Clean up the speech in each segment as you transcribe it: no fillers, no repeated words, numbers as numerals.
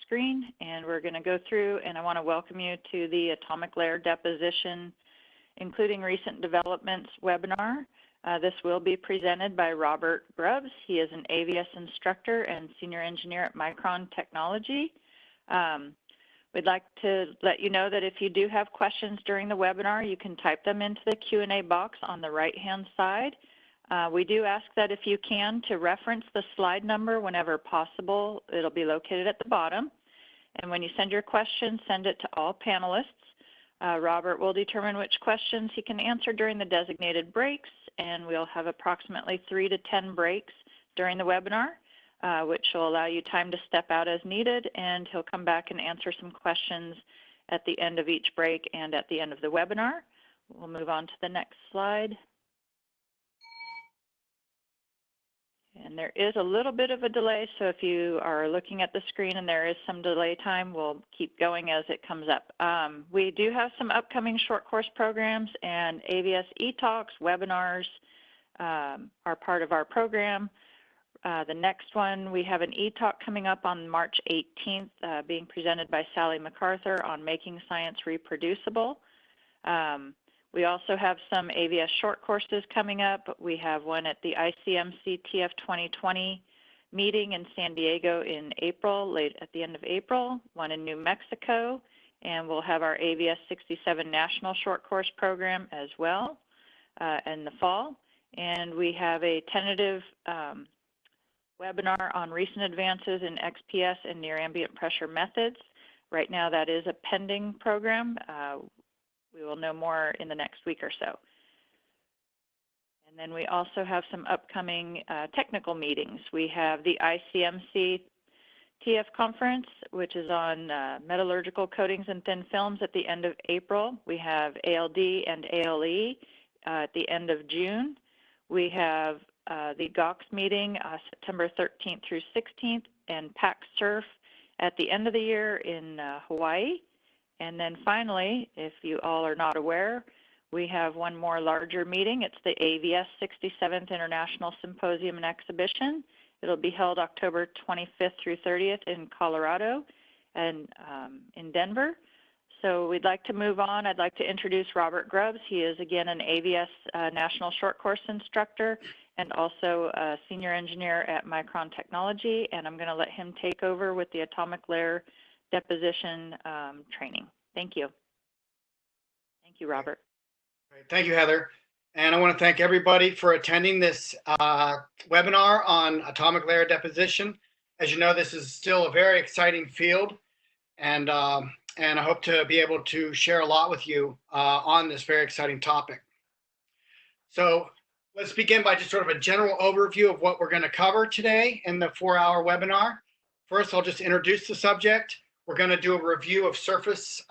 screen, and we're going to go through, and I want to welcome you to the Atomic Layer Deposition, including recent developments webinar. This will be presented by Robert Grubbs. He is an AVS instructor and senior engineer at Micron Technology. We'd like to let you know that if you do have questions during the webinar, you can type them into the Q&A box on the right-hand side. We do ask that if you can to reference the slide number whenever possible. It'll be located at the bottom. And when you send your question, send it to all panelists. Robert will determine which questions he can answer during the designated breaks, and we'll have approximately 3 to 10 breaks during the webinar, which will allow you time to step out as needed, and he'll come back and answer some questions at the end of each break and at the end of the webinar. We'll move on to the next slide. And there is a little bit of a delay, so if you are looking at the screen and there is some delay time, we'll keep going as it comes up. We do have some upcoming short course programs, and AVS e-talks, webinars are part of our program. The next one, we have an e-talk coming up on March 18th, being presented by Sally MacArthur on making science reproducible. We also have some AVS short courses coming up. We have one at the ICMC TF 2020 meeting in San Diego in April, late at the end of April, one in New Mexico, and we'll have our AVS 67 National Short Course Program as well in the fall. And we have a tentative webinar on recent advances in XPS and near ambient pressure methods. Right now that is a pending program. We will know more in the next week or so. And then we also have some upcoming technical meetings. We have the ICMC TF conference, which is on metallurgical coatings and thin films at the end of April. We have ALD and ALE at the end of June. We have the GOX meeting September 13th through 16th, and PAC Surf at the end of the year in Hawaii. And then finally, if you all are not aware, we have one more larger meeting. It's the AVS 67th International Symposium and Exhibition. It'll be held October 25th through 30th in Colorado and in Denver. So we'd like to move on. I'd like to introduce Robert Grubbs. He is, again, an AVS National Short Course instructor and also a senior engineer at Micron Technology. And I'm going to let him take over with the atomic layer deposition training. Thank you. Thank you, Robert. Great. Thank you, Heather. And I want to thank everybody for attending this webinar on atomic layer deposition. As you know, this is still a very exciting field, and I hope to be able to share a lot with you on this very exciting topic. So let's begin by just sort of a general overview of what we're going to cover today in the 4-hour webinar. First, I'll just introduce the subject. We're going to do a review of surface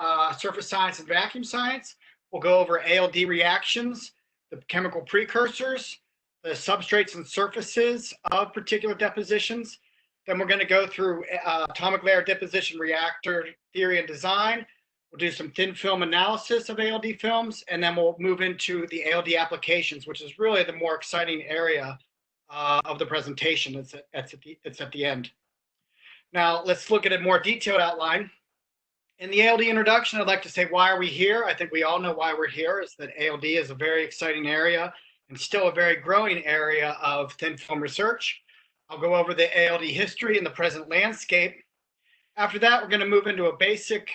science and vacuum science. We'll go over ALD reactions, the chemical precursors, the substrates and surfaces of particular depositions. Then we're going to go through atomic layer deposition reactor theory and design. We'll do some thin film analysis of ALD films, and then we'll move into the ALD applications, which is really the more exciting area of the presentation. It's at the end. Now, let's look at a more detailed outline. In the ALD introduction, I'd like to say, why are we here? I think we all know why we're here, is that ALD is a very exciting area and still a very growing area of thin film research. I'll go over the ALD history and the present landscape. After that, we're going to move into a basic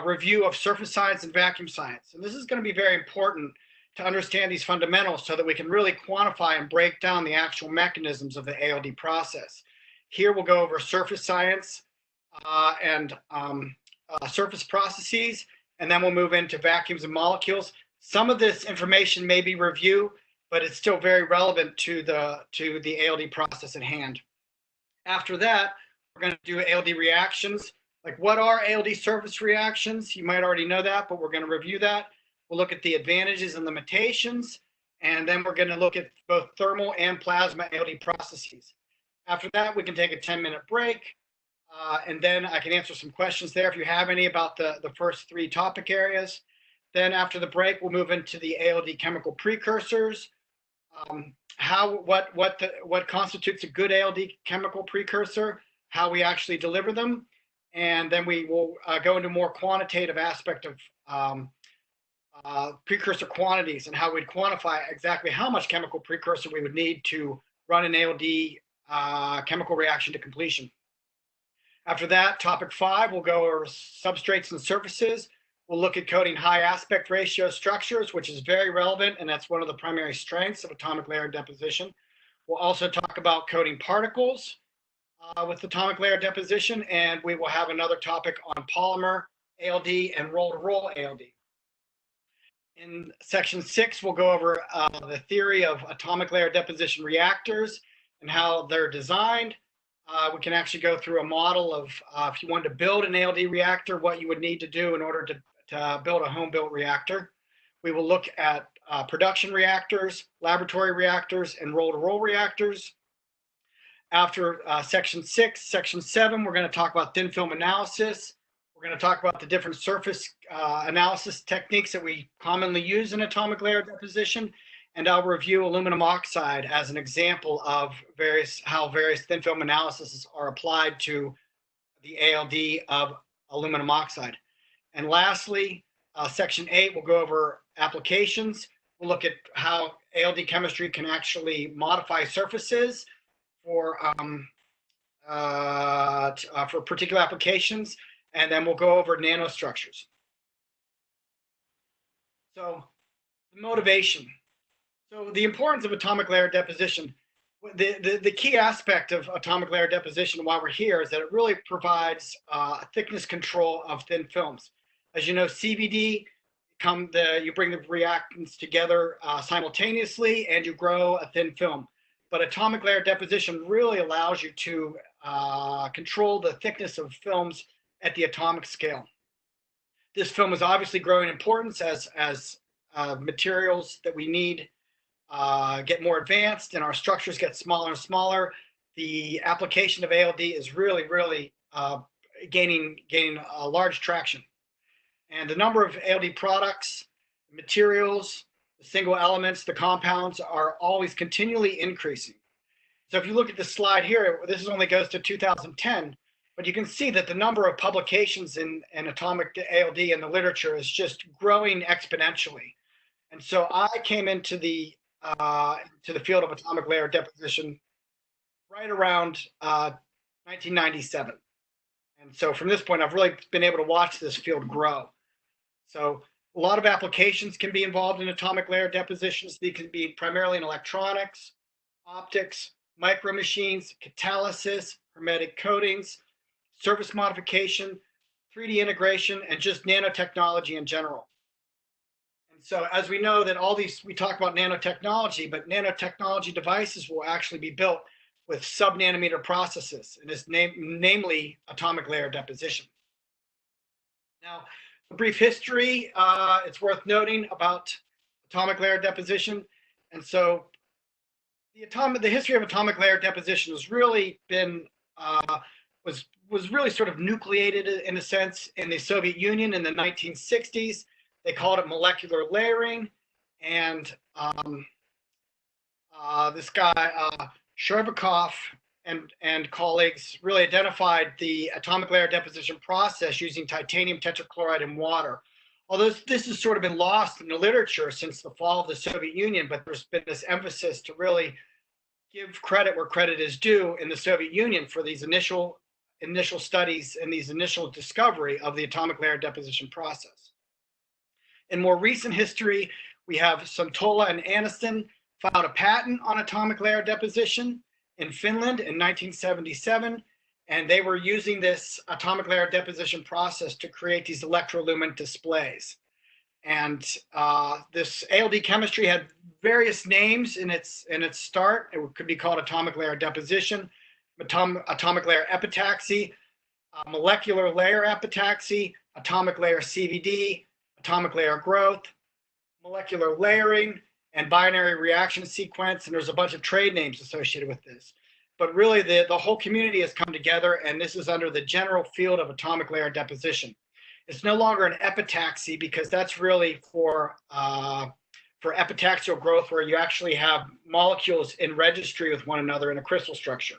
review of surface science and vacuum science. And this is going to be very important to understand these fundamentals so that we can really quantify and break down the actual mechanisms of the ALD process. Here we'll go over surface science and surface processes, and then we'll move into vacuums and molecules. Some of this information may be review, but it's still very relevant to the ALD process at hand. After that, we're going to do ALD reactions. Like, what are ALD surface reactions? You might already know that, but we're going to review that. We'll look at the advantages and limitations, and then we're going to look at both thermal and plasma ALD processes. After that, we can take a 10-minute break, and then I can answer some questions there if you have any about the first 3 topic areas. Then after the break, we'll move into the ALD chemical precursors, what constitutes a good ALD chemical precursor, how we actually deliver them, And then we will go into more quantitative aspect of precursor quantities and how we'd quantify exactly how much chemical precursor we would need to run an ALD chemical reaction to completion. After that, topic 5, we'll go over substrates and surfaces. We'll look at coating high aspect ratio structures, which is very relevant, and that's one of the primary strengths of atomic layer deposition. We'll also talk about coating particles with atomic layer deposition, and we will have another topic on polymer ALD and roll-to-roll ALD. In section 6, we'll go over the theory of atomic layer deposition reactors and how they're designed. We can actually go through a model of if you wanted to build an ALD reactor, what you would need to do in order to build a home-built reactor. We will look at production reactors, laboratory reactors, and roll-to-roll reactors. After section 6, section 7, we're going to talk about thin film analysis. We're going to talk about the different surface analysis techniques that we commonly use in atomic layer deposition. And I'll review aluminum oxide as an example of how various thin film analyses are applied to the ALD of aluminum oxide. And lastly, section 8, we'll go over applications. We'll look at how ALD chemistry can actually modify surfaces for particular applications, and then we'll go over nanostructures. So, the motivation. So, the importance of atomic layer deposition. The key aspect of atomic layer deposition while we're here is that it really provides thickness control of thin films. As you know, CVD, you bring the reactants together simultaneously and you grow a thin film. But atomic layer deposition really allows you to control the thickness of films at the atomic scale. This film is obviously growing in importance as materials that we need get more advanced and our structures get smaller and smaller. The application of ALD is really gaining a large traction. And the number of ALD products, materials, the single elements, the compounds are always continually increasing. So if you look at the slide here, this only goes to 2010, but you can see that the number of publications in atomic ALD in the literature is just growing exponentially. And so I came into the field of atomic layer deposition right around 1997. And so from this point, I've really been able to watch this field grow. So a lot of applications can be involved in atomic layer depositions. They can be primarily in electronics, optics, micro machines, catalysis, hermetic coatings, surface modification, 3D integration, and just nanotechnology in general. And so as we know that all these, we talk about nanotechnology, but nanotechnology devices will actually be built with sub-nanometer processes, and it's namely atomic layer deposition. Now, a brief history, it's worth noting about atomic layer deposition. And so the history of atomic layer deposition has really been, was really sort of nucleated in a sense in the Soviet Union in the 1960s. They called it molecular layering. And this guy, Sherbakov and colleagues really identified the atomic layer deposition process using titanium tetrachloride and water. Although this has sort of been lost in the literature since the fall of the Soviet Union, but there's been this emphasis to really give credit where credit is due in the Soviet Union for these initial studies and these initial discovery of the atomic layer deposition process. In more recent history, we have Suntola and Aniston filed a patent on atomic layer deposition in Finland in 1977, and they were using this atomic layer deposition process to create these electroluminescent displays. And this ALD chemistry had various names in its start. It could be called atomic layer deposition, atomic layer epitaxy, molecular layer epitaxy, atomic layer CVD, atomic layer growth, molecular layering, and binary reaction sequence, and there's a bunch of trade names associated with this. But really, the whole community has come together, and this is under the general field of atomic layer deposition. It's no longer an epitaxy because that's really for epitaxial growth, where you actually have molecules in registry with one another in a crystal structure.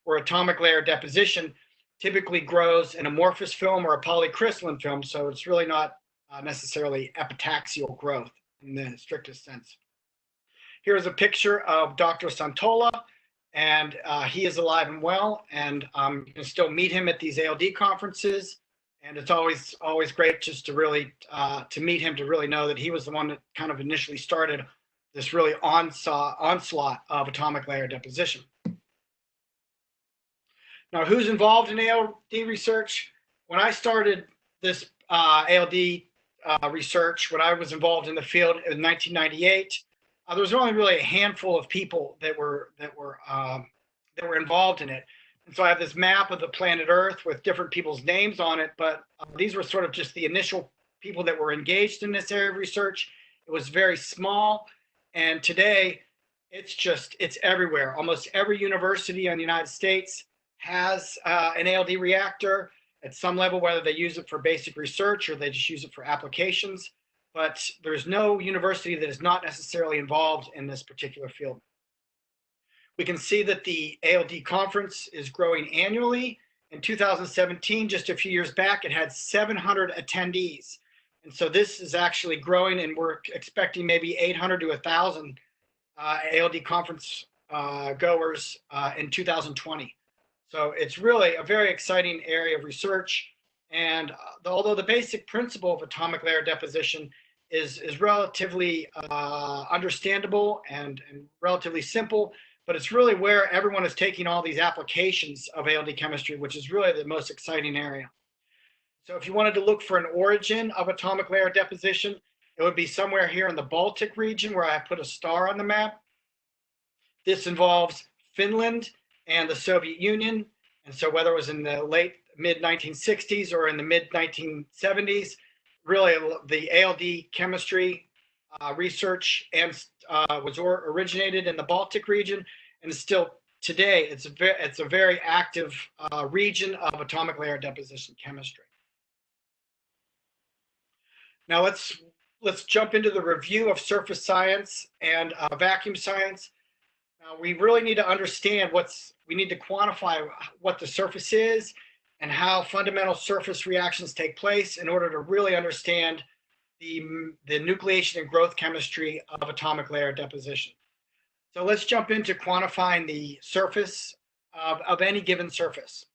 Where atomic layer deposition, typically grows in amorphous film or a polycrystalline film, so it's really not necessarily epitaxial growth in the strictest sense. Here's a picture of Dr. Santola, and he is alive and well, and you can still meet him at these ALD conferences. And it's always great just to really to meet him, to really know that he was the one that kind of initially started this really onslaught of atomic layer deposition. Now, who's involved in ALD research? When I started this ALD research, when I was involved in the field in 1998, there was only really a handful of people that were involved in it. And so I have this map of the planet Earth with different people's names on it, but these were sort of just the initial people that were engaged in this area of research. It was very small, and today it's everywhere. Almost every university in the United States has an ALD reactor at some level, whether they use it for basic research or they just use it for applications. But there's no university that is not necessarily involved in this particular field. We can see that the ALD conference is growing annually. In 2017, just a few years back, it had 700 attendees. And so this is actually growing, and we're expecting maybe 800 to 1,000 ALD conference goers in 2020. So it's really a very exciting area of research. And although the basic principle of atomic layer deposition is relatively understandable and relatively simple, but it's really where everyone is taking all these applications of ALD chemistry, which is really the most exciting area. So if you wanted to look for an origin of atomic layer deposition, it would be somewhere here in the Baltic region, where I put a star on the map. This involves Finland and the Soviet Union. And so whether it was in the late mid-1960s or in the mid-1970s, really the ALD chemistry research and was originated in the Baltic region, and still today it's a very active region of atomic layer deposition chemistry. Now let's jump into the review of surface science and vacuum science. Now we really need to understand we need to quantify what the surface is and how fundamental surface reactions take place in order to really understand the nucleation and growth chemistry of atomic layer deposition. So let's jump into quantifying the surface of any given surface.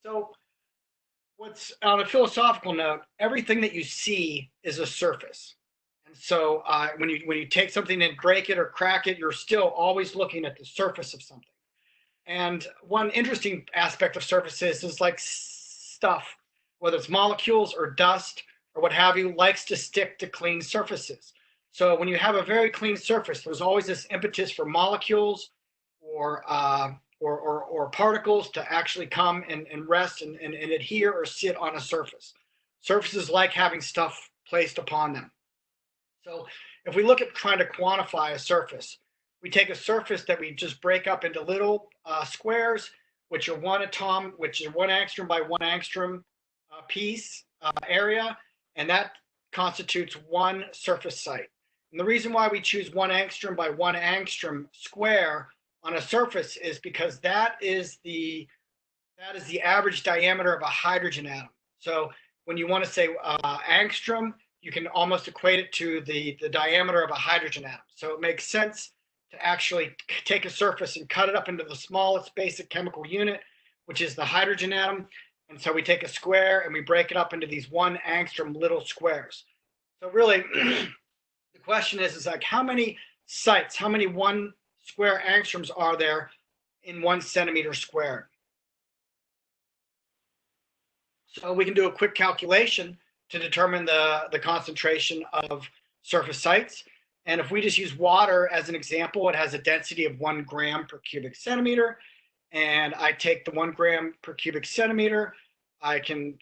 So what's on a philosophical note, everything that you see is a surface. And so when you take something and break it or crack it, you're still always looking at the surface of something. And one interesting aspect of surfaces is like stuff, whether it's molecules or dust or what have you, likes to stick to clean surfaces. So when you have a very clean surface, there's always this impetus for molecules or particles to actually come and rest and adhere or sit on a surface. Surfaces like having stuff placed upon them. So if we look at trying to quantify a surface, we take a surface that we just break up into little squares, which are one angstrom by 1 angstrom piece area, and that constitutes one surface site. And the reason why we choose 1 angstrom by 1 angstrom square on a surface is because that is the average diameter of a hydrogen atom. So when you want to say angstrom, you can almost equate it to the diameter of a hydrogen atom. So it makes sense to actually take a surface and cut it up into the smallest basic chemical unit, which is the hydrogen atom. And so we take a square and we break it up into these 1 angstrom little squares. So really, the question is like how many sites, how many 1 square angstroms are there in 1 centimeter squared? So we can do a quick calculation to determine the concentration of surface sites. And if we just use water as an example, it has a density of 1 gram per cubic centimeter. And I take the 1 gram per cubic centimeter. I can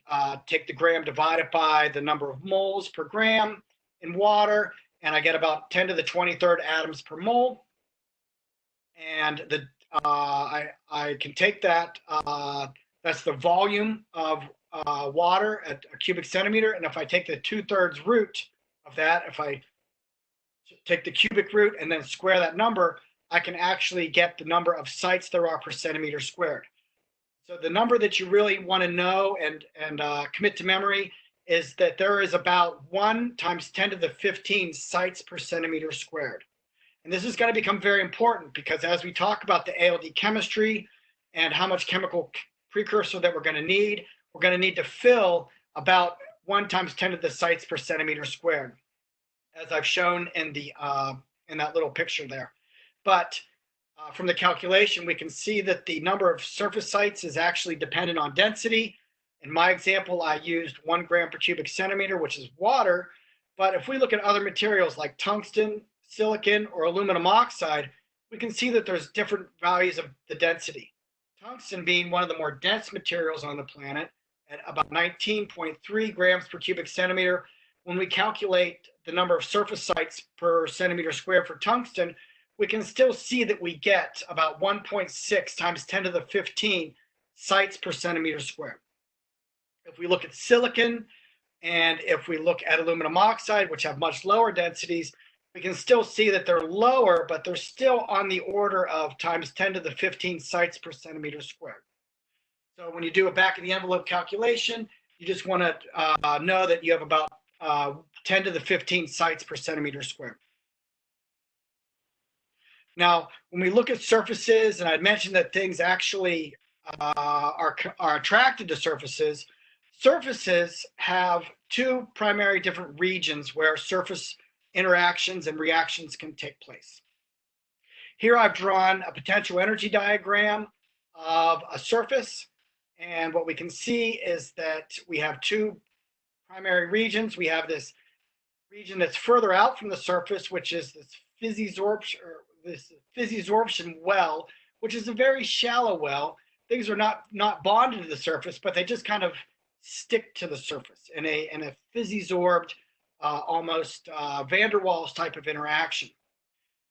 take the gram divided by the number of moles per gram in water, and I get about 10 to the 23rd atoms per mole. And I can take that, that's the volume of water at a cubic centimeter. And if I take the 2/3 root of that, if I take the cubic root and then square that number, I can actually get the number of sites there are per centimeter squared. So the number that you really want to know and commit to memory is that there is about 1 times 10 to the 15 sites per centimeter squared. And this is going to become very important because as we talk about the ALD chemistry and how much chemical precursor that we're going to need to fill about 1 times 10 to the sites per centimeter squared, as I've shown in that little picture there. But from the calculation, we can see that the number of surface sites is actually dependent on density. In my example, I used 1 gram per cubic centimeter, which is water. But if we look at other materials like tungsten, silicon, or aluminum oxide, we can see that there's different values of the density. Tungsten being one of the more dense materials on the planet at about 19.3 grams per cubic centimeter. When we calculate the number of surface sites per centimeter squared for tungsten, we can still see that we get about 1.6 times 10 to the 15 sites per centimeter squared. If we look at silicon and if we look at aluminum oxide, which have much lower densities, we can still see that they're lower, but they're still on the order of times 10 to the 15 sites per centimeter squared. So when you do a back of the envelope calculation, you just want to know that you have about 10 to the 15 sites per centimeter squared. Now, when we look at surfaces, and I mentioned that things actually are attracted to surfaces, surfaces have 2 primary different regions where surface interactions and reactions can take place. Here I've drawn a potential energy diagram of a surface, and what we can see is that we have 2 primary regions. We have this region that's further out from the surface, which is this physisorption well, which is a very shallow well. Things are not bonded to the surface, but they just kind of stick to the surface in a physisorbed, almost van der Waals type of interaction.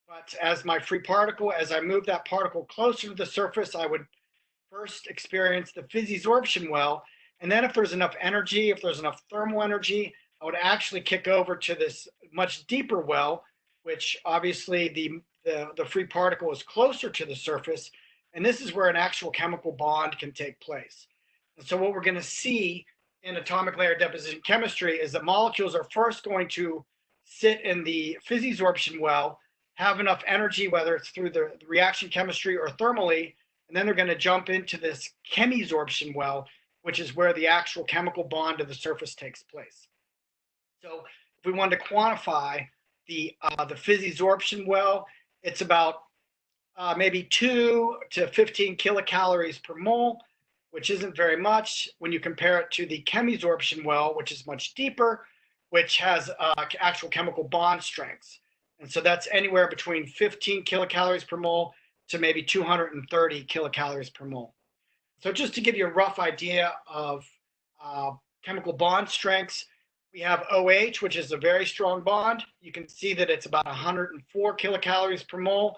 But as my free particle, as I move that particle closer to the surface, I would first experience the physisorption well, and then if there's enough energy, if there's enough thermal energy, I would actually kick over to this much deeper well, which obviously the free particle is closer to the surface, and this is where an actual chemical bond can take place. And so what we're going to see in atomic layer deposition chemistry is that molecules are first going to sit in the physisorption well, have enough energy, whether it's through the reaction chemistry or thermally, and then they're going to jump into this chemisorption well, which is where the actual chemical bond to the surface takes place. So if we wanted to quantify the physisorption well, it's about maybe 2 to 15 kilocalories per mole, which isn't very much when you compare it to the chemisorption well, which is much deeper, which has actual chemical bond strengths. And so that's anywhere between 15 kilocalories per mole to maybe 230 kilocalories per mole. So just to give you a rough idea of chemical bond strengths, we have OH, which is a very strong bond. You can see that it's about 104 kilocalories per mole.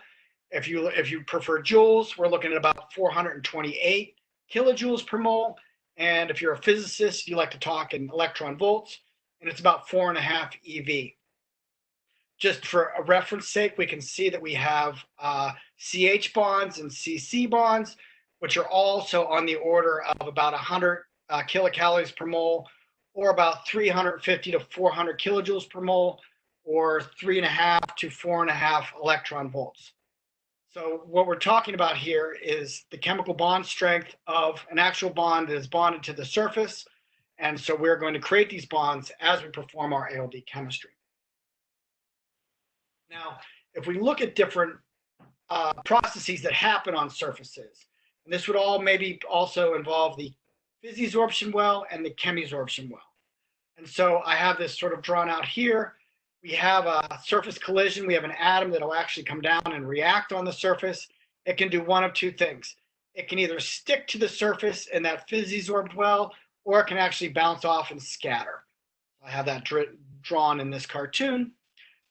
If you prefer joules, we're looking at about 428 kilojoules per mole. And if you're a physicist, you like to talk in electron volts, and it's about 4.5 EV. Just for a reference sake, we can see that we have CH bonds and CC bonds, which are also on the order of about 100 kilocalories per mole, or about 350 to 400 kilojoules per mole, or 3.5 to 4.5 electron volts. So what we're talking about here is the chemical bond strength of an actual bond that is bonded to the surface. And so we're going to create these bonds as we perform our ALD chemistry. Now, if we look at different processes that happen on surfaces, and this would all maybe also involve the physisorption well and the chemisorption well. And so I have this sort of drawn out here. We have a surface collision. We have an atom that will actually come down and react on the surface. It can do one of 2 things. It can either stick to the surface in that physisorbed well, or it can actually bounce off and scatter. I have that drawn in this cartoon.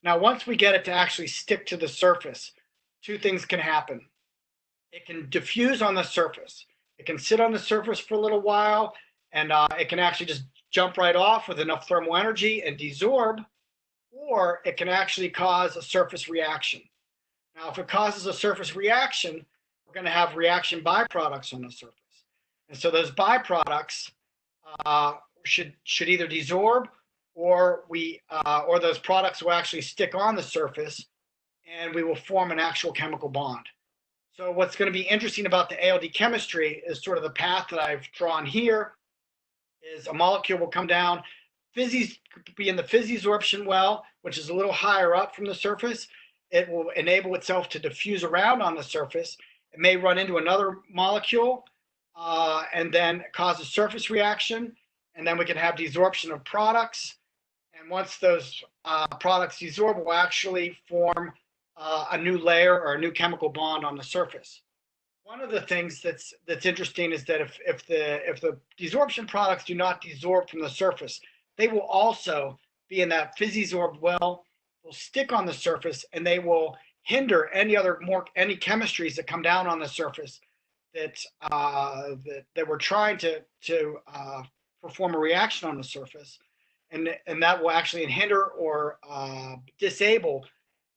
Now, once we get it to actually stick to the surface, 2 things can happen. It can diffuse on the surface. It can sit on the surface for a little while, and it can actually just jump right off with enough thermal energy and desorb, or it can actually cause a surface reaction. Now, if it causes a surface reaction, we're going to have reaction byproducts on the surface. And so those byproducts should either desorb, or or those products will actually stick on the surface, and we will form an actual chemical bond. So what's going to be interesting about the ALD chemistry is sort of the path that I've drawn here. Is a molecule will come down, be in the physisorption well, which is a little higher up from the surface. It will enable itself to diffuse around on the surface. It may run into another molecule and then cause a surface reaction, and then we can have desorption of products. And once those products desorb, we'll actually form a new layer or a new chemical bond on the surface. One of the things that's interesting is that if the desorption products do not desorb from the surface, they will also be in that physisorb well, will stick on the surface, and they will hinder any chemistries that come down on the surface that we're trying to perform a reaction on the surface, and that will actually hinder or disable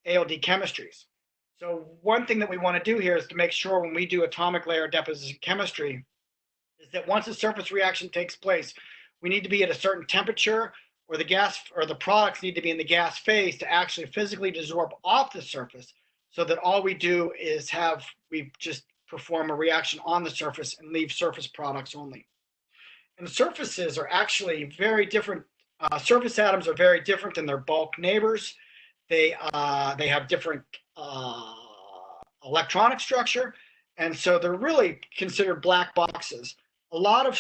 ALD chemistries. So one thing that we want to do here is to make sure when we do atomic layer deposition chemistry is that once a surface reaction takes place, we need to be at a certain temperature, or the gas or the products need to be in the gas phase to actually physically desorb off the surface, so that all we do is we just perform a reaction on the surface and leave surface products only. And surfaces are actually very different. Surface atoms are very different than their bulk neighbors. They have different electronic structure, and so they're really considered black boxes. A lot of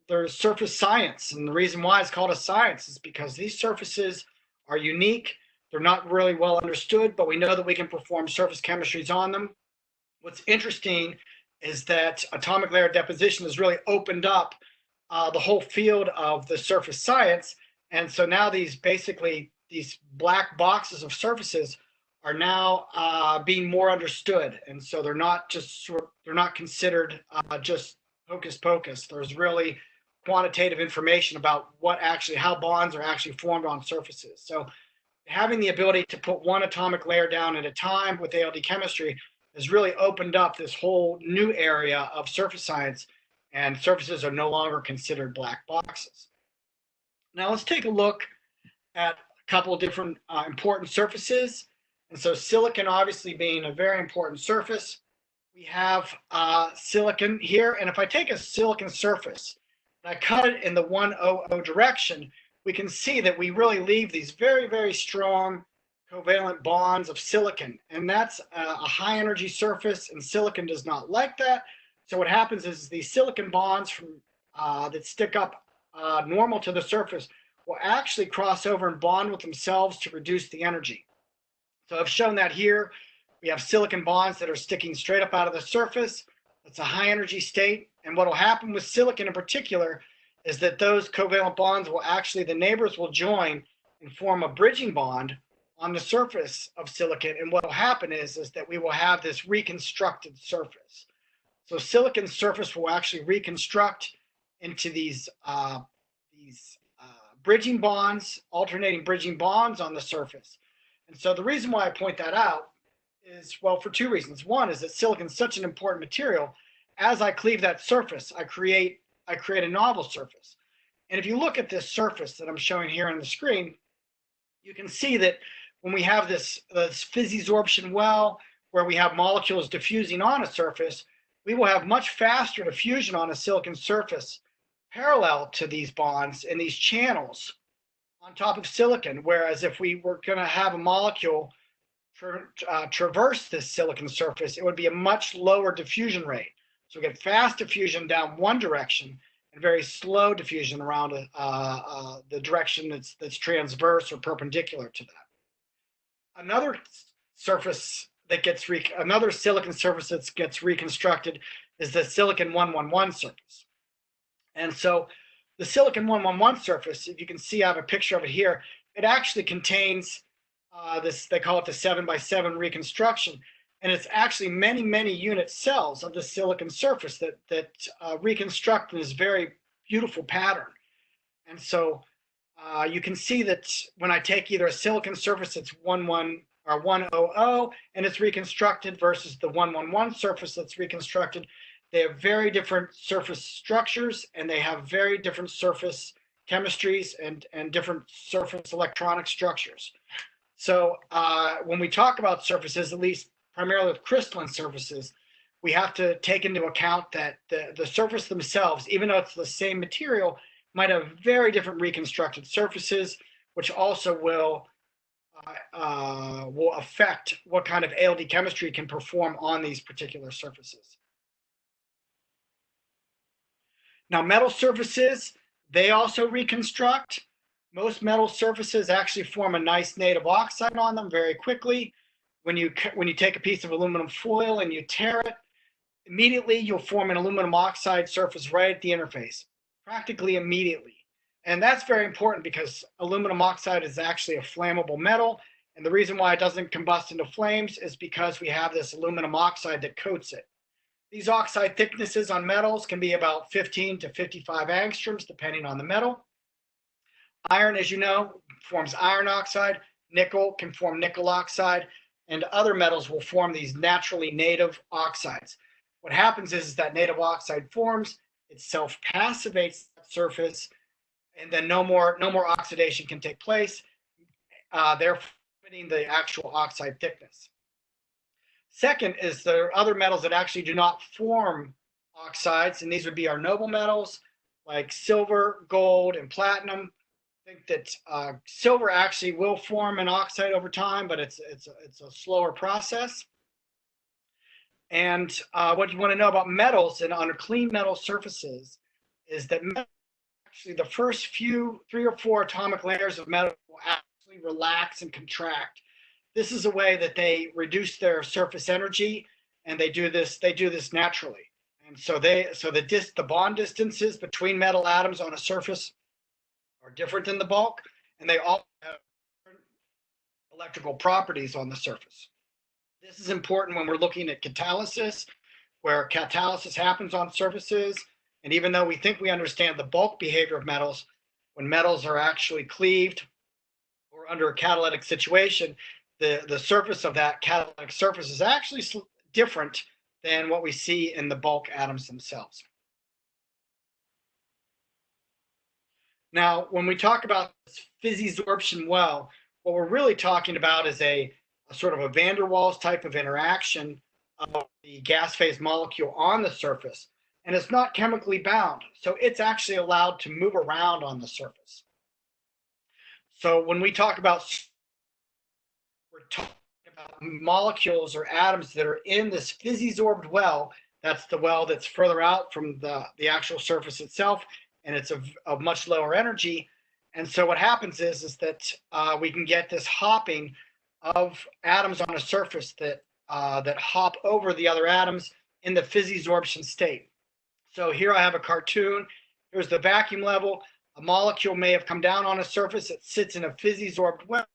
there's surface science, and the reason why it's called a science is because these surfaces are unique. They're not really well understood, but we know that we can perform surface chemistries on them. What's interesting is that atomic layer deposition has really opened up the whole field of the surface science, and so now these black boxes of surfaces are now being more understood, and so they're not considered just hocus pocus. There's really quantitative information about how bonds are actually formed on surfaces. So having the ability to put one atomic layer down at a time with ALD chemistry has really opened up this whole new area of surface science, and surfaces are no longer considered black boxes. Now let's take a look at a couple of different important surfaces. And so silicon obviously being a very important surface. We have silicon here, and if I take a silicon surface and I cut it in the 100 direction, we can see that we really leave these very, very strong covalent bonds of silicon, and that's a high energy surface, and silicon does not like that. So what happens is these silicon bonds that stick up normal to the surface will actually cross over and bond with themselves to reduce the energy. So I've shown that here. We have silicon bonds that are sticking straight up out of the surface. It's a high energy state, and what will happen with silicon in particular is that those covalent bonds the neighbors will join and form a bridging bond on the surface of silicon, and what will happen is that we will have this reconstructed surface. So silicon surface will actually reconstruct into these bridging bonds, alternating bridging bonds on the surface. And so the reason why I point that out is, well, for two reasons. One is that silicon is such an important material. As I cleave that surface, I create a novel surface. And if you look at this surface that I'm showing here on the screen, you can see that when we have this physisorption well, where we have molecules diffusing on a surface, we will have much faster diffusion on a silicon surface parallel to these bonds and these channels on top of silicon. Whereas if we were going to have a molecule traverse this silicon surface, it would be a much lower diffusion rate. So we get fast diffusion down one direction and very slow diffusion around the direction that's transverse or perpendicular to that. Another silicon surface that gets reconstructed is the silicon 111 surface. And so the silicon 111 surface, if you can see, I have a picture of it here, it actually contains this, they call it the 7x7 reconstruction. And it's actually many, many unit cells of the silicon surface that reconstruct in this very beautiful pattern. And so you can see that when I take either a silicon surface that's 100 and it's reconstructed versus the 111 surface that's reconstructed, They have very different surface structures, and they have very different surface chemistries and different surface electronic structures. So when we talk about surfaces, at least primarily with crystalline surfaces, we have to take into account that the surface themselves, even though it's the same material, might have very different reconstructed surfaces, which also will affect what kind of ALD chemistry can perform on these particular surfaces. Now, metal surfaces, they also reconstruct. Most metal surfaces actually form a nice native oxide on them very quickly. When you take a piece of aluminum foil and you tear it, immediately you'll form an aluminum oxide surface right at the interface, practically immediately. And that's very important because aluminum oxide is actually a flammable metal. And the reason why it doesn't combust into flames is because we have this aluminum oxide that coats it. These oxide thicknesses on metals can be about 15 to 55 angstroms, depending on the metal. Iron, as you know, forms iron oxide. Nickel can form nickel oxide. And other metals will form these naturally native oxides. What happens is that native oxide forms, it self-passivates that surface, and then no more oxidation can take place, therefore limiting the actual oxide thickness. Second is there are other metals that actually do not form oxides, and these would be our noble metals like silver, gold, and platinum. I think that silver actually will form an oxide over time, but it's a slower process. And what you want to know about metals and on clean metal surfaces is that actually the first few 3 or 4 atomic layers of metal will actually relax and contract. This is a way that they reduce their surface energy, and they do this naturally. And so the bond distances between metal atoms on a surface are different than the bulk, and they all have different electrical properties on the surface. This is important when we're looking at catalysis, where catalysis happens on surfaces. And even though we think we understand the bulk behavior of metals, when metals are actually cleaved or under a catalytic situation, the surface of that catalytic surface is actually different than what we see in the bulk atoms themselves. Now, when we talk about this physisorption well, what we're really talking about is a sort of a van der Waals type of interaction of the gas phase molecule on the surface, and it's not chemically bound, so it's actually allowed to move around on the surface. So when we talk about, we're talking about molecules or atoms that are in this physisorbed well. That's the well that's further out from the actual surface itself, and it's of much lower energy. And so what happens is that we can get this hopping of atoms on a surface that hop over the other atoms in the physisorption state. So here I have a cartoon. Here's the vacuum level. A molecule may have come down on a surface. It sits in a physisorbed well,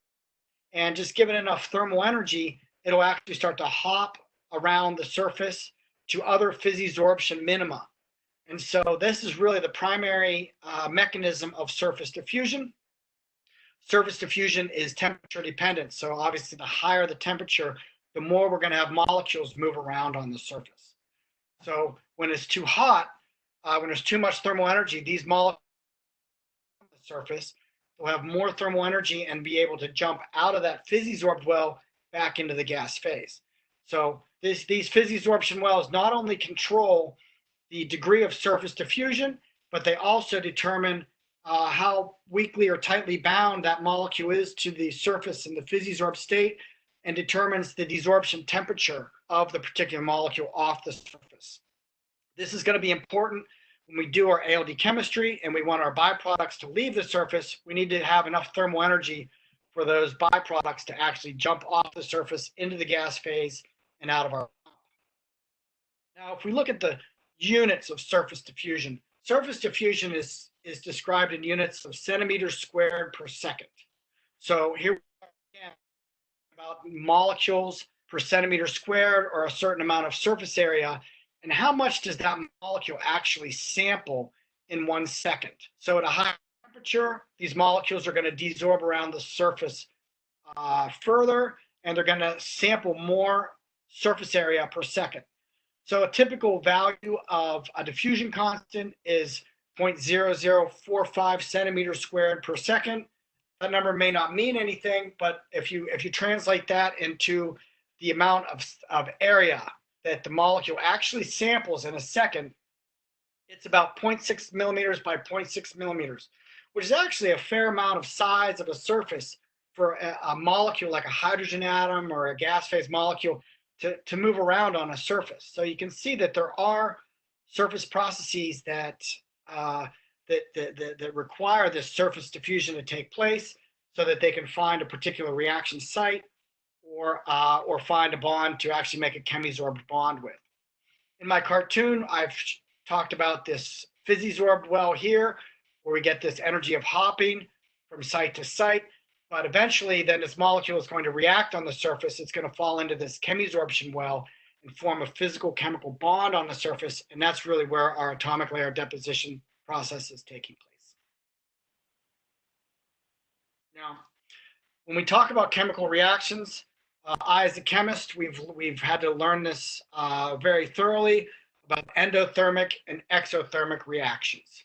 and just given enough thermal energy, it'll actually start to hop around the surface to other physisorption minima. And so this is really the primary mechanism of surface diffusion. Surface diffusion is temperature dependent. So obviously the higher the temperature, the more we're going to have molecules move around on the surface. So when it's too hot, when there's too much thermal energy, these molecules on the surface will have more thermal energy and be able to jump out of that physisorbed well back into the gas phase. So these physisorption wells not only control the degree of surface diffusion, but they also determine how weakly or tightly bound that molecule is to the surface in the physisorbed state, and determines the desorption temperature of the particular molecule off the surface. This is going to be important when we do our ALD chemistry and we want our byproducts to leave the surface. We need to have enough thermal energy for those byproducts to actually jump off the surface into the gas phase and out of our pump. Now, if we look at the units of surface diffusion is described in units of centimeters squared per second. So here again, about molecules per centimeter squared, or a certain amount of surface area, and how much does that molecule actually sample in 1 second. So at a high temperature, these molecules are going to desorb around the surface further, and they're going to sample more surface area per second. So a typical value of a diffusion constant is 0.0045 centimeters squared per second. That number may not mean anything, but if you translate that into the amount of area that the molecule actually samples in a second, it's about 0.6 millimeters by 0.6 millimeters, which is actually a fair amount of size of a surface for a molecule like a hydrogen atom or a gas phase molecule to move around on a surface. So you can see that there are surface processes that that require this surface diffusion to take place so that they can find a particular reaction site or find a bond to actually make a chemisorbed bond with. In my cartoon, I've talked about this fizzy-sorbed well here, where we get this energy of hopping from site to site. But eventually, then this molecule is going to react on the surface. It's going to fall into this chemisorption well and form a physical chemical bond on the surface. And that's really where our atomic layer deposition process is taking place. Now, when we talk about chemical reactions, I, as a chemist, we've had to learn this very thoroughly about endothermic and exothermic reactions.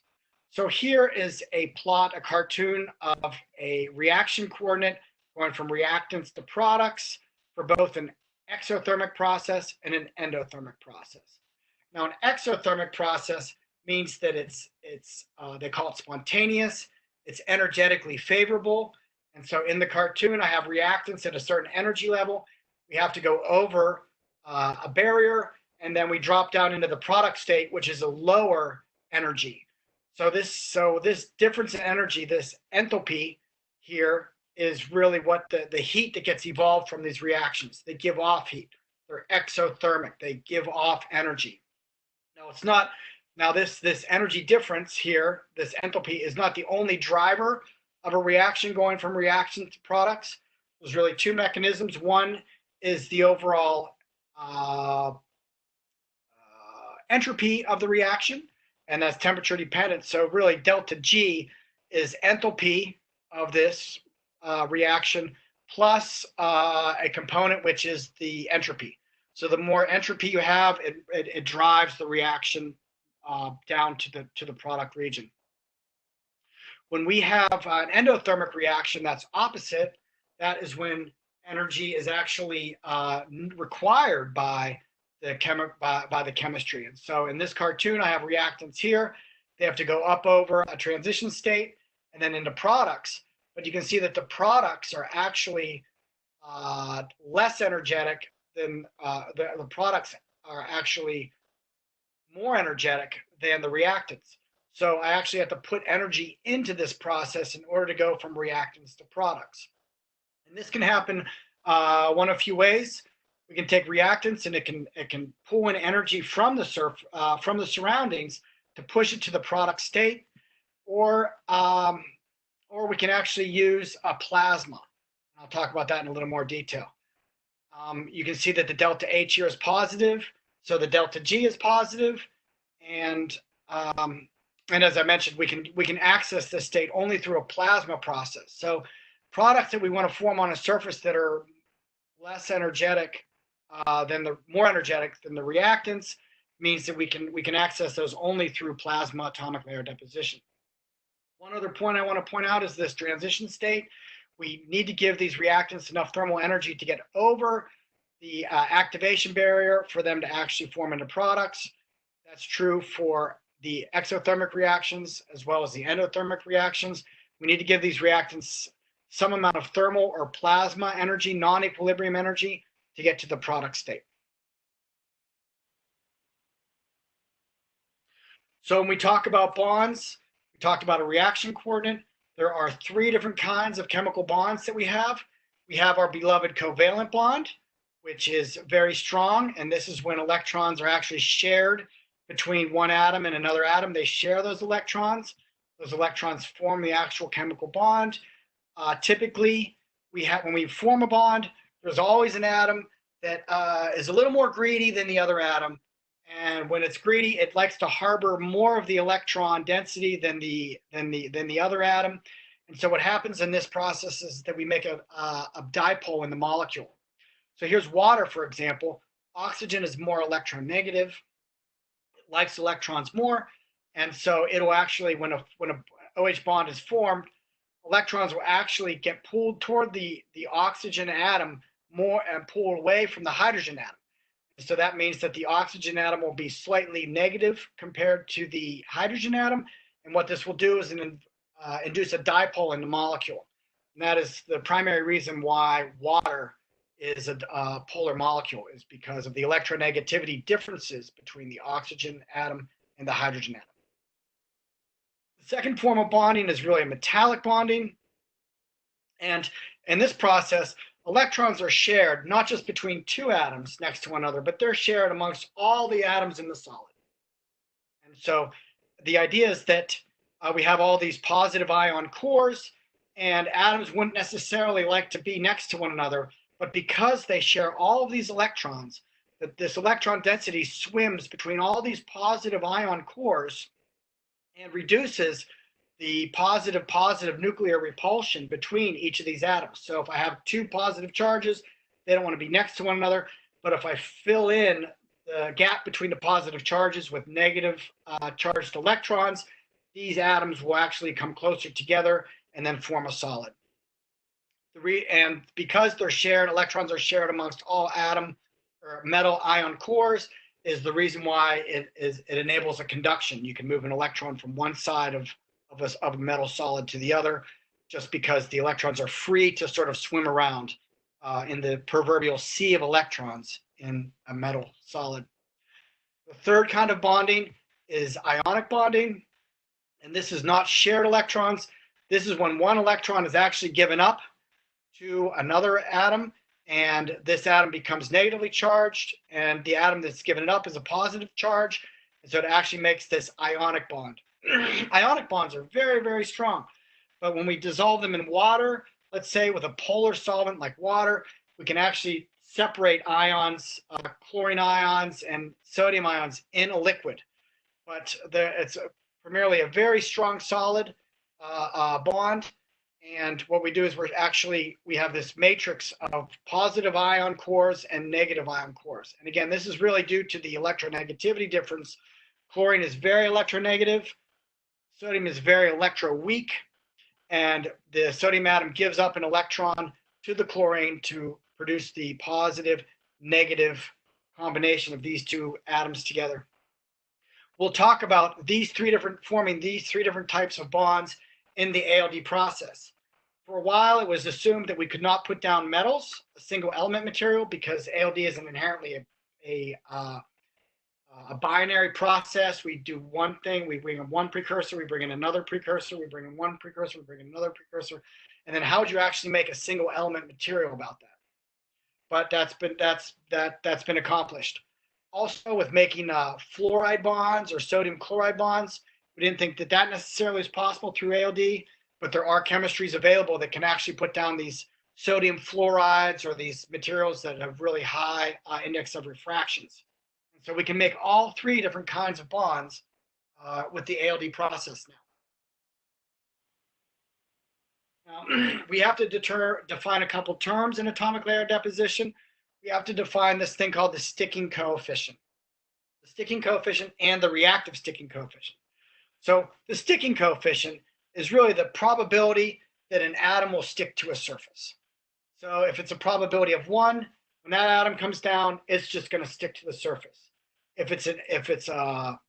So here is a plot, a cartoon of a reaction coordinate going from reactants to products for both an exothermic process and an endothermic process. Now, an exothermic process means that they call it spontaneous, it's energetically favorable. And so in the cartoon, I have reactants at a certain energy level. We have to go over a barrier, and then we drop down into the product state, which is a lower energy. So this difference in energy, this enthalpy here, is really what the heat that gets evolved from these reactions. They give off heat. They're exothermic. They give off energy. Now it's not. Now this energy difference here, this enthalpy, is not the only driver of a reaction going from reaction to products. There's really two mechanisms. One is the overall entropy of the reaction, and that's temperature dependent. So really delta G is enthalpy of this reaction plus a component which is the entropy. So the more entropy you have, it drives the reaction down to the product region. When we have an endothermic reaction that's opposite, that is when energy is actually required by the chemistry. And so in this cartoon, I have reactants here. They have to go up over a transition state and then into products. But you can see that the products are actually less energetic than the products are actually more energetic than the reactants. So I actually have to put energy into this process in order to go from reactants to products. And this can happen one of a few ways. We can take reactants and it can pull in energy from the surroundings to push it to the product state, or we can actually use a plasma. I'll talk about that in a little more detail. You can see that the delta H here is positive, so the delta G is positive, and as I mentioned, we can access this state only through a plasma process. So products that we want to form on a surface that are less energetic more energetic than the reactants means that we can access those only through plasma atomic layer deposition. One other point I want to point out is this transition state. We need to give these reactants enough thermal energy to get over the activation barrier for them to actually form into products. That's true for the exothermic reactions as well as the endothermic reactions. We need to give these reactants some amount of thermal or plasma energy, non-equilibrium energy, to get to the product state. So when we talk about bonds, we talked about a reaction coordinate. There are three different kinds of chemical bonds that we have. We have our beloved covalent bond, which is very strong, and this is when electrons are actually shared between one atom and another atom. They share those electrons. Those electrons form the actual chemical bond. Typically, when we form a bond, there's always an atom that is a little more greedy than the other atom. And when it's greedy, it likes to harbor more of the electron density than the other atom. And so what happens in this process is that we make a dipole in the molecule. So here's water, for example. Oxygen is more electronegative, it likes electrons more, and so it'll actually, when a OH bond is formed, electrons will actually get pulled toward the oxygen atom more and pulled away from the hydrogen atom. So that means that the oxygen atom will be slightly negative compared to the hydrogen atom. And what this will do is induce a dipole in the molecule. And that is the primary reason why water is a polar molecule, is because of the electronegativity differences between the oxygen atom and the hydrogen atom. The second form of bonding is really a metallic bonding. And in this process, electrons are shared not just between two atoms next to one another, but they're shared amongst all the atoms in the solid. And so the idea is that we have all these positive ion cores, and atoms wouldn't necessarily like to be next to one another, but because they share all of these electrons, that this electron density swims between all these positive ion cores and reduces the positive nuclear repulsion between each of these atoms. So if I have two positive charges, they don't want to be next to one another. But if I fill in the gap between the positive charges with negative charged electrons, these atoms will actually come closer together and then form a solid. And because they're shared, electrons are shared amongst all atom or metal ion cores, is the reason why it enables a conduction. You can move an electron from one side of a metal solid to the other, just because the electrons are free to sort of swim around in the proverbial sea of electrons in a metal solid. The third kind of bonding is ionic bonding, and this is not shared electrons. This is when one electron is actually given up to another atom, and this atom becomes negatively charged, and the atom that's given it up is a positive charge, and so it actually makes this ionic bond. Ionic bonds are very, very strong, but when we dissolve them in water, let's say with a polar solvent like water, we can actually separate ions, chlorine ions and sodium ions in a liquid. But it's primarily a very strong solid bond, and what we do is we have this matrix of positive ion cores and negative ion cores. And again, this is really due to the electronegativity difference. Chlorine is very electronegative. Sodium is very electroweak, and the sodium atom gives up an electron to the chlorine to produce the positive negative combination of these two atoms together. We'll talk about forming these three different types of bonds in the ALD process. For a while, it was assumed that we could not put down metals, a single element material, because ALD isn't inherently a binary process. We do one thing, we bring in one precursor, we bring in another precursor, we bring in one precursor, we bring in another precursor, and then how would you actually make a single element material about that? But that's been accomplished. Also, with making fluoride bonds or sodium chloride bonds, we didn't think that necessarily is possible through ALD, but there are chemistries available that can actually put down these sodium fluorides or these materials that have really high index of refractions. So we can make all three different kinds of bonds with the ALD process now. Now, we have to define a couple terms in atomic layer deposition. We have to define this thing called the sticking coefficient. The sticking coefficient and the reactive sticking coefficient. So the sticking coefficient is really the probability that an atom will stick to a surface. So if it's a probability of 1, when that atom comes down, it's just going to stick to the surface. If it's a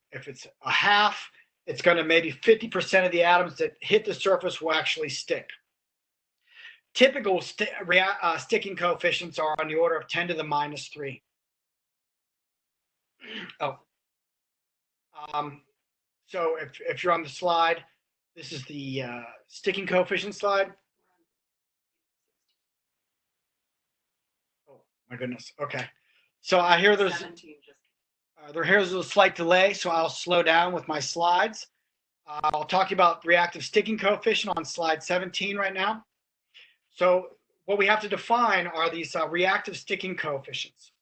half, it's going to maybe 50% of the atoms that hit the surface will actually stick. Typical sticking coefficients are on the order of 10 to the minus 3. Oh, so if you're on the slide, this is the sticking coefficient slide. Oh my goodness. Okay, so I hear there's. Here's a slight delay, so I'll slow down with my slides. I'll talk about reactive sticking coefficient on slide 17 right now. So what we have to define are these reactive sticking coefficients.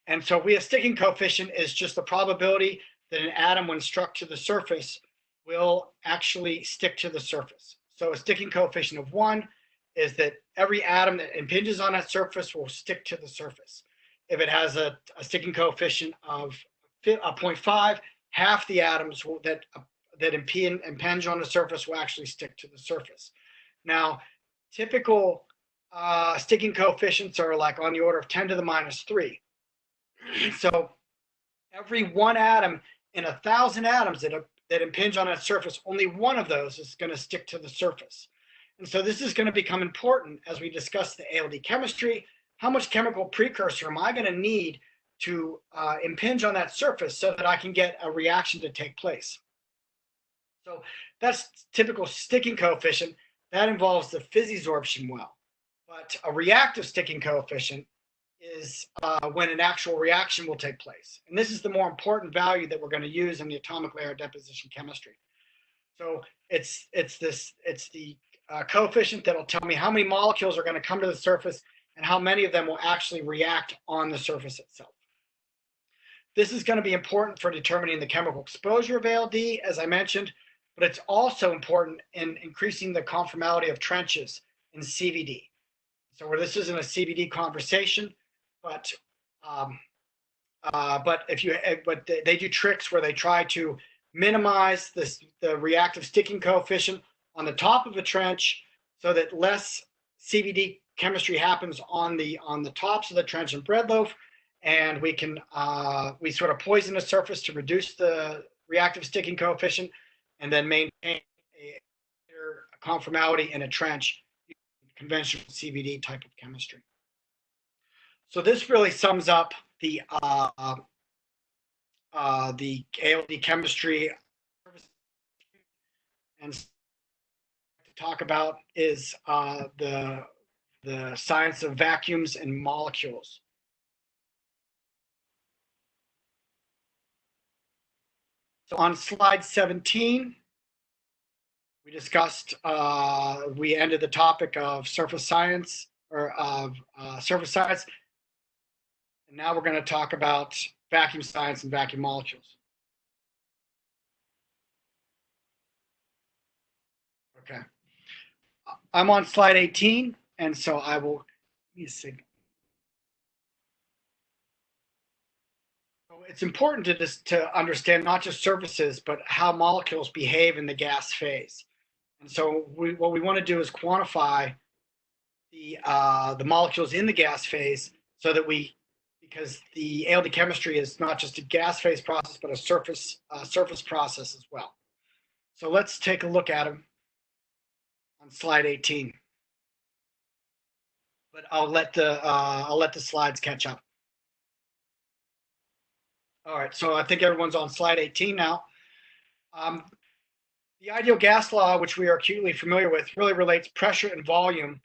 And so a sticking coefficient is just the probability that an atom, when struck to the surface, will actually stick to the surface. So a sticking coefficient of 1 is that every atom that impinges on that surface will stick to the surface. if it has a sticking coefficient of 0.5, half the atoms that impinge on the surface will actually stick to the surface. Now, typical sticking coefficients are like on the order of 10 to the minus 3. So every one atom in 1,000 atoms that impinge on that surface, only one of those is going to stick to the surface. And so this is going to become important as we discuss the ALD chemistry. How much chemical precursor am I going to need to impinge on that surface so that I can get a reaction to take place? So that's typical sticking coefficient. That involves the physisorption well. But a reactive sticking coefficient is when an actual reaction will take place. And this is the more important value that we're going to use in the atomic layer deposition chemistry. So it's the coefficient that'll tell me how many molecules are going to come to the surface and how many of them will actually react on the surface itself. This is going to be important for determining the chemical exposure of ALD, as I mentioned, but it's also important in increasing the conformality of trenches in CVD. So where this isn't a CVD conversation, but they do tricks where they try to minimize the reactive sticking coefficient on the top of a trench so that less CVD chemistry happens on the tops of the trench and bread loaf, and we sort of poison the surface to reduce the reactive sticking coefficient and then maintain a conformality in a trench, conventional CVD type of chemistry. So this really sums up the ALD chemistry. And to talk about is the science of vacuums and molecules. So on slide 17, we discussed, we ended the topic of surface science, or of surface science. And now we're going to talk about vacuum science and vacuum molecules. Okay. I'm on slide 18, and so I will, let me see. So it's important to understand not just surfaces, but how molecules behave in the gas phase. And so what we want to do is quantify the molecules in the gas phase so that because the ALD chemistry is not just a gas phase process, but a surface process as well. So let's take a look at them on slide 18. But I'll let the slides catch up. All right, so I think everyone's on slide 18 now. The ideal gas law, which we are acutely familiar with, really relates pressure and volume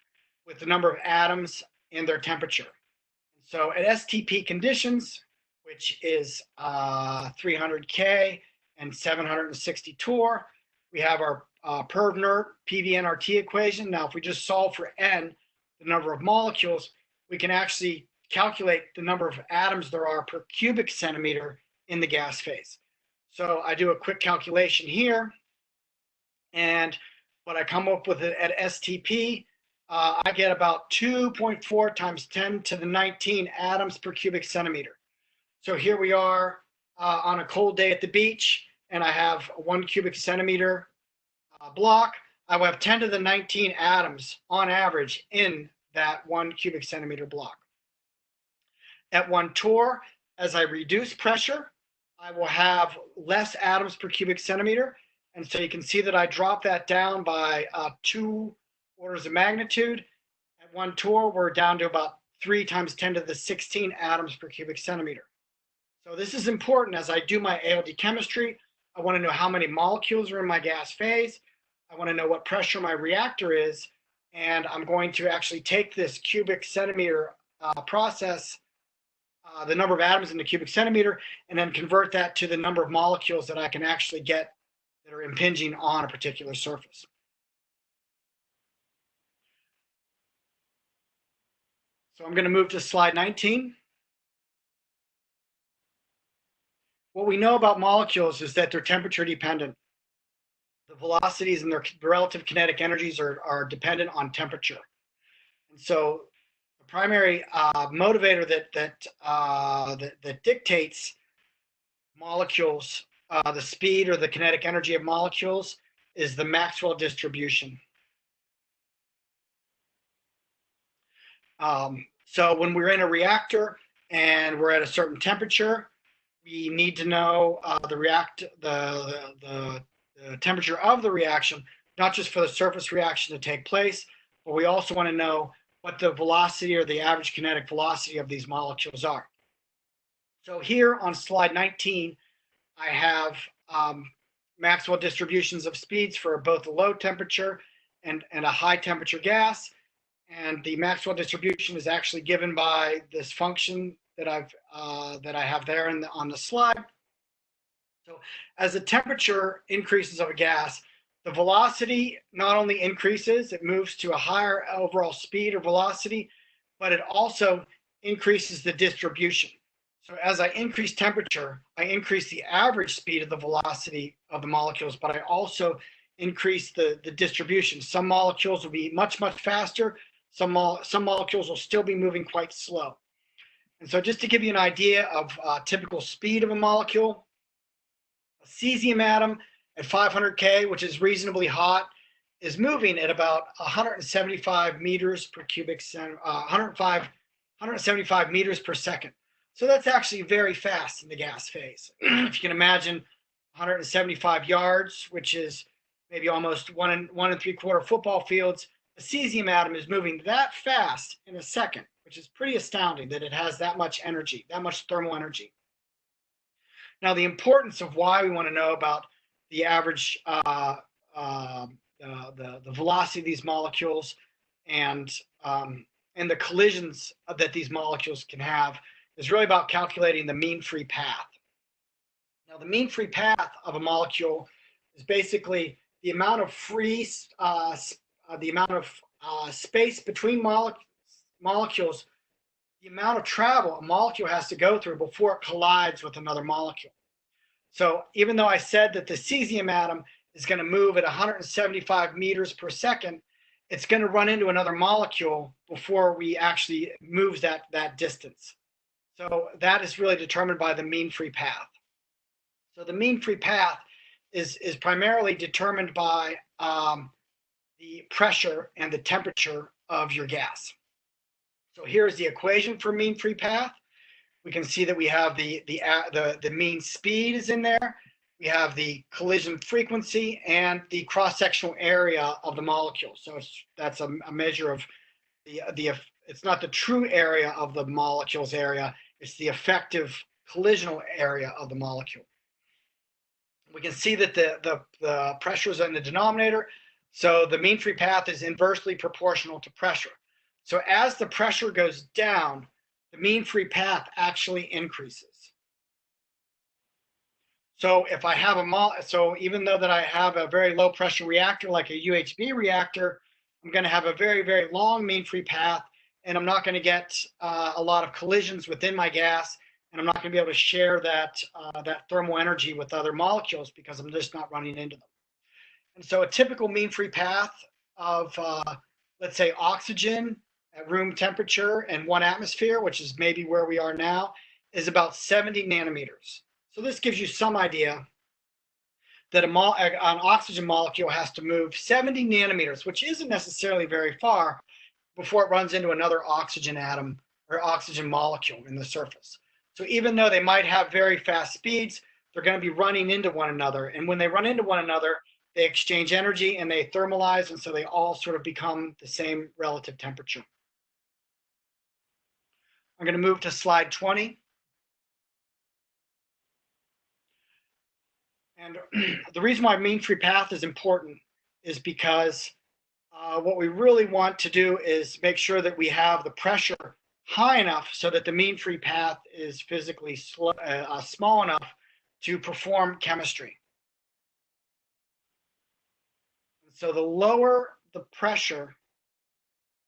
with the number of atoms and their temperature. So at STP conditions, which is 300 K and 760 torr, we have our perv-nert PV-nRT equation. Now, if we just solve for N, the number of molecules, we can actually calculate the number of atoms there are per cubic centimeter in the gas phase. So I do a quick calculation here, and what I come up with at STP, I get about 2.4 times 10 to the 19 atoms per cubic centimeter. So here we are on a cold day at the beach, and I have a 1 cubic centimeter block. I will have 10 to the 19 atoms on average in that 1 cubic centimeter block. At 1 torr, as I reduce pressure, I will have less atoms per cubic centimeter. And so you can see that I drop that down by 2 orders of magnitude. At 1 torr, we're down to about 3 times 10 to the 16 atoms per cubic centimeter. So this is important as I do my ALD chemistry. I want to know how many molecules are in my gas phase. I want to know what pressure my reactor is. And I'm going to actually take this cubic centimeter process, the number of atoms in the cubic centimeter, and then convert that to the number of molecules that I can actually get that are impinging on a particular surface. So I'm going to move to slide 19. What we know about molecules is that they're temperature dependent. The velocities and their relative kinetic energies are dependent on temperature. And so the primary motivator that dictates molecules, the speed or the kinetic energy of molecules, is the Maxwell distribution. So when we're in a reactor and we're at a certain temperature, we need to know the temperature of the reaction, not just for the surface reaction to take place, but we also want to know what the velocity or the average kinetic velocity of these molecules are. So here on slide 19, I have Maxwell distributions of speeds for both a low temperature and a high temperature gas. And the Maxwell distribution is actually given by this function that I have there on the slide. So as the temperature increases of a gas, the velocity not only increases, it moves to a higher overall speed or velocity, but it also increases the distribution. So as I increase temperature, I increase the average speed of the velocity of the molecules, but I also increase the distribution. Some molecules will be much, much faster. Some molecules will still be moving quite slow. And so just to give you an idea of typical speed of a molecule, a cesium atom at 500 K, which is reasonably hot, is moving at about 175 meters per cubic centimeter, 175 meters per second. So that's actually very fast in the gas phase. If you can imagine 175 yards, which is maybe almost 1 3/4 football fields, a cesium atom is moving that fast in a second, which is pretty astounding that it has that much energy, that much thermal energy. Now, the importance of why we want to know about the average, the velocity of these molecules and the collisions that these molecules can have is really about calculating the mean free path. Now, the mean free path of a molecule is basically the amount of space between molecules, the amount of travel a molecule has to go through before it collides with another molecule. So even though I said that the cesium atom is going to move at 175 meters per second, it's going to run into another molecule before we actually moves that distance. So that is really determined by the mean free path. So the mean free path is primarily determined by the pressure and the temperature of your gas. So here's the equation for mean free path. We can see that we have the mean speed is in there. We have the collision frequency and the cross-sectional area of the molecule. So that's a measure of it's not the true area of the molecule's area, it's the effective collisional area of the molecule. We can see that the pressure is in the denominator, so the mean free path is inversely proportional to pressure. So as the pressure goes down, the mean free path actually increases. So if I have so even though that I have a very low pressure reactor like a UHB reactor, I'm going to have a very, very long mean free path, and I'm not going to get a lot of collisions within my gas, and I'm not going to be able to share that thermal energy with other molecules because I'm just not running into them. And so a typical mean free path of, let's say, oxygen at room temperature and 1 atmosphere, which is maybe where we are now, is about 70 nanometers. So this gives you some idea that an oxygen molecule has to move 70 nanometers, which isn't necessarily very far, before it runs into another oxygen atom or oxygen molecule in the surface. So even though they might have very fast speeds, they're going to be running into one another. And when they run into one another, they exchange energy and they thermalize, and so they all sort of become the same relative temperature. I'm going to move to slide 20. And the reason why mean free path is important is because what we really want to do is make sure that we have the pressure high enough so that the mean free path is physically small enough to perform chemistry. So the lower the pressure,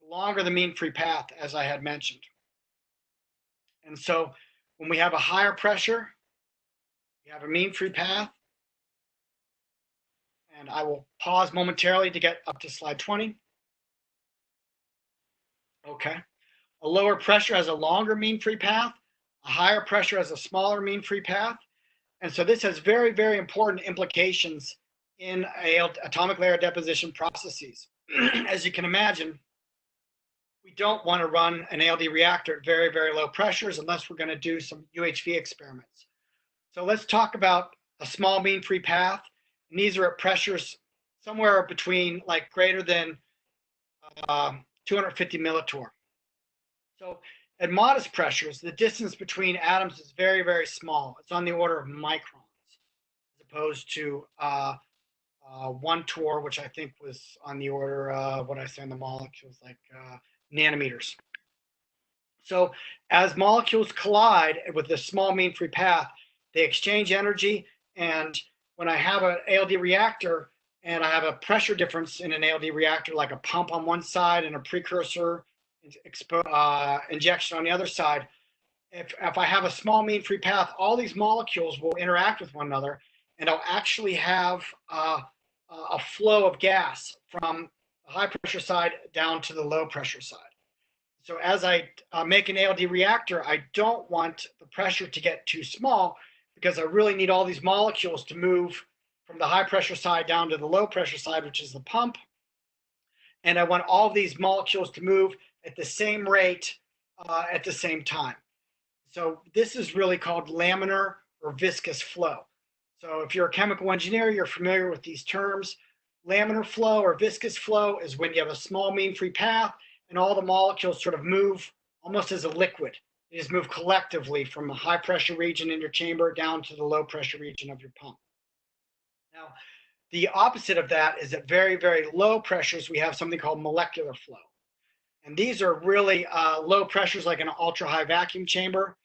the longer the mean free path, as I had mentioned. And so when we have a higher pressure, we have a mean free path. And I will pause momentarily to get up to slide 20. Okay. A lower pressure has a longer mean free path. A higher pressure has a smaller mean free path. And so this has very, very important implications in atomic layer deposition processes. As you can imagine, we don't want to run an ALD reactor at very, very low pressures unless we're going to do some UHV experiments. So let's talk about a small mean free path. And these are at pressures somewhere between like greater than 250 millitorr. So at modest pressures, the distance between atoms is very, very small. It's on the order of microns, as opposed to 1 torr, which I think was on the order of what I say in the molecules, like nanometers. So as molecules collide with this small mean free path, they exchange energy. And when I have an ALD reactor and I have a pressure difference in an ALD reactor, like a pump on one side and a precursor injection on the other side, if I have a small mean free path, all these molecules will interact with one another, and I'll actually have a flow of gas from the high pressure side down to the low pressure side. So as I make an ALD reactor, I don't want the pressure to get too small because I really need all these molecules to move from the high pressure side down to the low pressure side, which is the pump. And I want all of these molecules to move at the same rate at the same time. So this is really called laminar or viscous flow. So if you're a chemical engineer, you're familiar with these terms. Laminar flow or viscous flow is when you have a small mean free path and all the molecules sort of move almost as a liquid. They just move collectively from a high pressure region in your chamber down to the low pressure region of your pump. Now, the opposite of that is at very, very low pressures, we have something called molecular flow. And these are really low pressures like an ultra high vacuum chamber.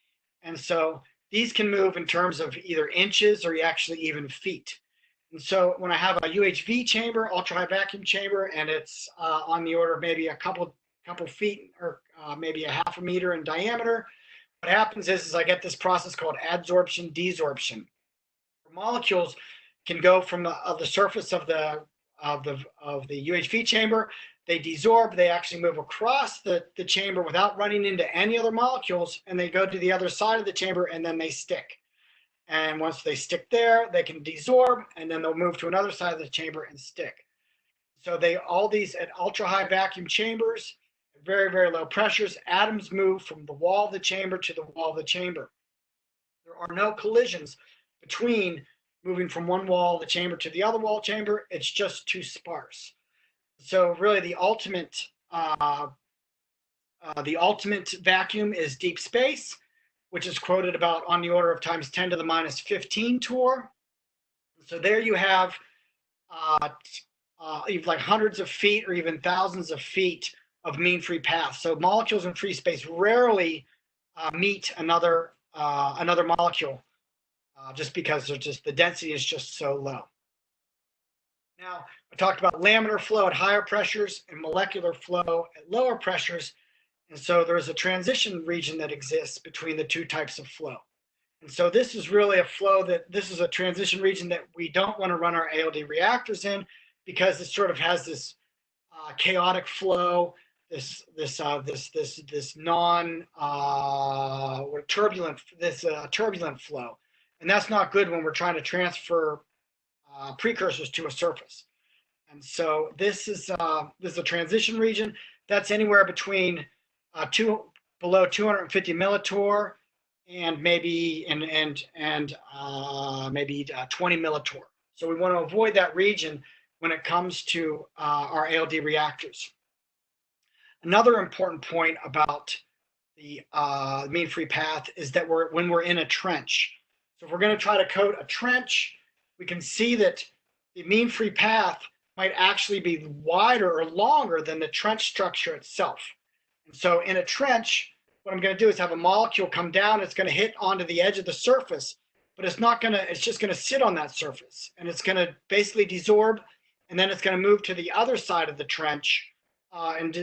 And so these can move in terms of either inches or actually even feet. And so when I have a UHV chamber, ultra high vacuum chamber, and it's on the order of maybe a couple feet or maybe a half a meter in diameter, what happens is I get this process called adsorption, desorption. Molecules can go from the surface of the UHV chamber. They desorb, they actually move across the chamber without running into any other molecules, and they go to the other side of the chamber, and then they stick. And once they stick there, they can desorb, and then they'll move to another side of the chamber and stick. So all these at ultra high vacuum chambers, at very, very low pressures, atoms move from the wall of the chamber to the wall of the chamber. There are no collisions between moving from one wall of the chamber to the other wall chamber. It's just too sparse. So really the ultimate vacuum is deep space, which is quoted about on the order of times 10 to the minus 15 torr. So there you have like hundreds of feet or even thousands of feet of mean free path. So molecules in free space rarely meet another molecule just because the density is just so low. Now, I talked about laminar flow at higher pressures and molecular flow at lower pressures. And so there's a transition region that exists between the two types of flow. And so this is really this is a transition region that we don't want to run our ALD reactors in because it sort of has this chaotic flow, this turbulent flow. And that's not good when we're trying to transfer precursors to a surface. And so this is a transition region that's anywhere between below 250 millitorr and maybe 20 millitorr. So we want to avoid that region when it comes to our ALD reactors. Another important point about the mean free path is that when we're in a trench. So if we're going to try to coat a trench, we can see that the mean free path might actually be wider or longer than the trench structure itself. And so in a trench, what I'm going to do is have a molecule come down. It's going to hit onto the edge of the surface, but it's just going to sit on that surface, and it's going to basically desorb, and then it's going to move to the other side of the trench and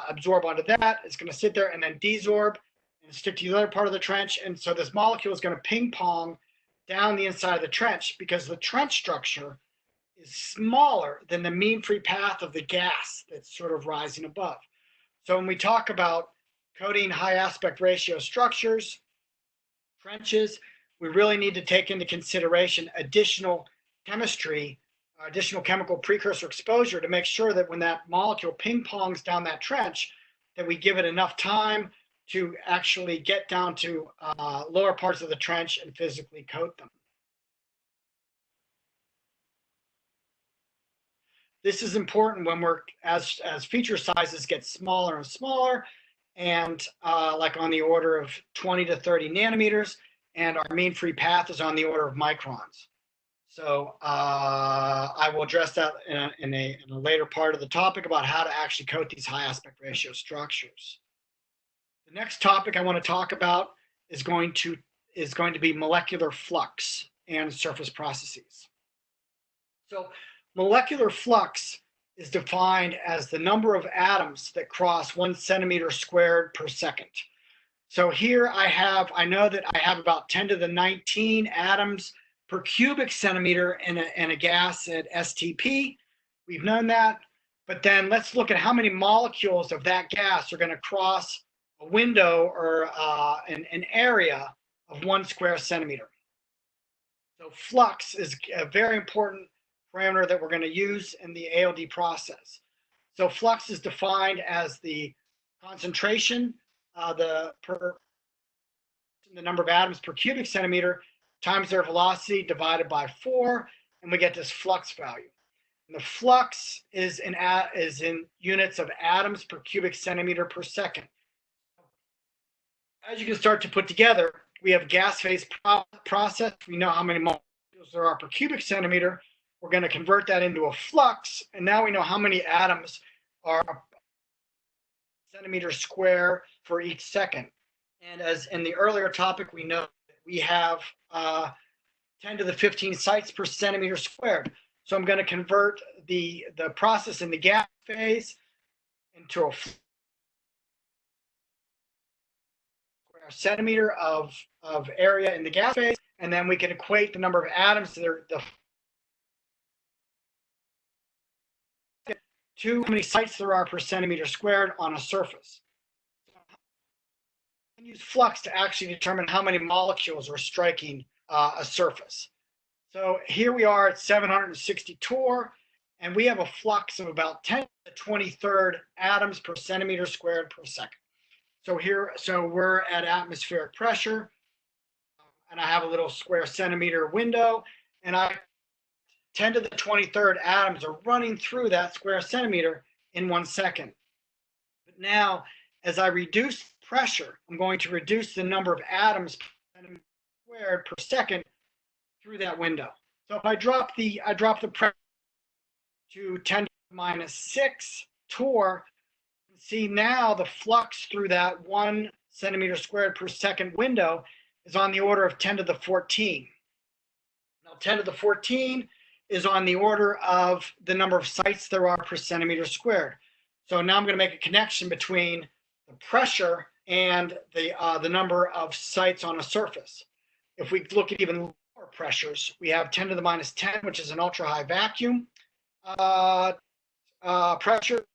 absorb onto that. It's going to sit there and then desorb and stick to the other part of the trench. And so this molecule is going to ping pong down the inside of the trench because the trench structure is smaller than the mean free path of the gas that's sort of rising above. So when we talk about coating high aspect ratio structures, trenches, we really need to take into consideration additional chemistry, additional chemical precursor exposure to make sure that when that molecule ping pongs down that trench, that we give it enough time to actually get down to lower parts of the trench and physically coat them. This is important when we're, as feature sizes get smaller and smaller, and like on the order of 20 to 30 nanometers, and our mean free path is on the order of microns. So I will address that in a later part of the topic about how to actually coat these high aspect ratio structures. The next topic I want to talk about is going to be molecular flux and surface processes. So molecular flux is defined as the number of atoms that cross 1 centimeter squared per second. So here I know that I have about 10 to the 19 atoms per cubic centimeter in a gas at STP. We've known that. But then let's look at how many molecules of that gas are going to cross a window or an area of 1 square centimeter. So flux is a very important parameter that we're going to use in the ALD process. So flux is defined as the concentration, the number of atoms per cubic centimeter times their velocity divided by 4, and we get this flux value. And the flux is in units of atoms per cubic centimeter per second. As you can start to put together, we have gas phase process. We know how many molecules there are per cubic centimeter. We're going to convert that into a flux, and now we know how many atoms are centimeter square for each second. And as in the earlier topic, we know that we have 10 to the 15 sites per centimeter squared. So I'm going to convert the process in the gas phase into a square centimeter of area in the gas phase, and then we can equate the number of atoms to how many sites there are per centimeter squared on a surface. We can use flux to actually determine how many molecules are striking a surface. So here we are at 760 torr, and we have a flux of about 10 to the 23rd atoms per centimeter squared per second. So we're at atmospheric pressure, and I have a little square centimeter window, and 10 to the 23rd atoms are running through that square centimeter in 1 second. But now, as I reduce pressure, I'm going to reduce the number of atoms per centimeter squared per second through that window. So if I drop the pressure to 10 to the minus 6 torr, see now the flux through that 1 centimeter squared per second window is on the order of 10 to the 14. Now 10 to the 14 is on the order of the number of sites there are per centimeter squared. So now I'm going to make a connection between the pressure and the number of sites on a surface. If we look at even lower pressures, we have 10 to the minus 10, which is an ultra high vacuum pressure.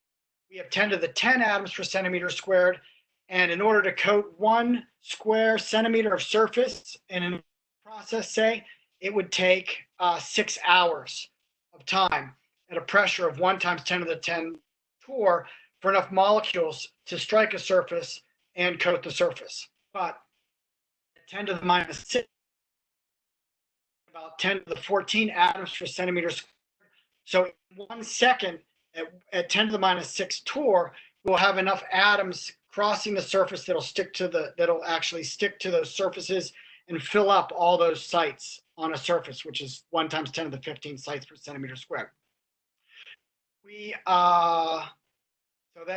We have 10 to the 10 atoms per centimeter squared. And in order to coat 1 square centimeter of surface in a process, say, it would take 6 hours of time at a pressure of 1 times 10 to the 10 torr for enough molecules to strike a surface and coat the surface. But at 10 to the minus 6, about 10 to the 14 atoms per centimeter squared. So in 1 second, at 10 to the minus 6 torr, we'll have enough atoms crossing the surface that'll actually stick to those surfaces and fill up all those sites on a surface, which is 1 times 10 to the 15 sites per centimeter squared.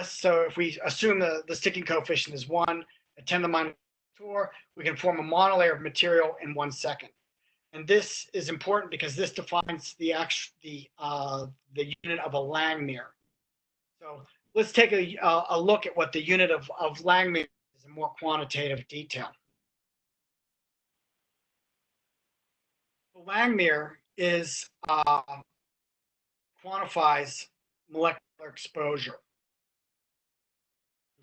So if we assume the sticking coefficient is 1 at 10 to the minus torr, we can form a monolayer of material in 1 second. And this is important because this defines the unit of a Langmuir. So let's take a look at what the unit of Langmuir is in more quantitative detail. The Langmuir quantifies molecular exposure.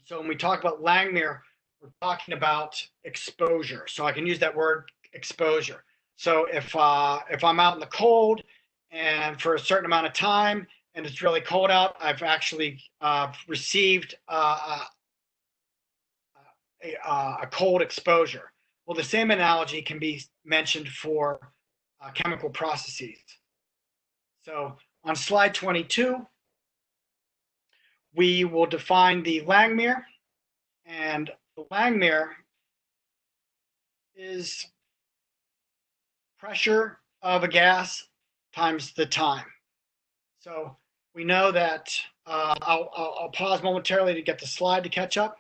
So when we talk about Langmuir, we're talking about exposure. So I can use that word exposure. So if I'm out in the cold and for a certain amount of time and it's really cold out, I've actually received a cold exposure. Well, the same analogy can be mentioned for chemical processes. So on slide 22, we will define the Langmuir, and the Langmuir is pressure of a gas times the time. So we know that, I'll pause momentarily to get the slide to catch up.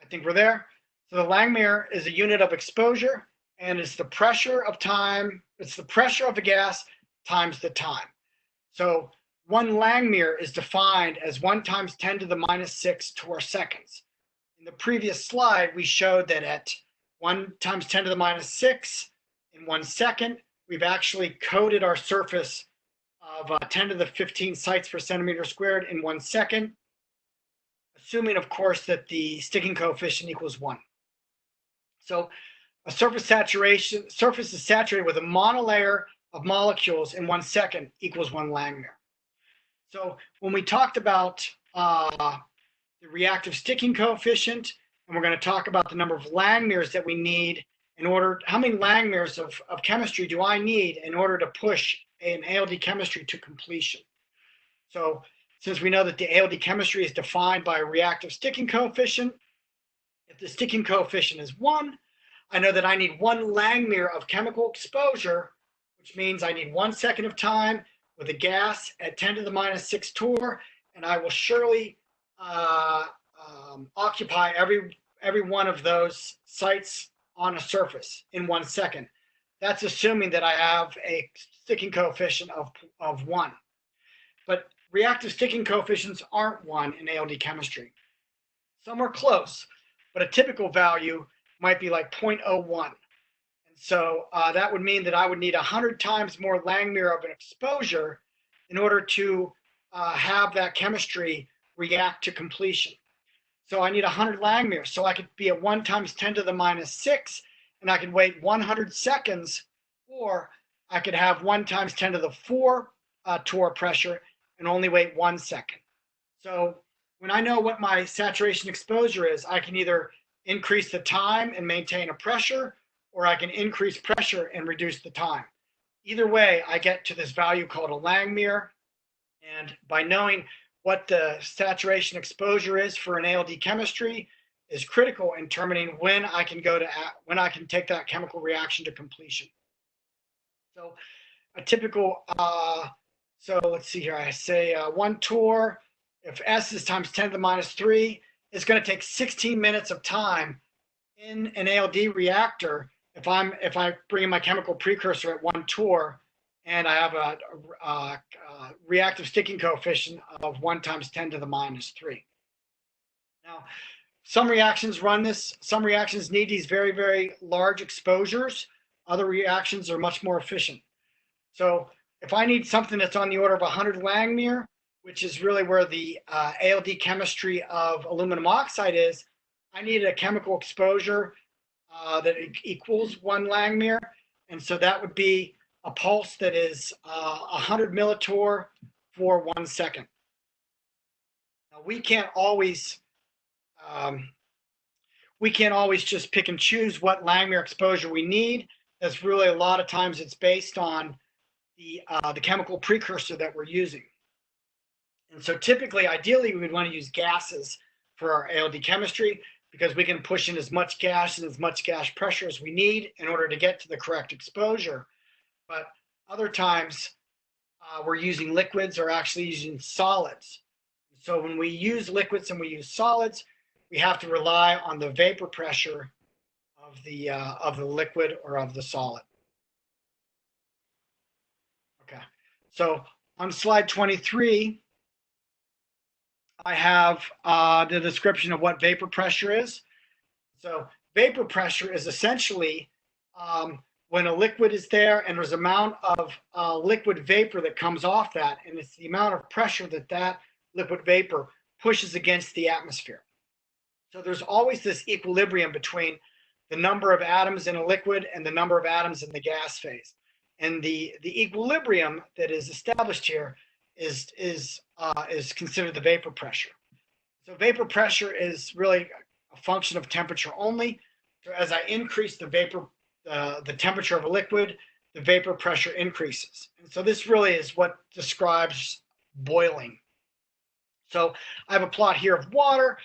I think we're there. So the Langmuir is a unit of exposure, and it's the pressure of time, it's the pressure of the gas times the time. So 1 Langmuir is defined as 1 times 10 to the minus 6 torr seconds. In the previous slide, we showed that at 1 times 10 to the minus 6 in 1 second, we've actually coated our surface of 10 to the 15 sites per centimeter squared in 1 second, assuming, of course, that the sticking coefficient equals 1. So a surface is saturated with a monolayer of molecules in 1 second equals 1 Langmuir. So when we talked about the reactive sticking coefficient, and we're going to talk about the number of Langmuirs that we need in order, how many Langmuirs of chemistry do I need in order to push an ALD chemistry to completion? So since we know that the ALD chemistry is defined by a reactive sticking coefficient, if the sticking coefficient is 1, I know that I need 1 Langmuir of chemical exposure, which means I need 1 second of time with a gas at 10 to the minus 6 torr, and I will surely occupy every one of those sites on a surface in 1 second. That's assuming that I have a sticking coefficient of 1. But reactive sticking coefficients aren't 1 in ALD chemistry. Some are close, but a typical value might be like 0.01. And so that would mean that I would need 100 times more Langmuir of an exposure in order to have that chemistry react to completion. So I need 100 Langmuir. So I could be at 1 times 10 to the minus 6, and I could wait 100 seconds, or I could have 1 times 10 to the 4 torr pressure and only wait 1 second. So when I know what my saturation exposure is, I can either increase the time and maintain a pressure, or I can increase pressure and reduce the time. Either way, I get to this value called a Langmuir. And by knowing what the saturation exposure is for an ALD chemistry is critical in determining when I can take that chemical reaction to completion. So a typical, so let's see here, I say 1 torr, if S is times 10 to the minus 3, it's going to take 16 minutes of time in an ALD reactor if I bring in my chemical precursor at 1 torr and I have a reactive sticking coefficient of 1 times 10 to the minus 3. Now, some reactions run this. Some reactions need these very, very large exposures. Other reactions are much more efficient. So if I need something that's on the order of 100 Langmuir, which is really where the ALD chemistry of aluminum oxide is, I need a chemical exposure that equals 1 Langmuir. And so that would be a pulse that is 100 millitorr for 1 second. Now, we can't always just pick and choose what Langmuir exposure we need. That's really a lot of times it's based on the chemical precursor that we're using. And so typically, ideally, we would want to use gases for our ALD chemistry because we can push in as much gas and as much gas pressure as we need in order to get to the correct exposure. But other times, we're using liquids or actually using solids. So when we use liquids and we use solids, we have to rely on the vapor pressure of the liquid or of the solid. Okay, so on slide 23, I have the description of what vapor pressure is. So vapor pressure is essentially when a liquid is there and there's an amount of liquid vapor that comes off that, and it's the amount of pressure that that liquid vapor pushes against the atmosphere. So there's always this equilibrium between the number of atoms in a liquid and the number of atoms in the gas phase. And the equilibrium that is established here is considered the vapor pressure. So vapor pressure is really a function of temperature only. So as I increase the temperature of a liquid, the vapor pressure increases. And so this really is what describes boiling. So I have a plot here of water.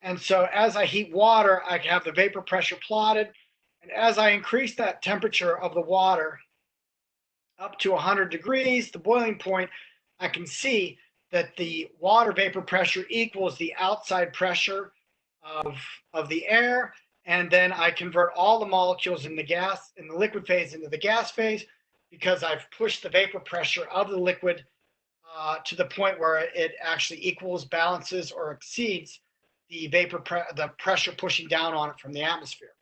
And so as I heat water, I have the vapor pressure plotted. And as I increase that temperature of the water up to 100 degrees, the boiling point, I can see that the water vapor pressure equals the outside pressure of the air. And then I convert all the molecules in the liquid phase into the gas phase, because I've pushed the vapor pressure of the liquid to the point where it actually equals, balances, or exceeds the the pressure pushing down on it from the atmosphere.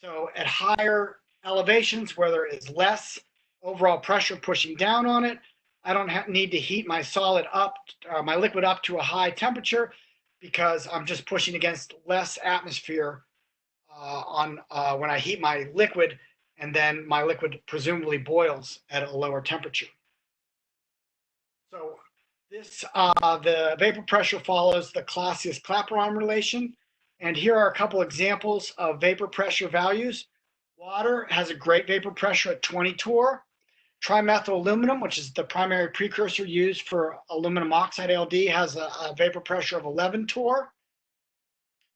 So at higher elevations, where there is less overall pressure pushing down on it, I don't need to heat my my liquid up to a high temperature, because I'm just pushing against less atmosphere when I heat my liquid, and then my liquid presumably boils at a lower temperature. So the vapor pressure follows the Clausius-Clapeyron relation. And here are a couple examples of vapor pressure values. Water has a great vapor pressure at 20 torr. Trimethyl aluminum, which is the primary precursor used for aluminum oxide ALD, has a vapor pressure of 11 torr.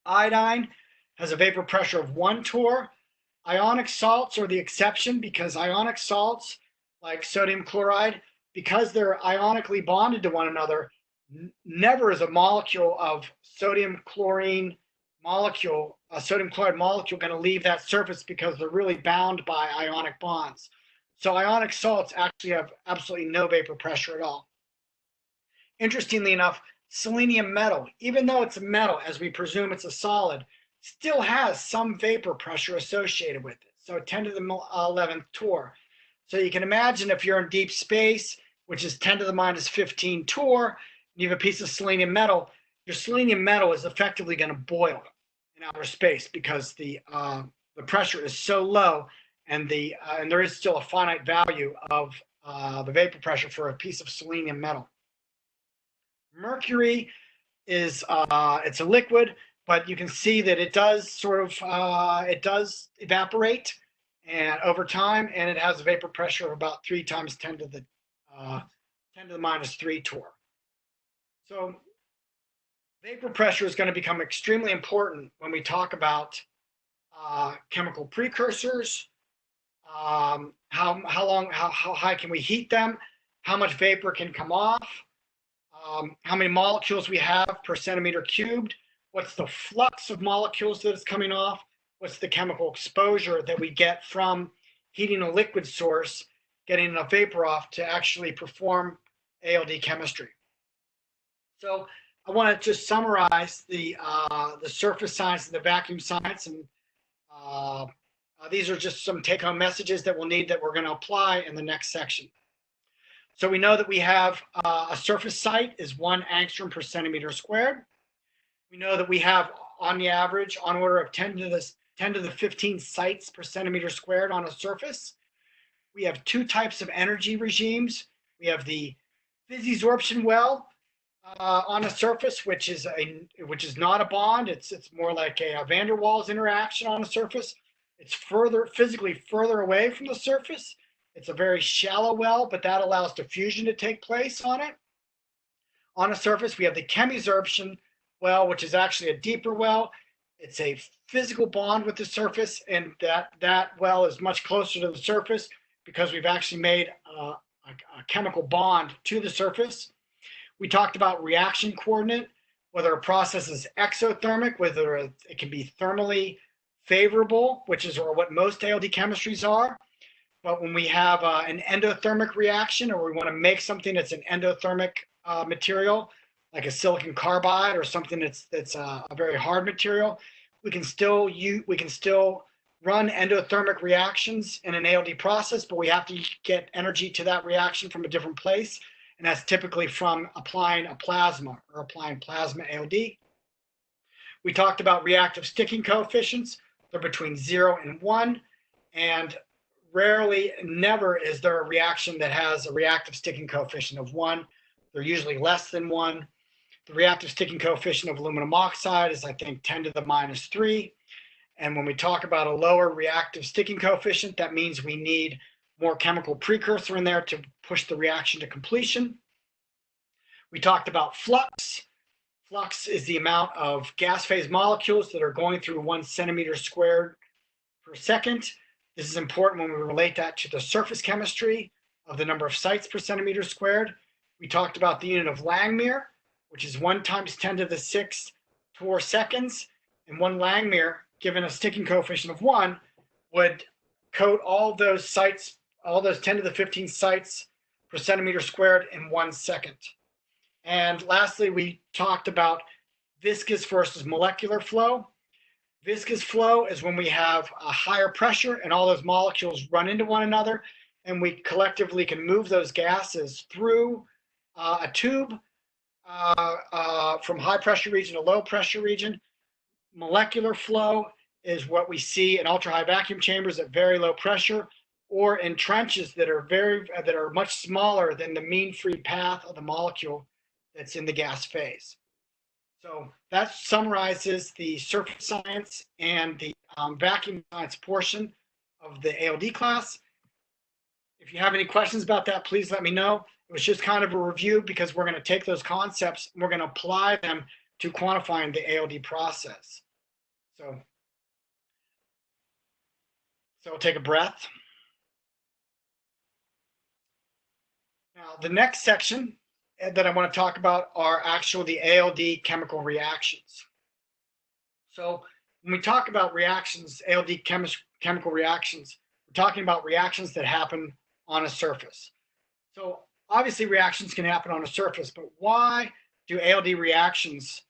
Iodine has a vapor pressure of 1 torr. Ionic salts are the exception, because ionic salts, like sodium chloride, because they're ionically bonded to one another, never is a molecule of sodium chloride molecule going to leave that surface, because they're really bound by ionic bonds. So ionic salts actually have absolutely no vapor pressure at all. Interestingly enough, selenium metal, even though it's a metal, as we presume it's a solid, still has some vapor pressure associated with it. So 10 to the 11th torr. So you can imagine if you're in deep space, which is 10 to the minus 15 torr, and you have a piece of selenium metal, your selenium metal is effectively going to boil in outer space, because the pressure is so low, and there is still a finite value of the vapor pressure for a piece of selenium metal. Mercury is it's a liquid, but you can see that it does it does evaporate and over time, and it has a vapor pressure of about 3 times 10 to the minus 3 torr. So vapor pressure is going to become extremely important when we talk about chemical precursors. How high can we heat them? How much vapor can come off? How many molecules we have per centimeter cubed? What's the flux of molecules that is coming off? What's the chemical exposure that we get from heating a liquid source, getting enough vapor off to actually perform ALD chemistry? So I want to just summarize the surface science and the vacuum science, and these are just some take-home messages that we're going to apply in the next section. So we know that we have a surface site is 1 angstrom per centimeter squared. We know that we have, on the average, on order of 10 to the 15 sites per centimeter squared on a surface. We have 2 types of energy regimes. We have the physisorption well on a surface, which is not a bond. It's more like a van der Waals interaction on a surface. It's physically further away from the surface. It's a very shallow well, but that allows diffusion to take place on it. On a surface, we have the chemisorption well, which is actually a deeper well. It's a physical bond with the surface, and that well is much closer to the surface because we've actually made a chemical bond to the surface. We talked about reaction coordinate, whether a process is exothermic, whether it can be thermally favorable, which is what most ALD chemistries are. But when we have an endothermic reaction, or we want to make something that's an endothermic material, like a silicon carbide or something that's a very hard material, we can still run endothermic reactions in an ALD process, but we have to get energy to that reaction from a different place, and that's typically from applying a plasma or applying plasma ALD. We talked about reactive sticking coefficients. They're between 0 and 1, and rarely, never is there a reaction that has a reactive sticking coefficient of 1. They're usually less than 1. The reactive sticking coefficient of aluminum oxide is, I think, 10 to the minus 3. And when we talk about a lower reactive sticking coefficient, that means we need more chemical precursor in there to push the reaction to completion. We talked about flux. Flux is the amount of gas phase molecules that are going through 1 centimeter squared per second. This is important when we relate that to the surface chemistry of the number of sites per centimeter squared. We talked about the unit of Langmuir, which is 1 times 10 to the 6 torr seconds. And 1 Langmuir, given a sticking coefficient of 1, would coat all those sites, all those 10 to the 15 sites per centimeter squared in 1 second. And lastly, we talked about viscous versus molecular flow. Viscous flow is when we have a higher pressure and all those molecules run into one another, and we collectively can move those gases through a tube from high pressure region to low pressure region. Molecular flow is what we see in ultra high vacuum chambers at very low pressure, or in trenches that are much smaller than the mean free path of the molecule that's in the gas phase. So that summarizes the surface science and the vacuum science portion of the ALD class. If you have any questions about that, please let me know. It was just kind of a review because we're going to take those concepts and we're going to apply them to quantifying the ALD process. So we'll take a breath. Now, the next section that I want to talk about are actually the ALD chemical reactions. So when we talk about reactions, ALD chemical reactions, we're talking about reactions that happen on a surface. So obviously reactions can happen on a surface, but why do ALD reactions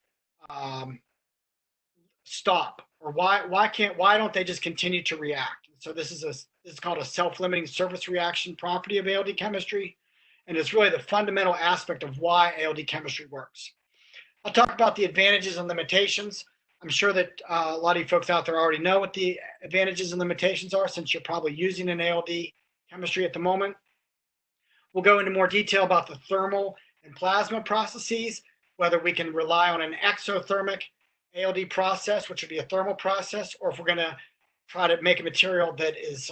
stop? Or why don't they just continue to react? So this is called a self-limiting surface reaction property of ALD chemistry. And it's really the fundamental aspect of why ALD chemistry works. I'll talk about the advantages and limitations. I'm sure that a lot of you folks out there already know what the advantages and limitations are, since you're probably using an ALD chemistry at the moment. We'll go into more detail about the thermal and plasma processes, whether we can rely on an exothermic ALD process, which would be a thermal process, or if we're going to try to make a material that is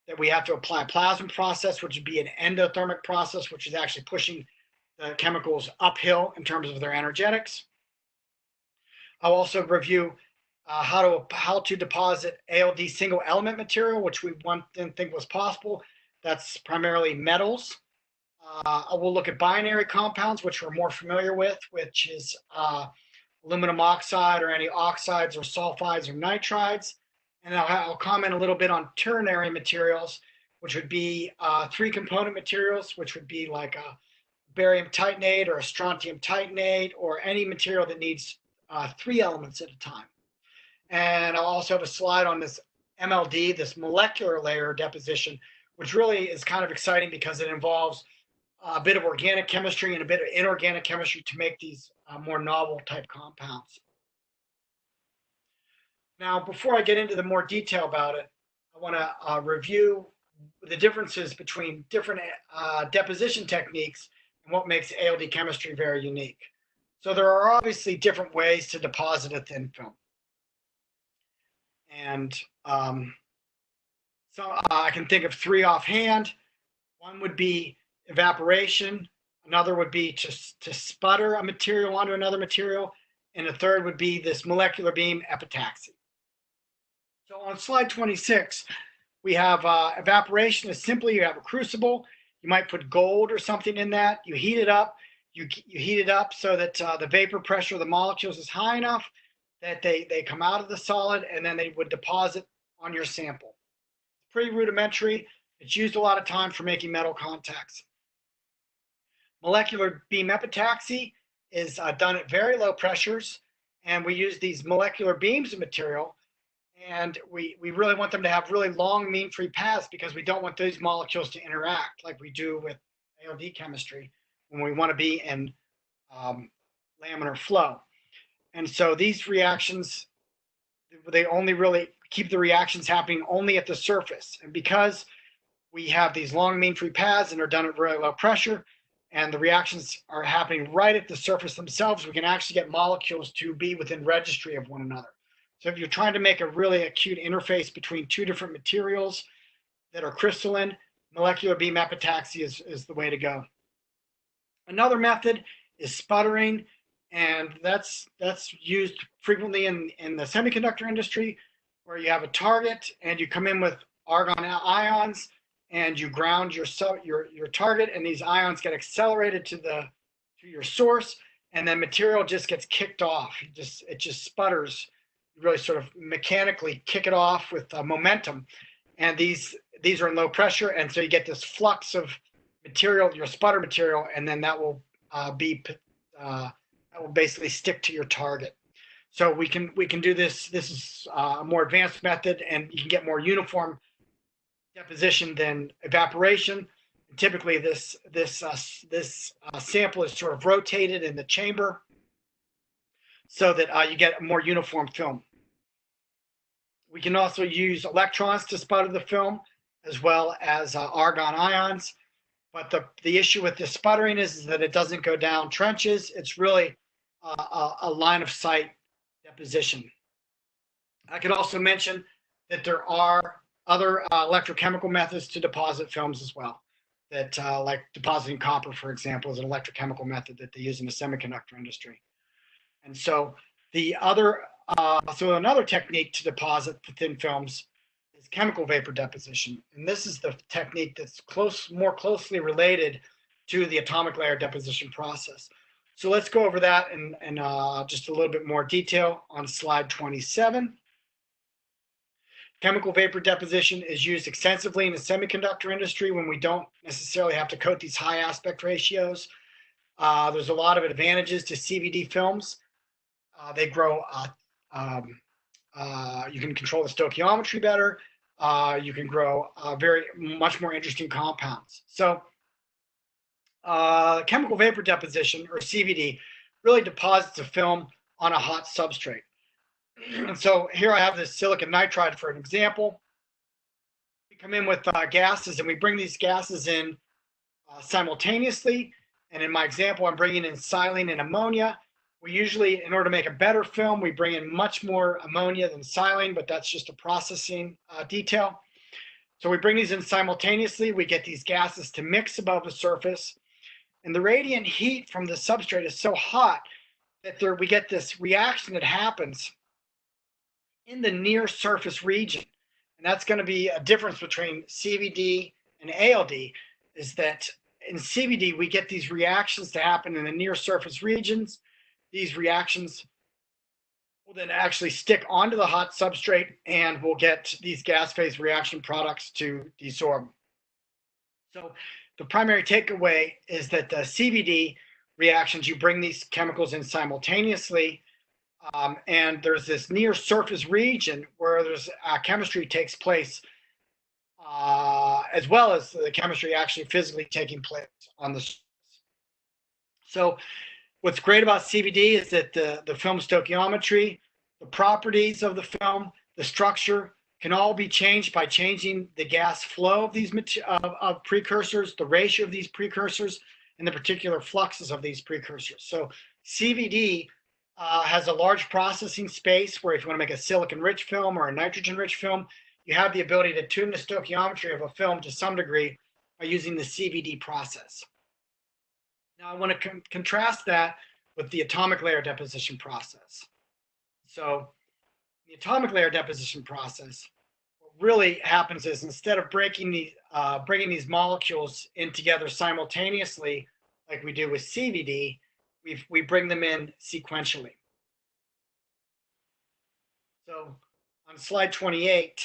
that we have to apply a plasma process, which would be an endothermic process, which is actually pushing the chemicals uphill in terms of their energetics. I'll also review how to deposit ALD single element material, which we didn't think was possible. That's primarily metals. I will look at binary compounds, which we're more familiar with, which is aluminum oxide or any oxides or sulfides or nitrides. And I'll comment a little bit on ternary materials, which would be 3-component materials, which would be like a barium titanate or a strontium titanate, or any material that needs 3 elements at a time. And I'll also have a slide on this MLD, this molecular layer deposition, which really is kind of exciting because it involves a bit of organic chemistry and a bit of inorganic chemistry to make these more novel type compounds. Now, before I get into the more detail about it, I want to review the differences between different deposition techniques and what makes ALD chemistry very unique. So there are obviously different ways to deposit a thin film. And so I can think of 3 offhand. One would be evaporation. Another would be to sputter a material onto another material. And a third would be this molecular beam epitaxy. So on slide 26, we have evaporation is simply you have a crucible. You might put gold or something in that. You heat it up. You heat it up so that the vapor pressure of the molecules is high enough that they come out of the solid, and then they would deposit on your sample. It's pretty rudimentary. It's used a lot of time for making metal contacts. Molecular beam epitaxy is done at very low pressures, and we use these molecular beams of material. And we really want them to have really long mean-free paths because we don't want those molecules to interact like we do with ALD chemistry when we want to be in laminar flow. And so these reactions, they only really keep the reactions happening only at the surface. And because we have these long mean free paths and are done at very low pressure, and the reactions are happening right at the surface themselves, we can actually get molecules to be within registry of one another. So if you're trying to make a really acute interface between two different materials that are crystalline, molecular beam epitaxy is the way to go. Another method is sputtering, and that's used frequently in the semiconductor industry, where you have a target and you come in with argon ions and you ground your target, and these ions get accelerated to your source, and then material just gets kicked off. It just sputters. You really sort of mechanically kick it off with momentum, and these are in low pressure, and so you get this flux of material, your sputter material, and then that will basically stick to your target. So we can do this. This is a more advanced method, and you can get more uniform deposition than evaporation. And typically, this sample is sort of rotated in the chamber so that you get a more uniform film. We can also use electrons to sputter the film, as well as argon ions. But the issue with the sputtering is that it doesn't go down trenches. It's really a line of sight deposition. I could also mention that there are other electrochemical methods to deposit films as well. That like depositing copper, for example, is an electrochemical method that they use in the semiconductor industry. And so another technique to deposit the thin films is chemical vapor deposition. And this is the technique that's more closely related to the atomic layer deposition process. So let's go over that in just a little bit more detail on slide 27. Chemical vapor deposition is used extensively in the semiconductor industry when we don't necessarily have to coat these high aspect ratios. There's a lot of advantages to CVD films. They grow, you can control the stoichiometry better. You can grow much more interesting compounds. So chemical vapor deposition, or CVD, really deposits a film on a hot substrate. And so here I have this silicon nitride for an example. We come in with gases, and we bring these gases in simultaneously. And in my example, I'm bringing in silane and ammonia. We usually, in order to make a better film, we bring in much more ammonia than silane, but that's just a processing detail. So we bring these in simultaneously. We get these gases to mix above the surface. And the radiant heat from the substrate is so hot that we get this reaction that happens in the near surface region. And that's going to be a difference between CVD and ALD, is that in CVD, we get these reactions to happen in the near surface regions. These reactions will then actually stick onto the hot substrate, and we'll get these gas phase reaction products to desorb. So the primary takeaway is that the CVD reactions, you bring these chemicals in simultaneously, and there's this near surface region where there's chemistry takes place, as well as the chemistry actually physically taking place on the surface. So what's great about CVD is that the film stoichiometry, the properties of the film, the structure can all be changed by changing the gas flow of these of precursors, the ratio of these precursors, and the particular fluxes of these precursors. So CVD has a large processing space where if you want to make a silicon-rich film or a nitrogen-rich film, you have the ability to tune the stoichiometry of a film to some degree by using the CVD process. Now, I want to contrast that with the atomic layer deposition process. So the atomic layer deposition process, what really happens is instead of bringing these molecules in together simultaneously, like we do with CVD, we bring them in sequentially. So on slide 28,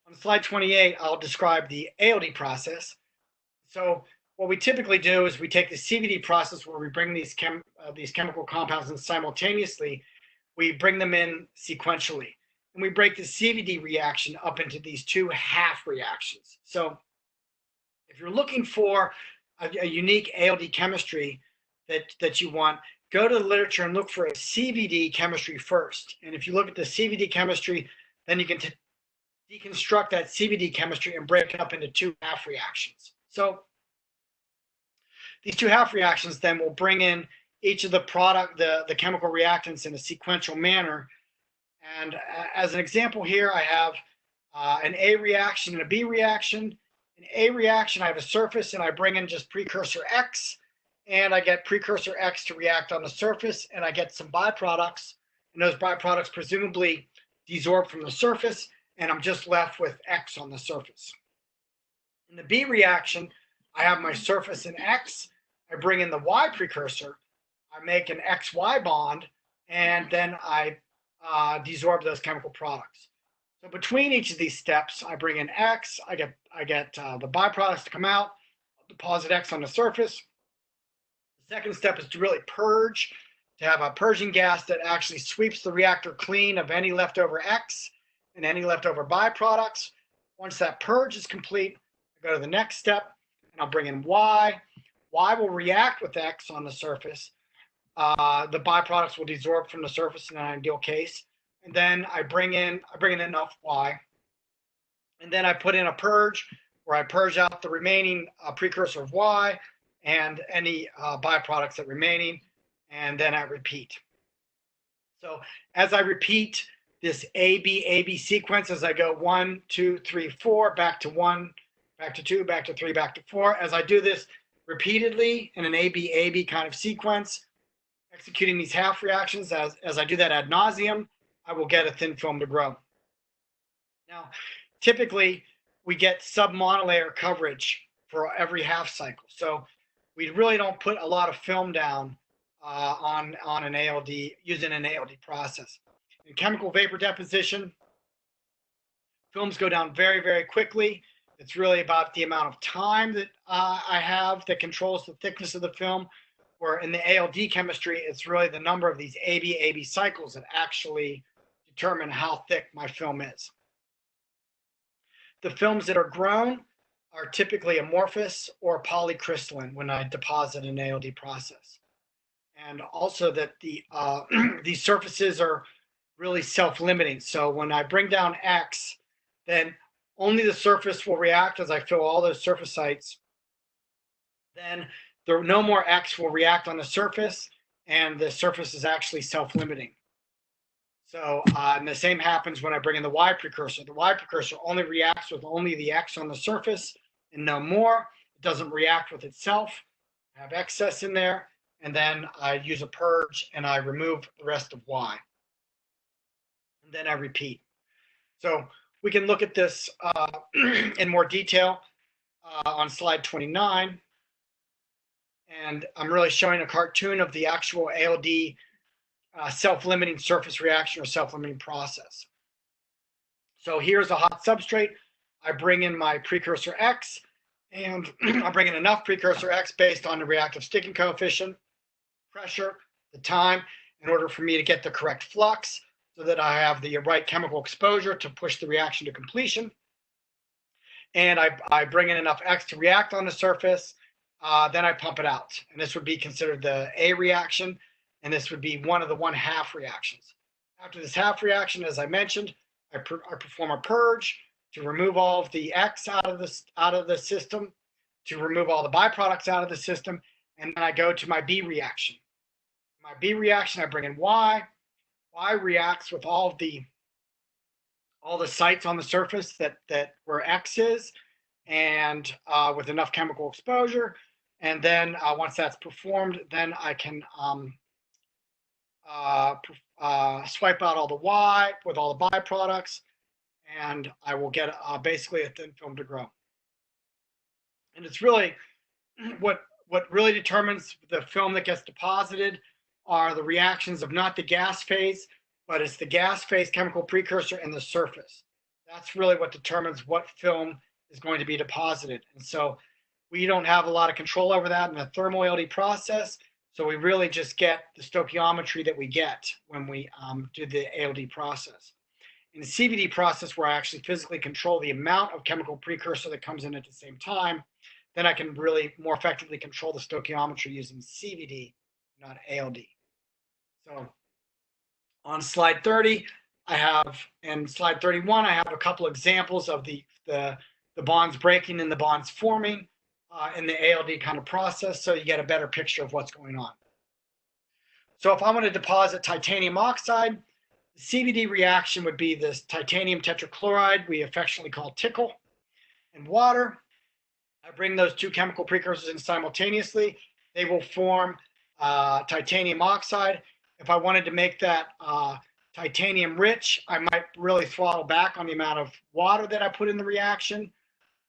on slide 28, I'll describe the ALD process. So what we typically do is we take the CVD process where we bring these chemical compounds in simultaneously. We bring them in sequentially. and we break the CVD reaction up into these two half reactions. So if you're looking for a unique ALD chemistry that you want, go to the literature and look for a CVD chemistry first. And if you look at the CVD chemistry, then you can deconstruct that CVD chemistry and break it up into two half reactions. So these two half reactions then will bring in each of the chemical reactants in a sequential manner. And as an example here, I have an A reaction and a B reaction. An A reaction, I have a surface and I bring in just precursor X, and I get precursor X to react on the surface, and I get some byproducts, and those byproducts presumably desorb from the surface, and I'm just left with X on the surface. In the B reaction, I have my surface and X. I bring in the Y precursor. I make an XY bond, and then I desorb those chemical products. So between each of these steps, I bring in X. I get the byproducts to come out. I'll deposit X on the surface. The second step is to really purge, to have a purging gas that actually sweeps the reactor clean of any leftover X and any leftover byproducts. Once that purge is complete, I go to the next step, and I'll bring in Y. Y will react with X on the surface. The byproducts will desorb from the surface in an ideal case. And then I bring in enough Y. And then I put in a purge where I purge out the remaining precursor of Y and any byproducts that are remaining, and then I repeat. So as I repeat this AB sequence, as I go 1, 2, 3, 4, back to 1, back to 2, back to 3, back to 4, as I do this repeatedly in an AB kind of sequence, executing these half reactions, as I do that ad nauseum, I will get a thin film to grow. Now, typically, we get submonolayer coverage for every half cycle. So we really don't put a lot of film down on an ALD, using an ALD process. In chemical vapor deposition, films go down very, very quickly. It's really about the amount of time that I have that controls the thickness of the film. Where in the ALD chemistry, it's really the number of these AB cycles that actually determine how thick my film is. The films that are grown are typically amorphous or polycrystalline when I deposit an ALD process. And also that these surfaces are really self-limiting. So when I bring down X, then only the surface will react as I fill all those surface sites. Then no more X will react on the surface, and the surface is actually self-limiting. So and the same happens when I bring in the Y precursor. The Y precursor only reacts with only the X on the surface and no more. It doesn't react with itself. I have excess in there, and then I use a purge and I remove the rest of Y. And then I repeat. So we can look at this in more detail on slide 29. And I'm really showing a cartoon of the actual ALD self-limiting surface reaction or self-limiting process. So here's a hot substrate. I bring in my precursor X, and I bring in enough precursor X based on the reactive sticking coefficient, pressure, the time, in order for me to get the correct flux so that I have the right chemical exposure to push the reaction to completion. And I bring in enough X to react on the surface. Then I pump it out. And this would be considered the A reaction. And this would be one of the 1/2 reactions. After this half reaction, as I mentioned, I perform a purge to remove all of the X out of the system, to remove all the byproducts out of the system. And then I go to my B reaction. My B reaction, I bring in Y. Y reacts with all the sites on the surface that where X is, and with enough chemical exposure. And then once that's performed, then I can swipe out all the Y with all the byproducts, and I will get basically a thin film to grow. And it's really what really determines the film that gets deposited are the reactions of not the gas phase, but it's the gas phase chemical precursor and the surface. That's really what determines what film is going to be deposited. And so we don't have a lot of control over that in the thermal ALD process. So we really just get the stoichiometry that we get when we do the ALD process. In the CVD process, where I actually physically control the amount of chemical precursor that comes in at the same time, then I can really more effectively control the stoichiometry using CVD, not ALD. So on slide 30, and slide 31, I have a couple examples of the bonds breaking and the bonds forming in the ALD kind of process, so you get a better picture of what's going on. So if I want to deposit titanium oxide, the CVD reaction would be this titanium tetrachloride, we affectionately call tickle, and water. I bring those two chemical precursors in simultaneously. They will form titanium oxide. If I wanted to make that titanium rich, I might really throttle back on the amount of water that I put in the reaction.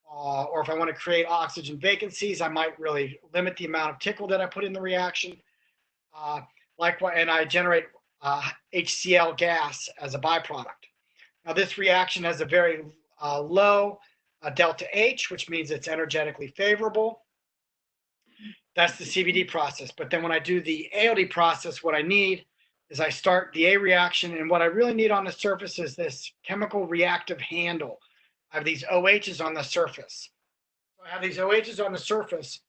Or if I want to create oxygen vacancies, I might really limit the amount of tickle that I put in the reaction. Likewise, and I generate HCl gas as a byproduct. Now, this reaction has a very low delta H, which means it's energetically favorable. That's the CVD process. But then when I do the ALD process, what I need is I start the A reaction, and what I really need on the surface is this chemical reactive handle. I have these OHs on the surface. So I have these OHs on the surface.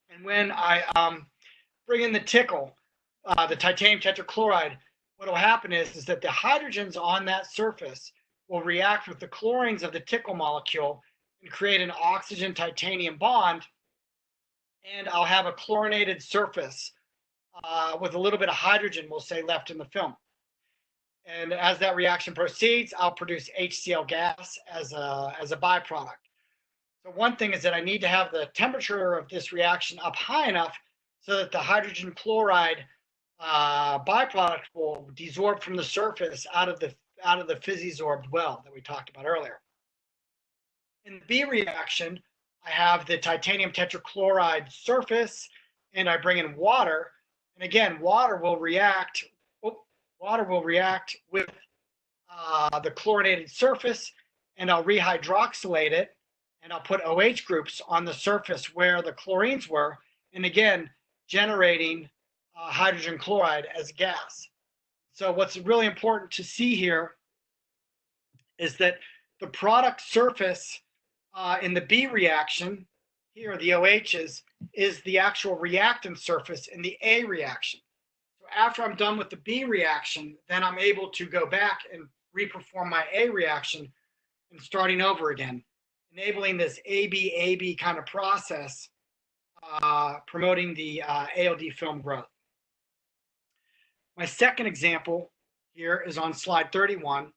And when I bring in the tickle, the titanium tetrachloride, what will happen is that the hydrogens on that surface will react with the chlorines of the tickle molecule and create an oxygen titanium bond, and I'll have a chlorinated surface with a little bit of hydrogen, we'll say, left in the film. And as that reaction proceeds, I'll produce HCl gas as a byproduct. So one thing is that I need to have the temperature of this reaction up high enough so that the hydrogen chloride byproduct will desorb from the surface out of the physisorbed well that we talked about earlier. In the B reaction, I have the titanium tetrachloride surface, and I bring in water. And again, water will react with the chlorinated surface, and I'll rehydroxylate it, and I'll put OH groups on the surface where the chlorines were, and again, generating hydrogen chloride as a gas. So what's really important to see here is that the product surface in the B reaction, here the OHs, is the actual reactant surface in the A reaction. So after I'm done with the B reaction, then I'm able to go back and reperform my A reaction and starting over again, enabling this AB kind of process, promoting the ALD film growth. My second example here is on slide 31,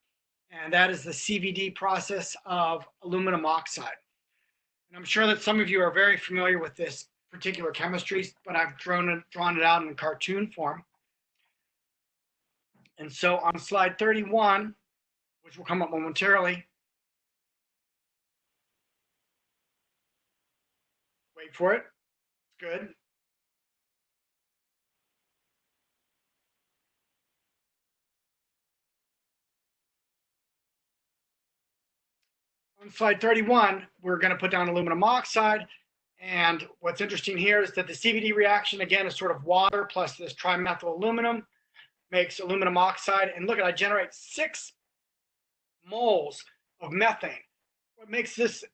and that is the CVD process of aluminum oxide. And I'm sure that some of you are very familiar with this particular chemistry, but I've drawn it out in cartoon form. And so on slide 31, which will come up momentarily, wait for it, it's good. On slide 31, we're going to put down aluminum oxide. And what's interesting here is that the CVD reaction, again, is sort of water plus this trimethyl aluminum makes aluminum oxide. And look, I generate 6 moles of methane. What makes this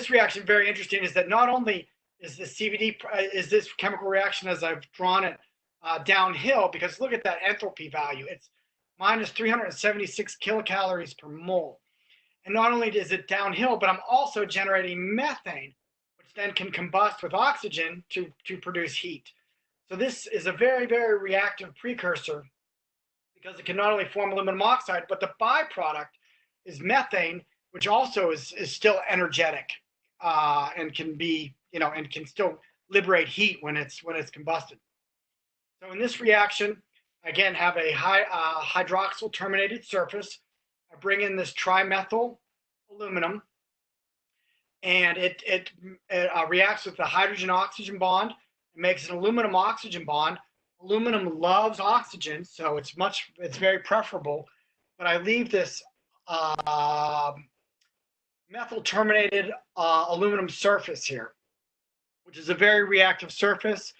reaction very interesting is that not only is the CVD, is this chemical reaction as I've drawn it downhill, because look at that enthalpy value. It's minus 376 kilocalories per mole. And not only is it downhill, but I'm also generating methane, which then can combust with oxygen to produce heat. So this is a very, very reactive precursor because it can not only form aluminum oxide, but the byproduct is methane, which also is still energetic and can be, and can still liberate heat when it's combusted. So in this reaction, again, have a hydroxyl terminated surface. I bring in this trimethyl aluminum, and it reacts with the hydrogen oxygen bond. It makes an aluminum oxygen bond. Aluminum loves oxygen, so it's very preferable. But I leave this methyl terminated aluminum surface here, which is a very reactive surface.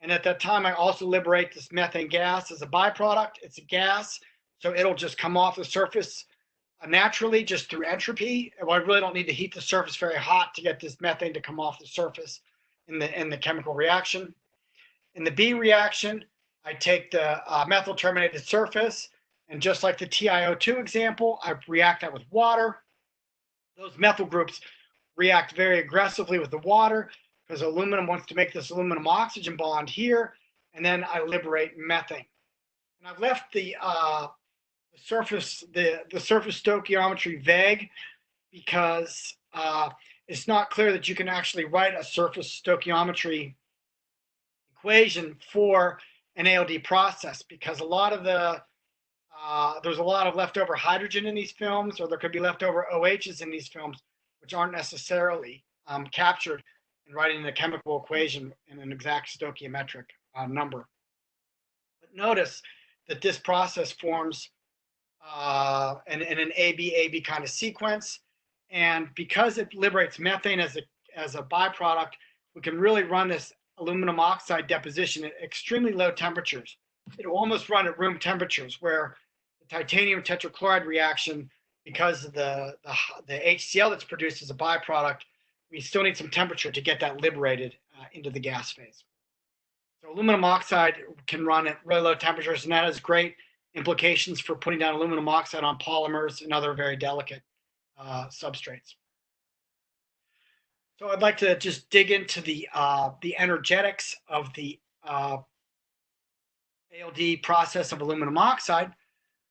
And at that time, I also liberate this methane gas as a byproduct. It's a gas, so it'll just come off the surface naturally just through entropy. I really don't need to heat the surface very hot to get this methane to come off the surface in the chemical reaction. In the B reaction, I take the methyl terminated surface, and just like the TiO2 example, I react that with water. Those methyl groups react very aggressively with the water because aluminum wants to make this aluminum oxygen bond here, and then I liberate methane. And I've left the surface stoichiometry vague because it's not clear that you can actually write a surface stoichiometry equation for an ALD process, because a lot of there's a lot of leftover hydrogen in these films, or there could be leftover OHs in these films, which aren't necessarily captured in writing the chemical equation in an exact stoichiometric number. But notice that this process forms in an AB kind of sequence, and because it liberates methane as a byproduct, we can really run this aluminum oxide deposition at extremely low temperatures. It'll almost run at room temperatures, where the titanium tetrachloride reaction, because of the HCl that's produced as a byproduct, we still need some temperature to get that liberated into the gas phase. So aluminum oxide can run at really low temperatures, and that has great implications for putting down aluminum oxide on polymers and other very delicate substrates. So I'd like to just dig into the energetics of the ALD process of aluminum oxide,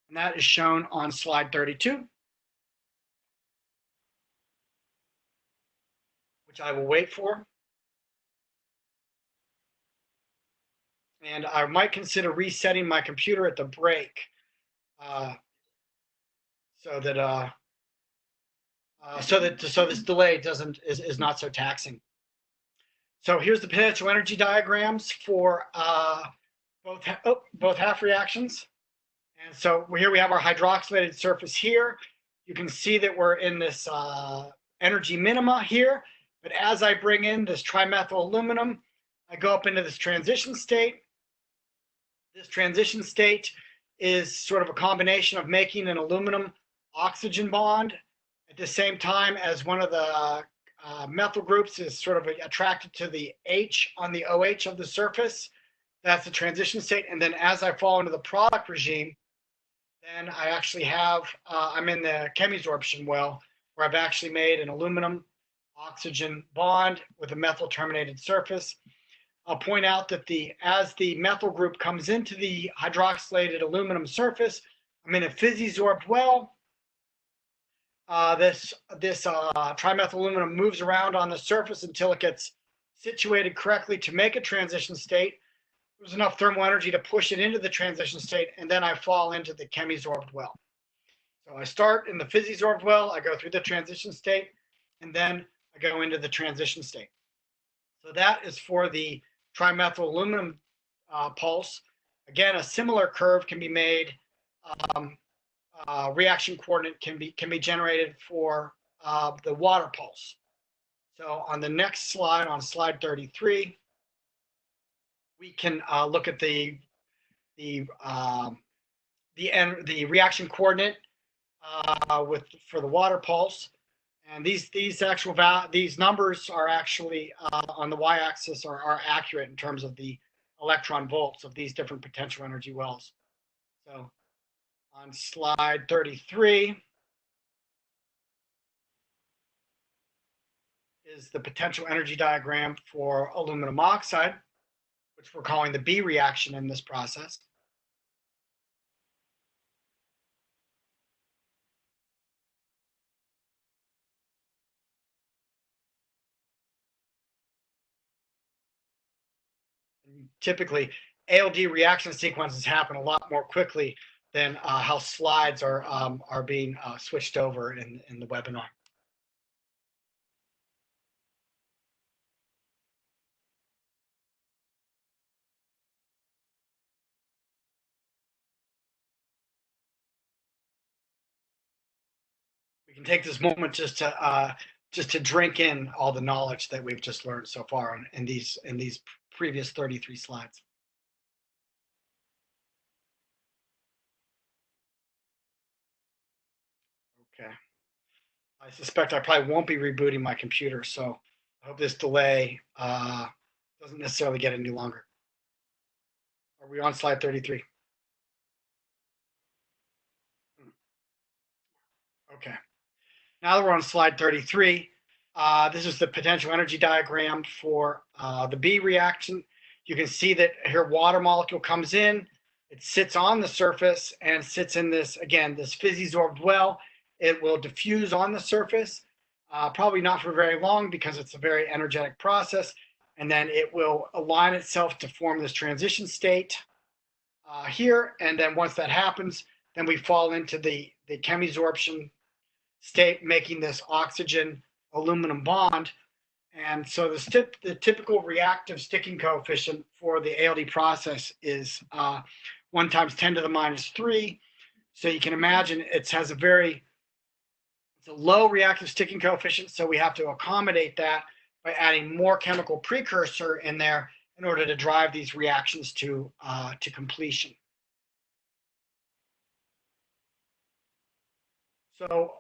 and that is shown on slide 32, which I will wait for. And I might consider resetting my computer at the break so this delay is not so taxing. So here's the potential energy diagrams for both half reactions. And so here we have our hydroxylated surface here. You can see that we're in this energy minima here. But as I bring in this trimethyl aluminum, I go up into this transition state. This transition state is sort of a combination of making an aluminum oxygen bond at the same time as one of the methyl groups is sort of attracted to the H on the OH of the surface. That's the transition state. And then as I fall into the product regime, then I actually have, I'm in the chemisorption well, where I've actually made an aluminum oxygen bond with a methyl terminated surface. I'll point out that as the methyl group comes into the hydroxylated aluminum surface, I'm in a physisorbed well. This trimethyl aluminum moves around on the surface until it gets situated correctly to make a transition state. There's enough thermal energy to push it into the transition state, and then I fall into the chemisorbed well. So I start in the physisorbed well, I go through the transition state, and then I go into the transition state. So that is for the trimethyl aluminum pulse. Again, a similar curve can be made. Reaction coordinate can be generated for the water pulse. So on the next slide, on slide 33, we can look at the reaction coordinate for the water pulse. And these numbers are actually on the y-axis are accurate in terms of the electron volts of these different potential energy wells. So on slide 33 is the potential energy diagram for aluminum oxide, which we're calling the B reaction in this process. Typically, ALD reaction sequences happen a lot more quickly than how slides are being switched over in the webinar. We can take this moment just to drink in all the knowledge that we've just learned so far in these previous 33 slides. Okay. I suspect I probably won't be rebooting my computer, so I hope this delay doesn't necessarily get any longer. Are we on slide 33? Okay. Now that we're on slide 33, this is the potential energy diagram for the B reaction. You can see that here water molecule comes in, it sits on the surface and sits in this, again, this fizzy-sorbed well. It will diffuse on the surface, probably not for very long because it's a very energetic process, and then it will align itself to form this transition state here, and then once that happens, then we fall into the chemisorption state, making this oxygen aluminum bond. And so the typical reactive sticking coefficient for the ALD process is 1 times 10 to the minus 3. So you can imagine it's a low reactive sticking coefficient, so we have to accommodate that by adding more chemical precursor in there in order to drive these reactions to completion. So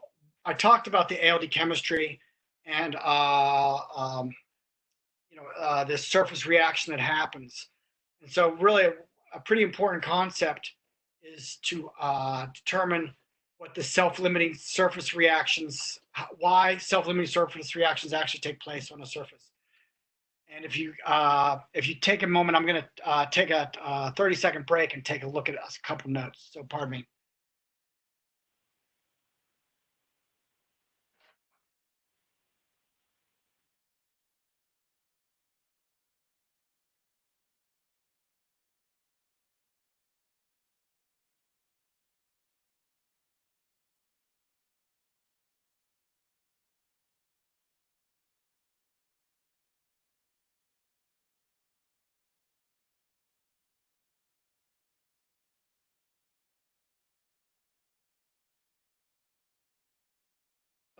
I talked about the ALD chemistry and this surface reaction that happens. And so really a pretty important concept is to determine what the self-limiting surface reactions, why self-limiting surface reactions actually take place on a surface. And if you take a moment, I'm going to take a 30-second break and take a look at a couple notes. So pardon me.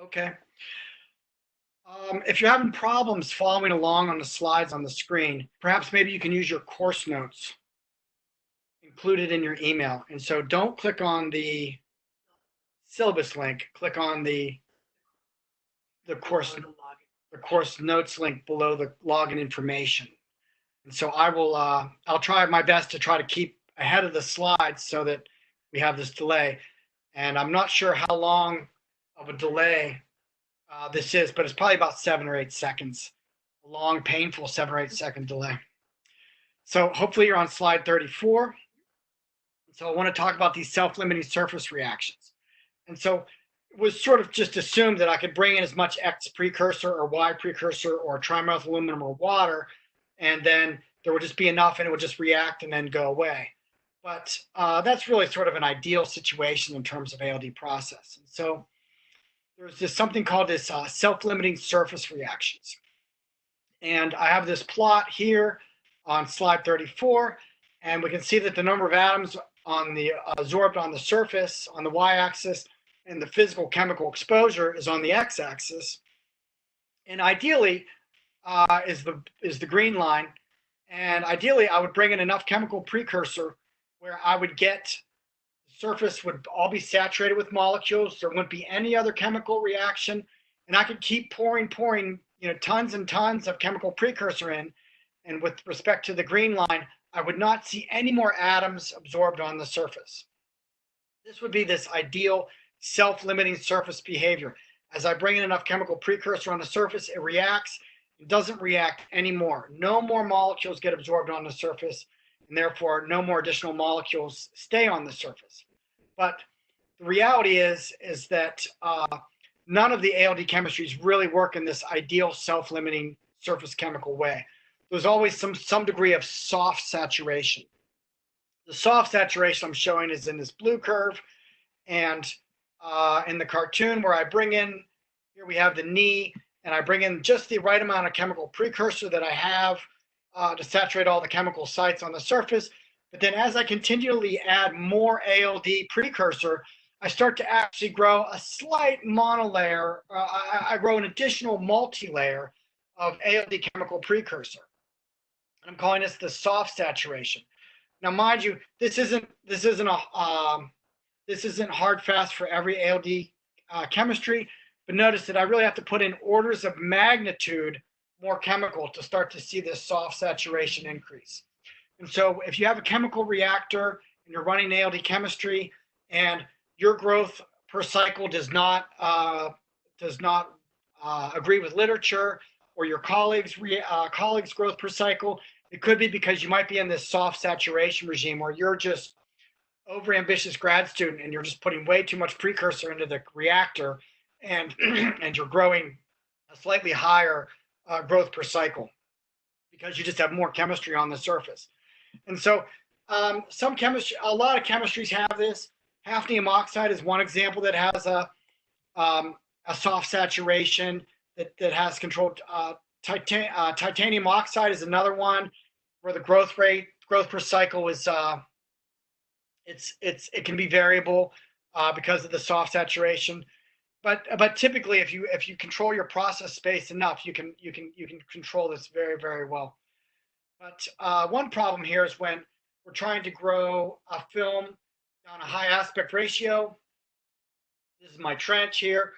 Okay. If you're having problems following along on the slides on the screen, perhaps maybe you can use your course notes included in your email. And so don't click on the syllabus link, click on the course notes link below the login information. And so I'll try my best to try to keep ahead of the slides so that we have this delay. And I'm not sure how long of a delay this is, but it's probably about 7 or 8 seconds, a long, painful 7 or 8 second delay. So hopefully you're on slide 34. So I want to talk about these self-limiting surface reactions. And so it was sort of just assumed that I could bring in as much X precursor or Y precursor or trimethyl aluminum or water, and then there would just be enough and it would just react and then go away. But that's really sort of an ideal situation in terms of ALD process. And so there's just something called this self-limiting surface reactions. And I have this plot here on slide 34, and we can see that the number of atoms on the absorbed on the surface on the y-axis and the physical chemical exposure is on the x-axis. And ideally is the green line. And ideally, I would bring in enough chemical precursor where I would get the surface would all be saturated with molecules. There wouldn't be any other chemical reaction, and I could keep pouring, tons and tons of chemical precursor in. And with respect to the green line, I would not see any more atoms absorbed on the surface. This would be this ideal self-limiting surface behavior. As I bring in enough chemical precursor on the surface, it reacts. It doesn't react anymore. No more molecules get absorbed on the surface, and therefore no more additional molecules stay on the surface. But the reality is that none of the ALD chemistries really work in this ideal self-limiting surface chemical way. There's always some degree of soft saturation. The soft saturation I'm showing is in this blue curve, and in the cartoon where I bring in, here we have the knee, and I bring in just the right amount of chemical precursor that I have to saturate all the chemical sites on the surface. But then as I continually add more ALD precursor, I start to actually grow a slight monolayer. I grow an additional multi-layer of ALD chemical precursor. And I'm calling this the soft saturation. Now, mind you, this isn't hard fast for every ALD chemistry, but notice that I really have to put in orders of magnitude more chemical to start to see this soft saturation increase. And so if you have a chemical reactor and you're running ALD chemistry and your growth per cycle does not agree with literature, or your colleagues' growth per cycle, it could be because you might be in this soft saturation regime where you're just overambitious grad student and you're just putting way too much precursor into the reactor, and and you're growing a slightly higher growth per cycle because you just have more chemistry on the surface. And so a lot of chemistries have this. Hafnium oxide is one example that has a soft saturation that has controlled. Titanium oxide is another one where the growth per cycle is it can be variable because of the soft saturation. But typically, if you control your process space enough, you can control this very, very well. But one problem here is when we're trying to grow a film down a high aspect ratio. This is my trench here,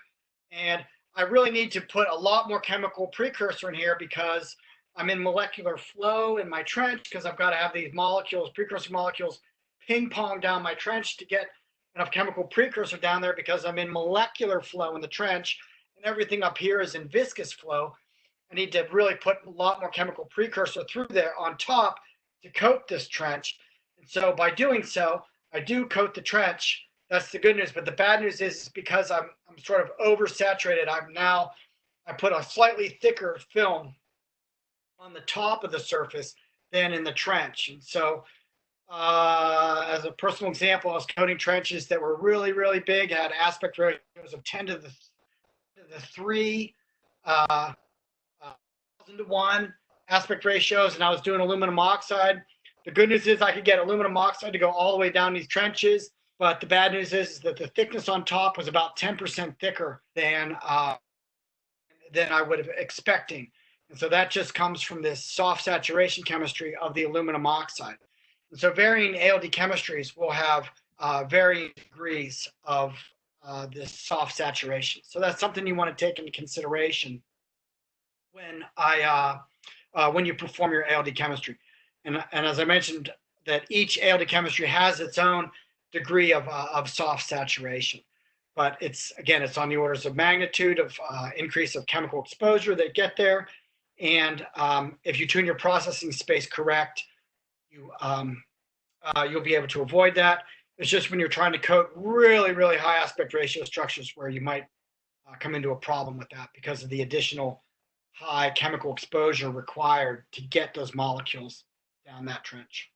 and I really need to put a lot more chemical precursor in here because I'm in molecular flow in my trench, because I've got to have these molecules, precursor molecules, ping pong down my trench to get enough chemical precursor down there, because I'm in molecular flow in the trench and everything up here is in viscous flow. I need to really put a lot more chemical precursor through there on top to coat this trench. And so by doing so, I do coat the trench. That's the good news. But the bad news is because I'm sort of oversaturated, I put a slightly thicker film on the top of the surface than in the trench. And so as a personal example, I was coating trenches that were really, really big, had aspect ratios of 10 to the 3, 1,000-to-1 aspect ratios, and I was doing aluminum oxide. The good news is I could get aluminum oxide to go all the way down these trenches, but the bad news is that the thickness on top was about 10% thicker than I would have expecting. And so that just comes from this soft saturation chemistry of the aluminum oxide. And so varying ALD chemistries will have varying degrees of this soft saturation. So that's something you want to take into consideration when you perform your ALD chemistry. And as I mentioned, that each ALD chemistry has its own degree of soft saturation. But it's on the orders of magnitude of increase of chemical exposure that get there. And if you tune your processing space correct, you'll be able to avoid that. It's just when you're trying to coat really, really high aspect ratio structures where you might come into a problem with that because of the additional high chemical exposure required to get those molecules down that trench.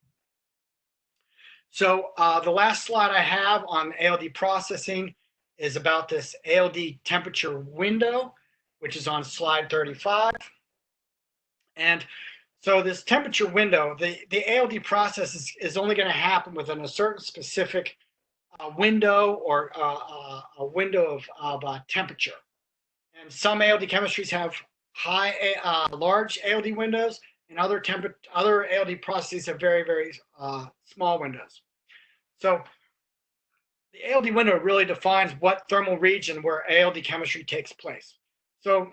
So the last slide I have on ALD processing is about this ALD temperature window, which is on slide 35. And so this temperature window, the ALD process is only going to happen within a certain specific window or a window of temperature. And some ALD chemistries have large ALD windows, and other ALD processes have very, very small windows. So the ALD window really defines what thermal region where ALD chemistry takes place. So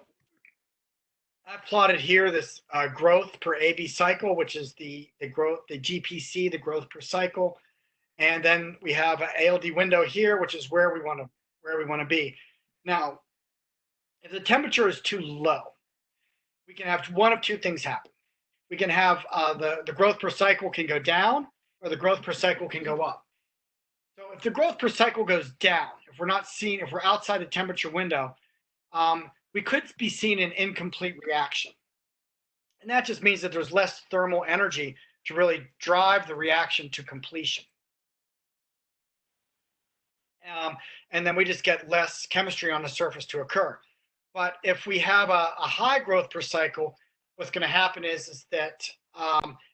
I plotted here this growth per AB cycle, which is the growth, the GPC, the growth per cycle, and then we have an ALD window here, which is where we want to be. Now, if the temperature is too low, we can have one of two things happen. We can have the growth per cycle can go down, or the growth per cycle can go up. So if the growth per cycle goes down, if we're outside the temperature window, we could be seeing an incomplete reaction. And that just means that there's less thermal energy to really drive the reaction to completion. And then we just get less chemistry on the surface to occur. But if we have a high growth per cycle, what's going to happen is that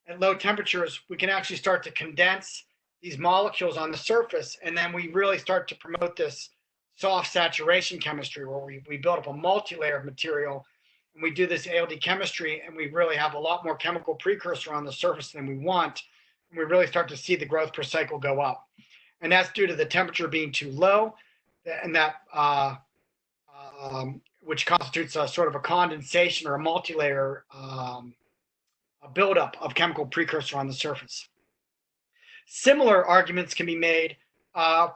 at low temperatures, we can actually start to condense these molecules on the surface, and then we really start to promote this soft saturation chemistry where we build up a multi-layer of material, and we do this ALD chemistry, and we really have a lot more chemical precursor on the surface than we want, and we really start to see the growth per cycle go up. And that's due to the temperature being too low, and that which constitutes a sort of a condensation or a multi-layer a buildup of chemical precursor on the surface. Similar arguments can be made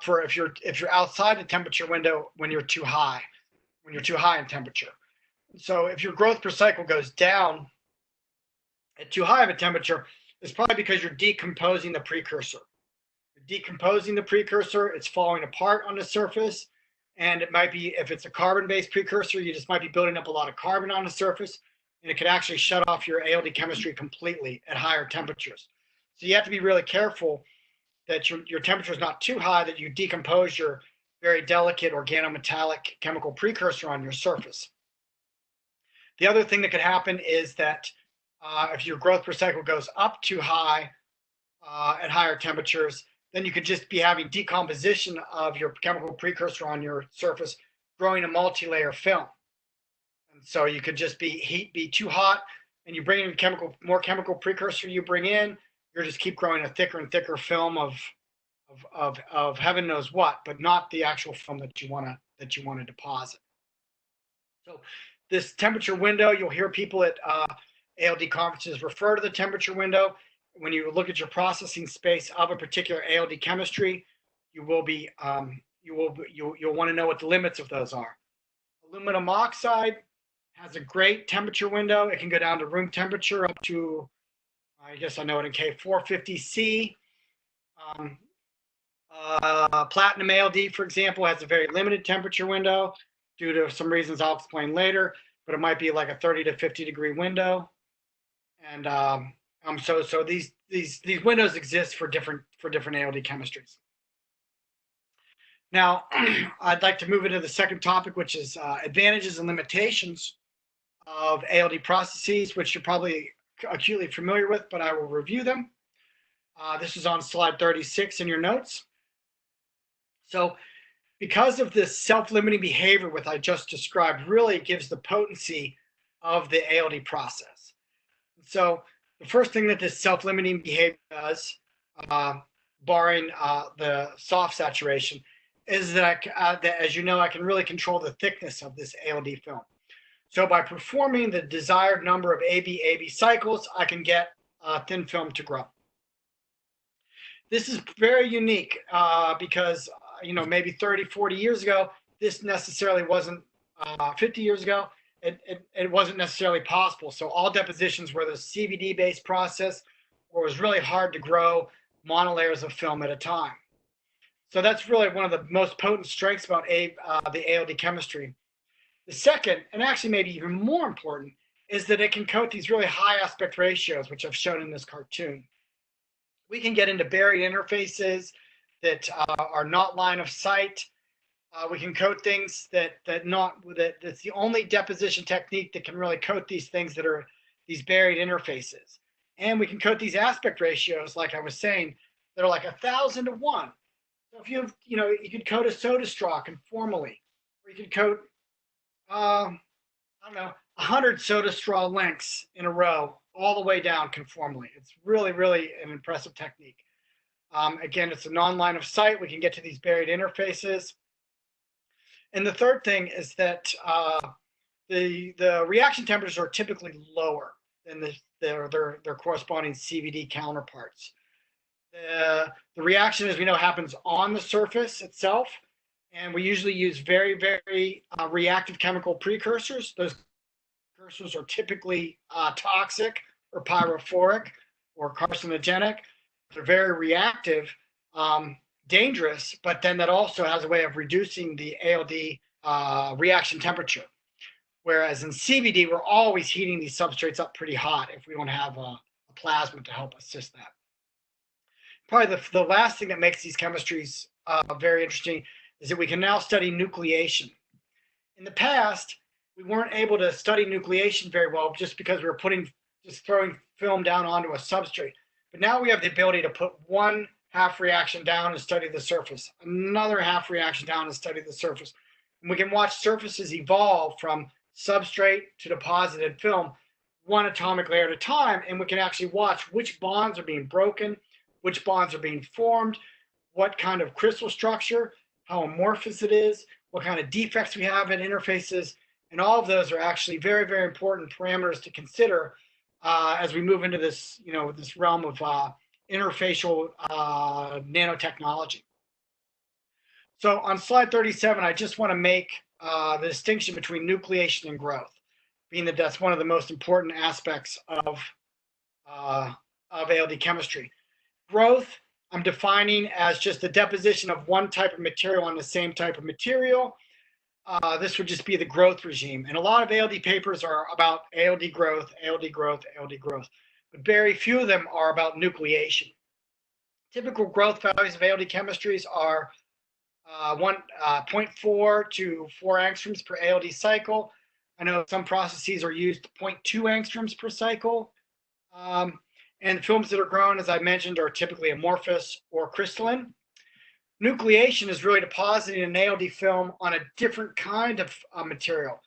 for if you're outside the temperature window when you're too high in temperature. So if your growth per cycle goes down at too high of a temperature, it's probably because you're decomposing the precursor. You're decomposing the precursor, it's falling apart on the surface, and it might be, if it's a carbon-based precursor, you just might be building up a lot of carbon on the surface, and it could actually shut off your ALD chemistry completely at higher temperatures. So you have to be really careful that your temperature is not too high, that you decompose your very delicate organometallic chemical precursor on your surface. The other thing that could happen is that if your growth per cycle goes up too high at higher temperatures, then you could just be having decomposition of your chemical precursor on your surface, growing a multi-layer film. And so you could just be too hot, and you bring in more chemical precursor you bring in, you're just keep growing a thicker and thicker film of heaven knows what, but not the actual film that you want to deposit. So this temperature window, you'll hear people at ALD conferences refer to the temperature window. When you look at your processing space of a particular ALD chemistry, you'll want to know what the limits of those are. Aluminum oxide has a great temperature window. It can go down to room temperature up to, I guess I know it in K, 450 C. Platinum ALD, for example, has a very limited temperature window due to some reasons I'll explain later, but it might be like a 30 to 50 degree window. And so these windows exist for different ALD chemistries. Now, I'd like to move into the second topic, which is advantages and limitations of ALD processes, which you're probably acutely familiar with, but I will review them. This is on slide 36 in your notes. So because of this self-limiting behavior, what I just described really gives the potency of the ALD process. So the first thing that this self-limiting behavior does, barring the soft saturation, is that, as you know, I can really control the thickness of this ALD film. So by performing the desired number of AB cycles, I can get a thin film to grow. This is very unique because, maybe 30, 40 years ago, this necessarily wasn't, 50 years ago, it wasn't necessarily possible. So all depositions were the CVD-based process, where it was really hard to grow monolayers of film at a time. So that's really one of the most potent strengths about the ALD chemistry. The second, and actually maybe even more important, is that it can coat these really high aspect ratios, which I've shown in this cartoon. We can get into buried interfaces that are not line of sight. We can coat things that's the only deposition technique that can really coat these things that are these buried interfaces. And we can coat these aspect ratios, like I was saying, that are like 1,000 to 1. So if you could coat a soda straw conformally, or you could coat 100 soda straw lengths in a row all the way down conformally. It's really, really an impressive technique. Again, it's a non-line of sight. We can get to these buried interfaces. And the third thing is that the reaction temperatures are typically lower than their corresponding CVD counterparts. The reaction, as we know, happens on the surface itself, and we usually use very, very reactive chemical precursors. Those precursors are typically toxic or pyrophoric or carcinogenic. They're very reactive, dangerous, but then that also has a way of reducing the ALD reaction temperature. Whereas in CVD, we're always heating these substrates up pretty hot if we don't have a plasma to help assist that. Probably the last thing that makes these chemistries very interesting is that we can now study nucleation. In the past, we weren't able to study nucleation very well just because we were just throwing film down onto a substrate. But now we have the ability to put one half reaction down and study the surface, another half reaction down and study the surface. And we can watch surfaces evolve from substrate to deposited film, one atomic layer at a time, and we can actually watch which bonds are being broken, which bonds are being formed, what kind of crystal structure, how amorphous it is, what kind of defects we have in interfaces, and all of those are actually very, very important parameters to consider as we move into this, this realm of interfacial nanotechnology. So on slide 37, I just want to make the distinction between nucleation and growth, being that that's one of the most important aspects of ALD chemistry. Growth, I'm defining as just the deposition of one type of material on the same type of material. This would just be the growth regime. And a lot of ALD papers are about ALD growth, ALD growth, ALD growth, but very few of them are about nucleation. Typical growth values of ALD chemistries are 0.4 to 4 angstroms per ALD cycle. I know some processes are used 0.2 angstroms per cycle. And the films that are grown, as I mentioned, are typically amorphous or crystalline. Nucleation is really depositing an ALD film on a different kind of material.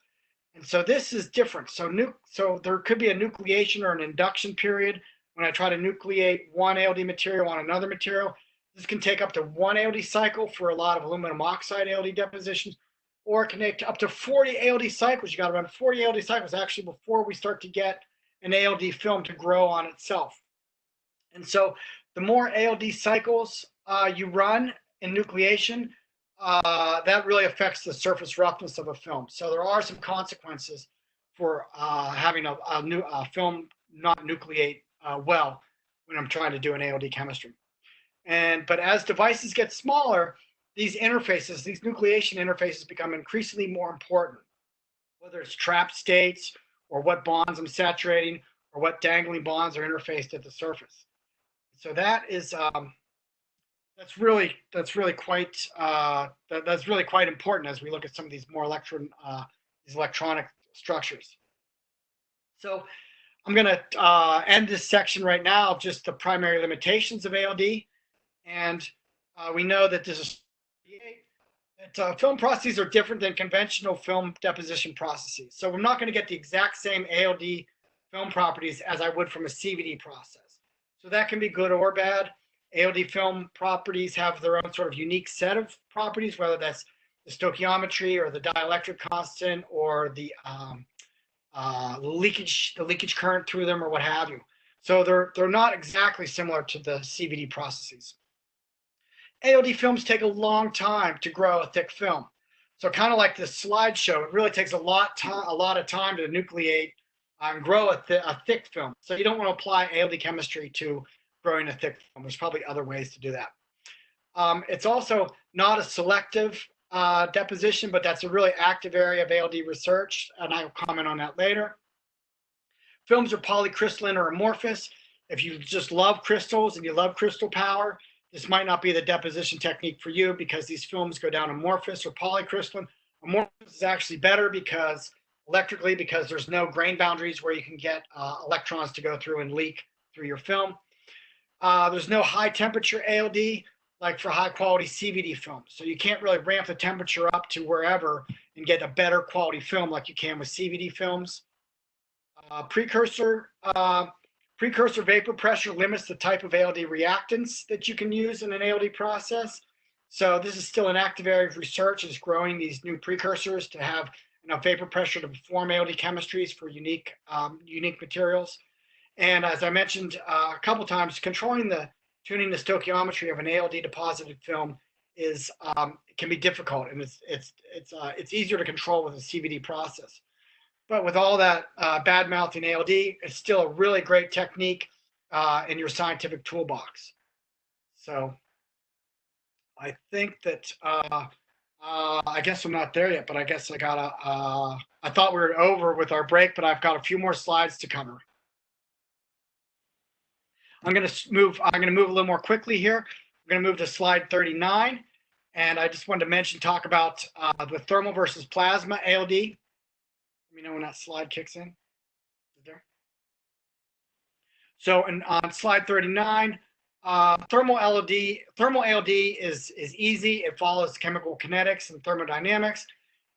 And so this is different. So there could be a nucleation or an induction period when I try to nucleate one ALD material on another material. This can take up to 1 ALD cycle for a lot of aluminum oxide ALD depositions, or it can take up to 40 ALD cycles. You got to run 40 ALD cycles actually before we start to get an ALD film to grow on itself. And so the more ALD cycles you run in nucleation, that really affects the surface roughness of a film. So there are some consequences for having a film not nucleate well when I'm trying to do an ALD chemistry. But as devices get smaller, these interfaces, these nucleation interfaces become increasingly more important, whether it's trap states or what bonds I'm saturating or what dangling bonds are interfaced at the surface. So that is that's really quite important as we look at some of these more electronic structures. So I'm going to end this section right now of just the primary limitations of ALD, and we know that film processes are different than conventional film deposition processes. So we're not going to get the exact same ALD film properties as I would from a CVD process. So that can be good or bad. ALD film properties have their own sort of unique set of properties, whether that's the stoichiometry or the dielectric constant or the leakage current through them or what have you. So they're not exactly similar to the CVD processes. ALD films take a long time to grow a thick film. So kind of like the slideshow, it really takes a lot of time to nucleate and grow a thick film. So you don't want to apply ALD chemistry to growing a thick film. There's probably other ways to do that. It's also not a selective deposition, but that's a really active area of ALD research, and I'll comment on that later. Films are polycrystalline or amorphous. If you just love crystals and you love crystal power, this might not be the deposition technique for you because these films go down amorphous or polycrystalline. Amorphous is actually better because electrically, because there's no grain boundaries where you can get electrons to go through and leak through your film. There's no high temperature ALD like for high quality CVD films. So you can't really ramp the temperature up to wherever and get a better quality film like you can with CVD films. Precursor vapor pressure limits the type of ALD reactants that you can use in an ALD process. So this is still an active area of research, is growing these new precursors to have enough vapor pressure to perform ALD chemistries for unique materials. And as I mentioned a couple times, tuning the stoichiometry of an ALD deposited film can be difficult, and it's easier to control with a CVD process. But with all that bad mouthing ALD, it's still a really great technique in your scientific toolbox. So I think that I guess I'm not there yet, but I guess I thought we were over with our break, but I've got a few more slides to cover. I'm going to move a little more quickly here. I'm going to move to slide 39, and I just wanted to talk about the thermal versus plasma ALD. Let me know when that slide kicks in. Is there? So on slide 39, thermal ALD is easy. It follows chemical kinetics and thermodynamics.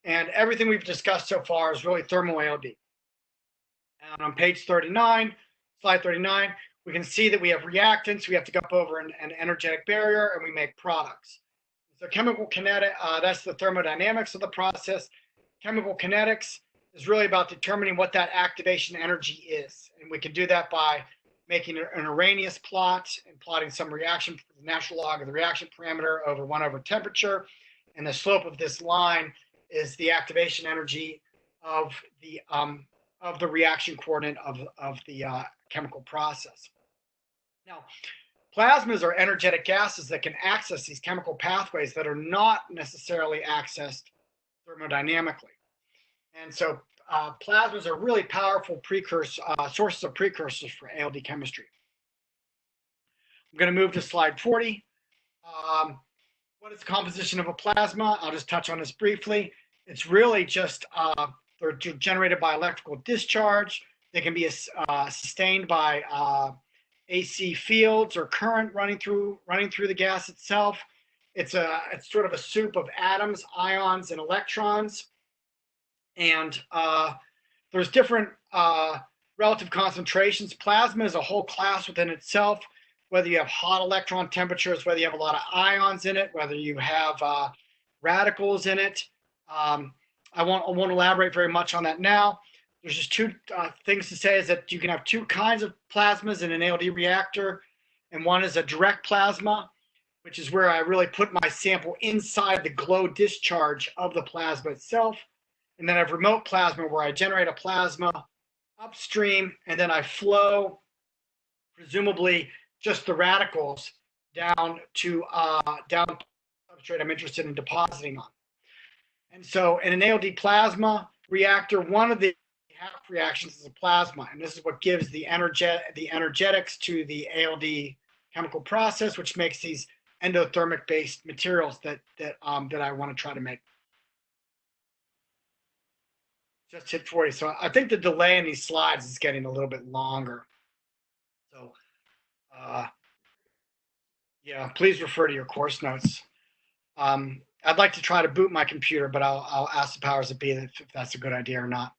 And everything we've discussed so far is really thermal ALD. And on page 39, slide 39, we can see that we have reactants. We have to go up over an energetic barrier, and we make products. So chemical kinetic, that's the thermodynamics of the process. Chemical kinetics is really about determining what that activation energy is. And we can do that by making an Arrhenius plot and plotting some reaction, the natural log of the reaction parameter over 1 over temperature. And the slope of this line is the activation energy of the reaction coordinate of the chemical process. Now, plasmas are energetic gases that can access these chemical pathways that are not necessarily accessed thermodynamically. And so plasmas are really powerful sources of precursors for ALD chemistry. I'm going to move to slide 40. What is the composition of a plasma? I'll just touch on this briefly. It's really just they're generated by electrical discharge. They can be sustained by AC fields or current running through the gas itself. It's sort of a soup of atoms, ions, and electrons. And there's different relative concentrations. Plasma is a whole class within itself, whether you have hot electron temperatures, whether you have a lot of ions in it, whether you have radicals in it. I won't elaborate very much on that now. There's just two things to say is that you can have two kinds of plasmas in an ALD reactor. And one is a direct plasma, which is where I really put my sample inside the glow discharge of the plasma itself. And then I have remote plasma where I generate a plasma upstream and then I flow, presumably just the radicals, down to substrate I'm interested in depositing on. And so in an ALD plasma reactor, one of the half reactions is a plasma, and this is what gives the energetics to the ALD chemical process, which makes these endothermic based materials that I want to try to make. Just hit 40. So I think the delay in these slides is getting a little bit longer. So yeah, please refer to your course notes. I'd like to try to boot my computer, but I'll ask the powers that be if that's a good idea or not.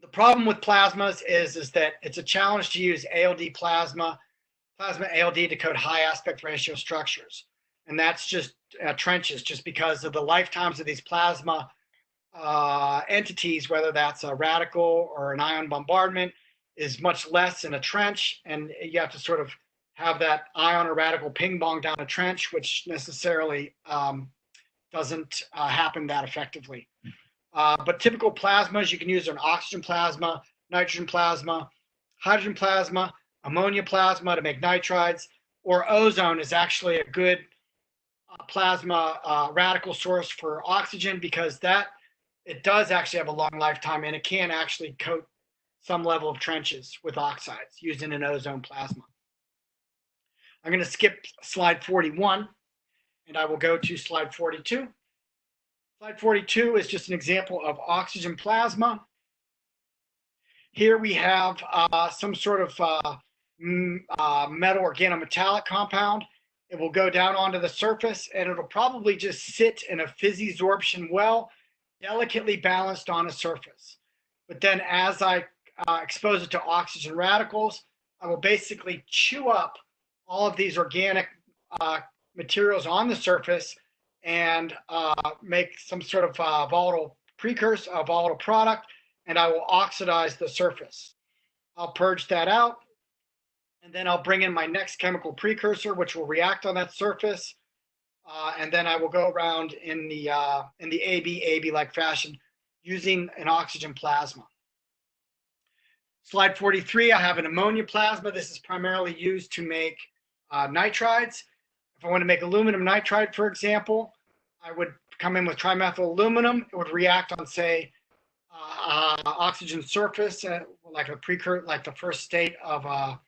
The problem with plasmas is that it's a challenge to use ALD plasma ALD to code high aspect ratio structures. And that's just trenches, just because of the lifetimes of these plasma entities, whether that's a radical or an ion bombardment, is much less in a trench. And you have to sort of have that ion or radical ping pong down a trench, which necessarily doesn't happen that effectively. But typical plasmas, you can use an oxygen plasma, nitrogen plasma, hydrogen plasma, ammonia plasma to make nitrides, or ozone is actually a good plasma radical source for oxygen because it does actually have a long lifetime and it can actually coat some level of trenches with oxides using an ozone plasma. I'm going to skip slide 41 and I will go to slide 42. Slide 42 is just an example of oxygen plasma. Here we have some sort of metal organometallic compound. It will go down onto the surface and it'll probably just sit in a physisorption well, delicately balanced on a surface. But then as I expose it to oxygen radicals, I will basically chew up all of these organic materials on the surface and make some sort of volatile precursor, a volatile product, and I will oxidize the surface. I'll purge that out, and then I'll bring in my next chemical precursor, which will react on that surface, and then I will go around in the AB-like fashion using an oxygen plasma. Slide 43, I have an ammonia plasma. This is primarily used to make nitrides. If I want to make aluminum nitride, for example, I would come in with trimethyl aluminum. It would react on, say, oxygen surface, like the first state of a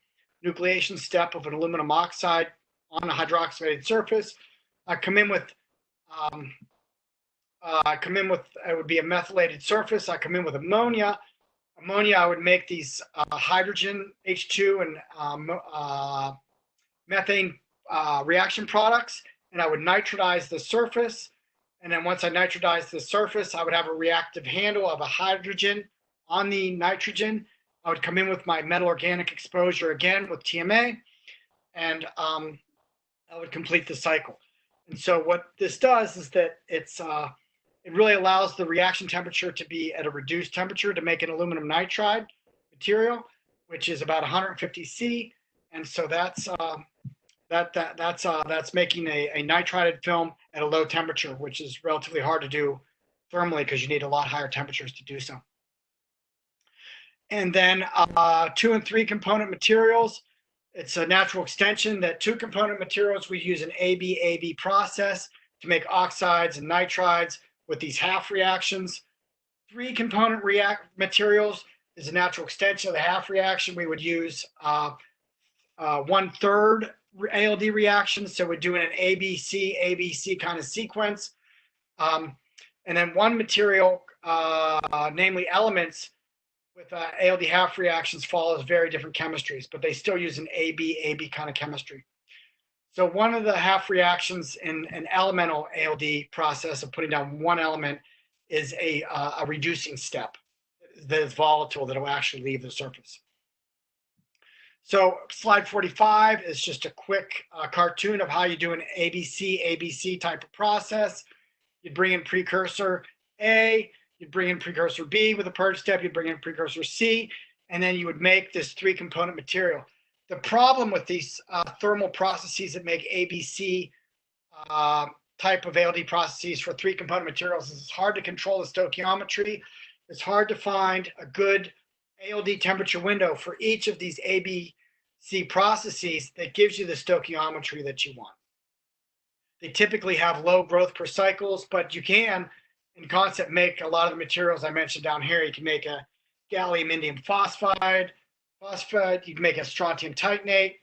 nucleation step of an aluminum oxide on a hydroxylated surface. I come in with it would be a methylated surface. I come in with ammonia. I would make these hydrogen H2 and methane reaction products, and I would nitritize the surface. And then once I nitrotize the surface, I would have a reactive handle of a hydrogen on the nitrogen. I would come in with my metal organic exposure again with TMA, and I would complete the cycle. And so what this does is that it really allows the reaction temperature to be at a reduced temperature to make an aluminum nitride material, which is about 150 C. And so that's making a nitrided film at a low temperature, which is relatively hard to do thermally because you need a lot higher temperatures to do so. And then 2 and 3 component materials. It's a natural extension that 2 component materials, we use an AB process to make oxides and nitrides with these half reactions. 3 component materials is a natural extension of the half reaction. We would use 1/3 ALD reactions. So we're doing an ABC kind of sequence. And then 1 material, namely elements, with ALD half reactions follows very different chemistries, but they still use an AB kind of chemistry. So one of the half reactions in an elemental ALD process of putting down 1 element is a reducing step that is volatile that will actually leave the surface. So slide 45 is just a quick cartoon of how you do an ABC type of process. You'd bring in precursor A, you'd bring in precursor B with a purge step, you'd bring in precursor C, and then you would make this 3 component material. The problem with these thermal processes that make ABC type of ALD processes for 3 component materials is it's hard to control the stoichiometry. It's hard to find a good ALD temperature window for each of these ABC processes that gives you the stoichiometry that you want. They typically have low growth per cycles, but you can, in concept, make a lot of the materials I mentioned down here. You can make a gallium indium phosphide, you can make a strontium titanate,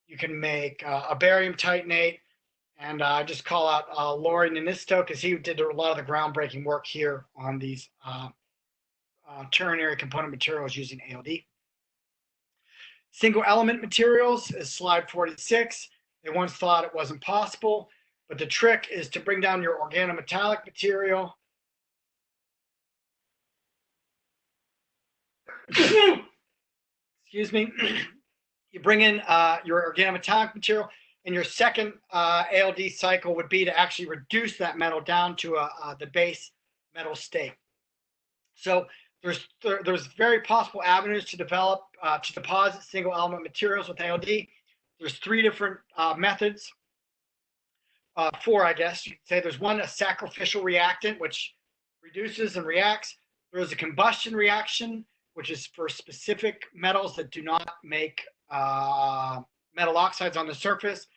you can make a barium titanate, and I just call out Laurie Ninisto because he did a lot of the groundbreaking work here on these ternary component materials using ALD. Single element materials is slide 46. They once thought it wasn't possible, but the trick is to bring down your organometallic material. Excuse me. You bring in your organometallic material, and your second ALD cycle would be to actually reduce that metal down to the base metal state. So there's very possible avenues to develop to deposit single element materials with ALD. There's 3 different methods. 4, I guess you could say. There's one, a sacrificial reactant, which reduces and reacts. There's a combustion reaction, which is for specific metals that do not make metal oxides on the surface.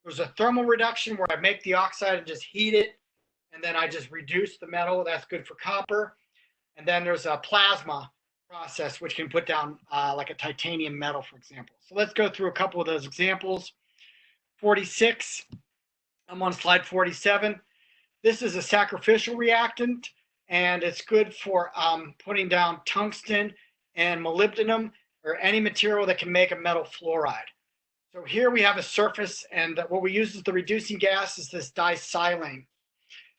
There's a thermal reduction where I make the oxide and just heat it, and then I just reduce the metal. That's good for copper. And then there's a plasma process, which can put down like a titanium metal, for example. So let's go through a couple of those examples. 46, I'm on slide 47. This is a sacrificial reactant, and it's good for putting down tungsten and molybdenum, or any material that can make a metal fluoride. So here we have a surface, and what we use as the reducing gas is this disilane.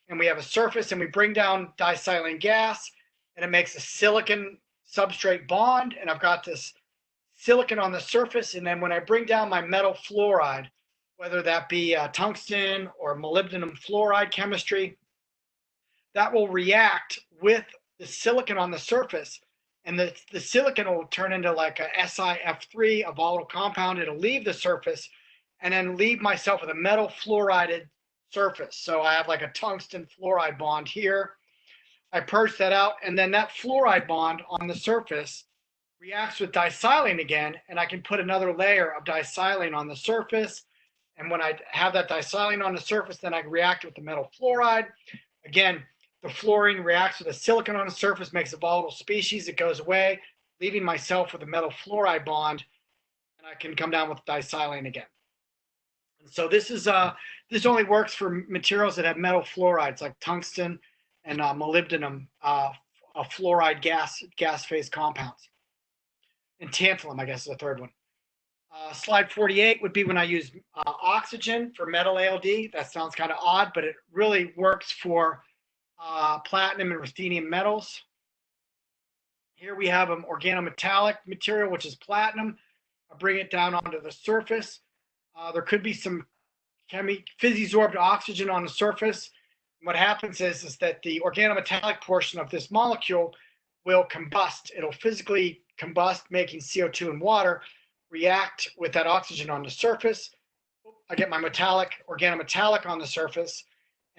And we have a surface, and we bring down disilane gas, and it makes a silicon substrate bond, and I've got this silicon on the surface, and then when I bring down my metal fluoride, whether that be tungsten or molybdenum fluoride chemistry, that will react with the silicon on the surface, and the silicon will turn into like a SiF3, a volatile compound. It'll leave the surface and then leave myself with a metal fluorided surface. So I have like a tungsten fluoride bond here. I purge that out, and then that fluoride bond on the surface reacts with disilane again, and I can put another layer of disilane on the surface. And when I have that disilane on the surface, then I can react with the metal fluoride. Again, the fluorine reacts with the silicon on the surface, makes a volatile species. It goes away, leaving myself with a metal fluoride bond, and I can come down with disilane again. And so this is this only works for materials that have metal fluorides like tungsten and molybdenum, fluoride gas phase compounds. And tantalum, I guess, is the third one. Slide 48 would be when I use oxygen for metal ALD. That sounds kind of odd, but it really works for platinum and ruthenium metals. Here we have an organometallic material, which is platinum. I bring it down onto the surface. There could be some fizzy-sorbed oxygen on the surface. What happens is that the organometallic portion of this molecule will combust. It'll physically combust, making CO2 and water react with that oxygen on the surface. I get my organometallic on the surface.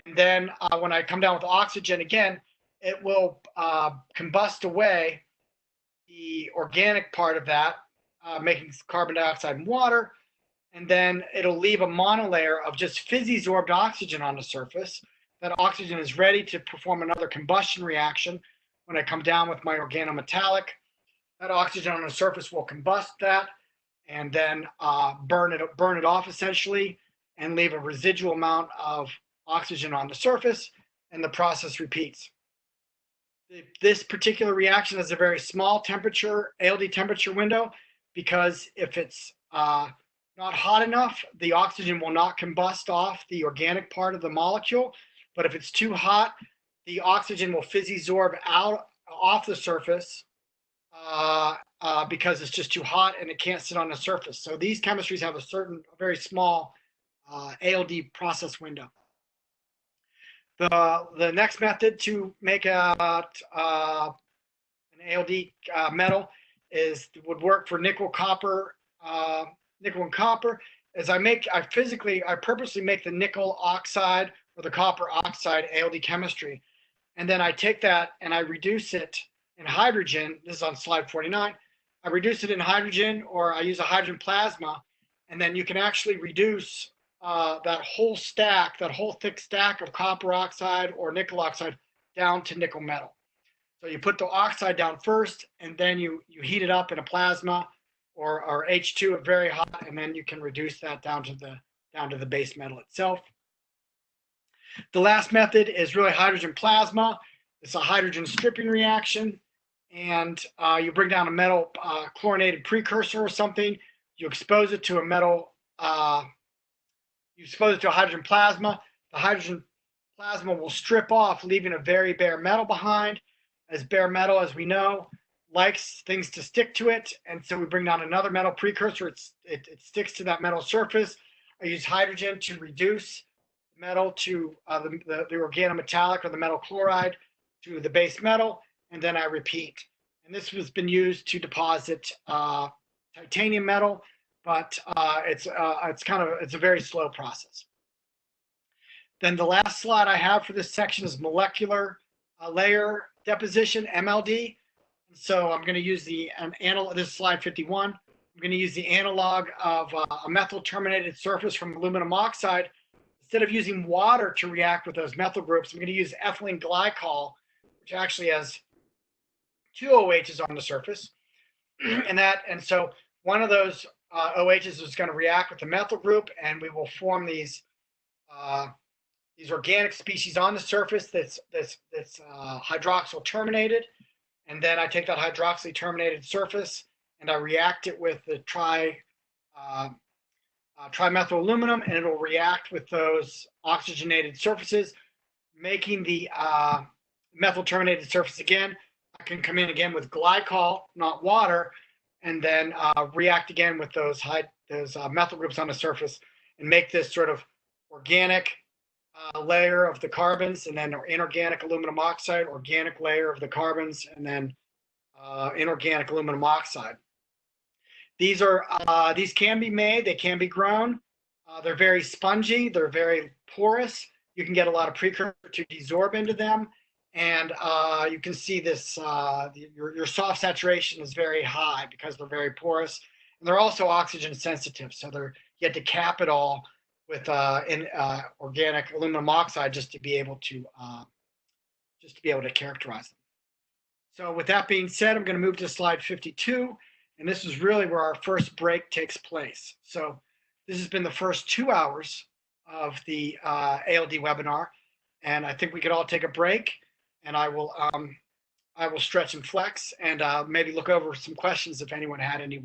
And then when I come down with oxygen again, it will combust away the organic part of that, making carbon dioxide and water. And then it'll leave a monolayer of just fizzy-sorbed oxygen on the surface. That oxygen is ready to perform another combustion reaction. When I come down with my organometallic, that oxygen on the surface will combust that and then burn it off essentially, and leave a residual amount of oxygen on the surface, and the process repeats. This particular reaction has a very small temperature, ALD temperature window, because if it's not hot enough, the oxygen will not combust off the organic part of the molecule. But if it's too hot, the oxygen will fizzy-sorb out off the surface because it's just too hot and it can't sit on the surface. So these chemistries have a very small ALD process window. The next method to make an ALD metal would work for nickel and copper. As I purposely make the nickel oxide or the copper oxide ALD chemistry, and then I take that and I reduce it in hydrogen. This is on slide 49. I reduce it in hydrogen, or I use a hydrogen plasma, and then you can actually reduce that whole thick stack of copper oxide or nickel oxide down to nickel metal. So you put the oxide down first, and then you heat it up in a plasma or H2 at very hot, and then you can reduce that down to the base metal itself. The last method is really hydrogen plasma. It's a hydrogen stripping reaction, and you bring down a metal chlorinated precursor or something. You expose it to a metal. You expose it to a hydrogen plasma. The hydrogen plasma will strip off, leaving a very bare metal behind. As bare metal, as we know, likes things to stick to it, and so we bring down another metal precursor. It sticks to that metal surface. I use hydrogen to reduce metal to the organometallic or the metal chloride to the base metal, and then I repeat. And this has been used to deposit titanium metal, but it's a very slow process. Then the last slide I have for this section is molecular layer deposition, MLD. So I'm going to use this is slide 51. I'm going to use the analog of a methyl terminated surface from aluminum oxide. Instead of using water to react with those methyl groups, I'm going to use ethylene glycol, which actually has two OHs on the surface. and so one of those OHs is going to react with the methyl group, and we will form these organic species on the surface that's hydroxyl terminated. And then I take that hydroxyl terminated surface and I react it with the trimethyl aluminum, and it'll react with those oxygenated surfaces, making the methyl terminated surface again. I can come in again with glycol, not water, and then react again with those methyl groups on the surface and make this sort of organic layer of the carbons, and then inorganic aluminum oxide, organic layer of the carbons, and then inorganic aluminum oxide. These can be made, they can be grown. They're very spongy, they're very porous. You can get a lot of precursor to desorb into them, and you can see this. Your soft saturation is very high because they're very porous, and they're also oxygen sensitive. So you have to cap it all with organic aluminum oxide just to be able to characterize them. So with that being said, I'm going to move to slide 52, and this is really where our first break takes place. So this has been the first 2 hours of the ALD webinar, and I think we could all take a break, and I will stretch and flex, and maybe look over some questions if anyone had any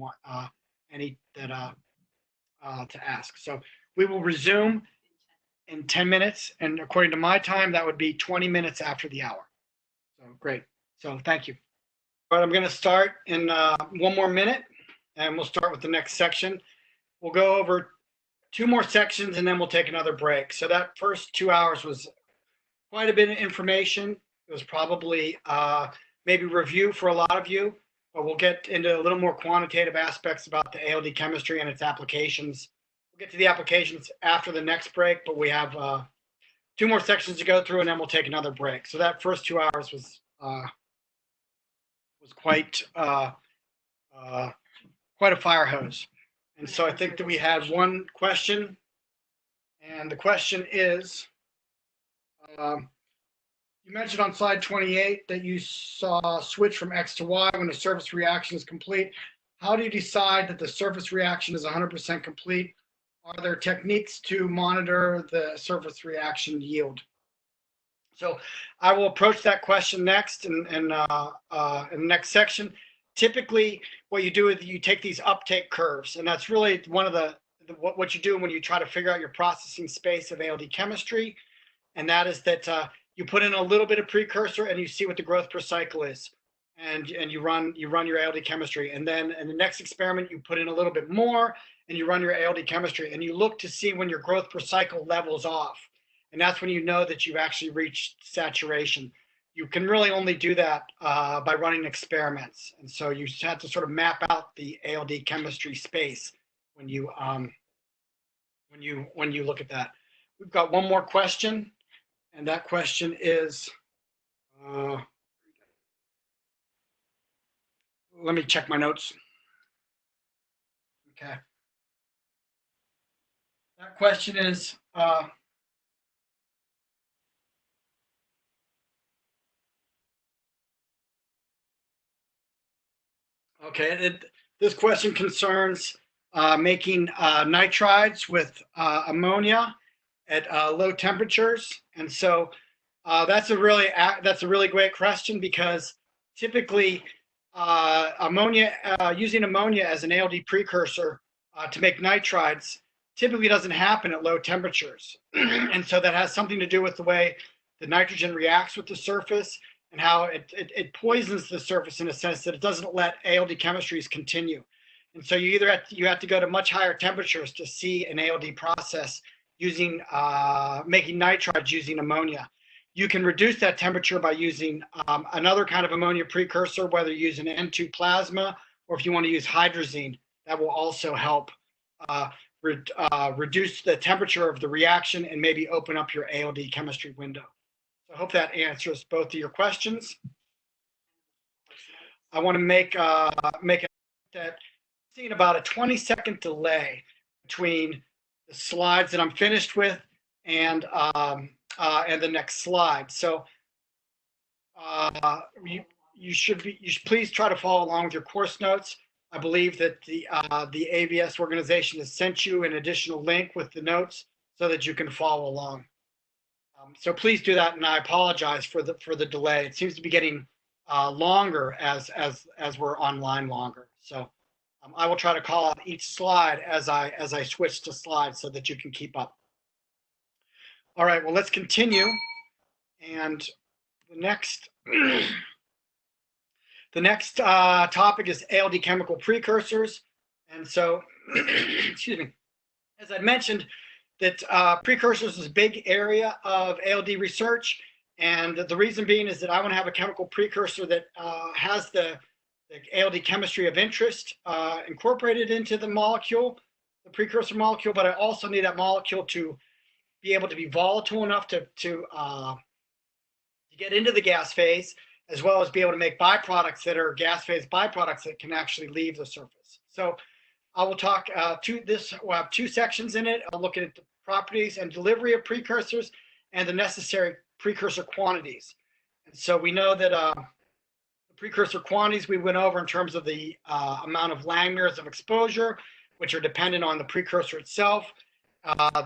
to ask. So we will resume in 10 minutes. And according to my time, that would be 20 minutes after the hour. So great. So thank you. All right, I'm going to start in 1 more minute, and we'll start with the next section. We'll go over 2 more sections, and then we'll take another break. So that first 2 hours was quite a bit of information. It was probably maybe review for a lot of you, but we'll get into a little more quantitative aspects about the ALD chemistry and its applications. We'll get to the applications after the next break, but we have 2 more sections to go through, and then we'll take another break. So that first 2 hours was quite quite a fire hose. And so I think that we had one question, and the question is, you mentioned on slide 28 that you saw a switch from X to Y when the surface reaction is complete. How do you decide that the surface reaction is 100% complete? Are there techniques to monitor the surface reaction yield? So I will approach that question next in the next section. Typically, what you do is you take these uptake curves, and that's really one of what you do when you try to figure out your processing space of ALD chemistry, and that is that you put in a little bit of precursor and you see what the growth per cycle is, and you run your ALD chemistry, and then in the next experiment you put in a little bit more and you run your ALD chemistry, and you look to see when your growth per cycle levels off, and that's when you know that you've actually reached saturation. You can really only do that by running experiments, and so you have to sort of map out the ALD chemistry space when you look at that. We've got one more question, and that question is, let me check my notes. Okay. That question is, okay, this question concerns making nitrides with ammonia at low temperatures, and so that's a really great question, because typically using ammonia as an ALD precursor to make nitrides typically doesn't happen at low temperatures, and so that has something to do with the way the nitrogen reacts with the surface and how it poisons the surface in a sense that it doesn't let ALD chemistries continue. And so you have to go to much higher temperatures to see an ALD process using making nitrides using ammonia. You can reduce that temperature by using another kind of ammonia precursor, whether you use an N2 plasma or if you want to use hydrazine. That will also help reduce the temperature of the reaction and maybe open up your ALD chemistry window. So I hope that answers both of your questions. I want to make that seeing about a 20-second delay between the slides that I'm finished with and the next slide. So you should please try to follow along with your course notes. I believe that the AVS organization has sent you an additional link with the notes so that you can follow along. So please do that, and I apologize for the delay. It seems to be getting longer as we're online longer. So I will try to call out each slide as I switch to slides so that you can keep up. All right, well, let's continue. And the next topic is ALD chemical precursors. And so, excuse me, as I mentioned, that precursors is a big area of ALD research. And the reason being is that I want to have a chemical precursor that has the ALD chemistry of interest incorporated into the molecule, the precursor molecule, but I also need that molecule to be able to be volatile enough to get into the gas phase, as well as be able to make byproducts that are gas phase byproducts that can actually leave the surface. So I will talk we'll have 2 sections in it. I'll look at the properties and delivery of precursors and the necessary precursor quantities. And so we know that the precursor quantities we went over in terms of the amount of Langmuirs of exposure, which are dependent on the precursor itself,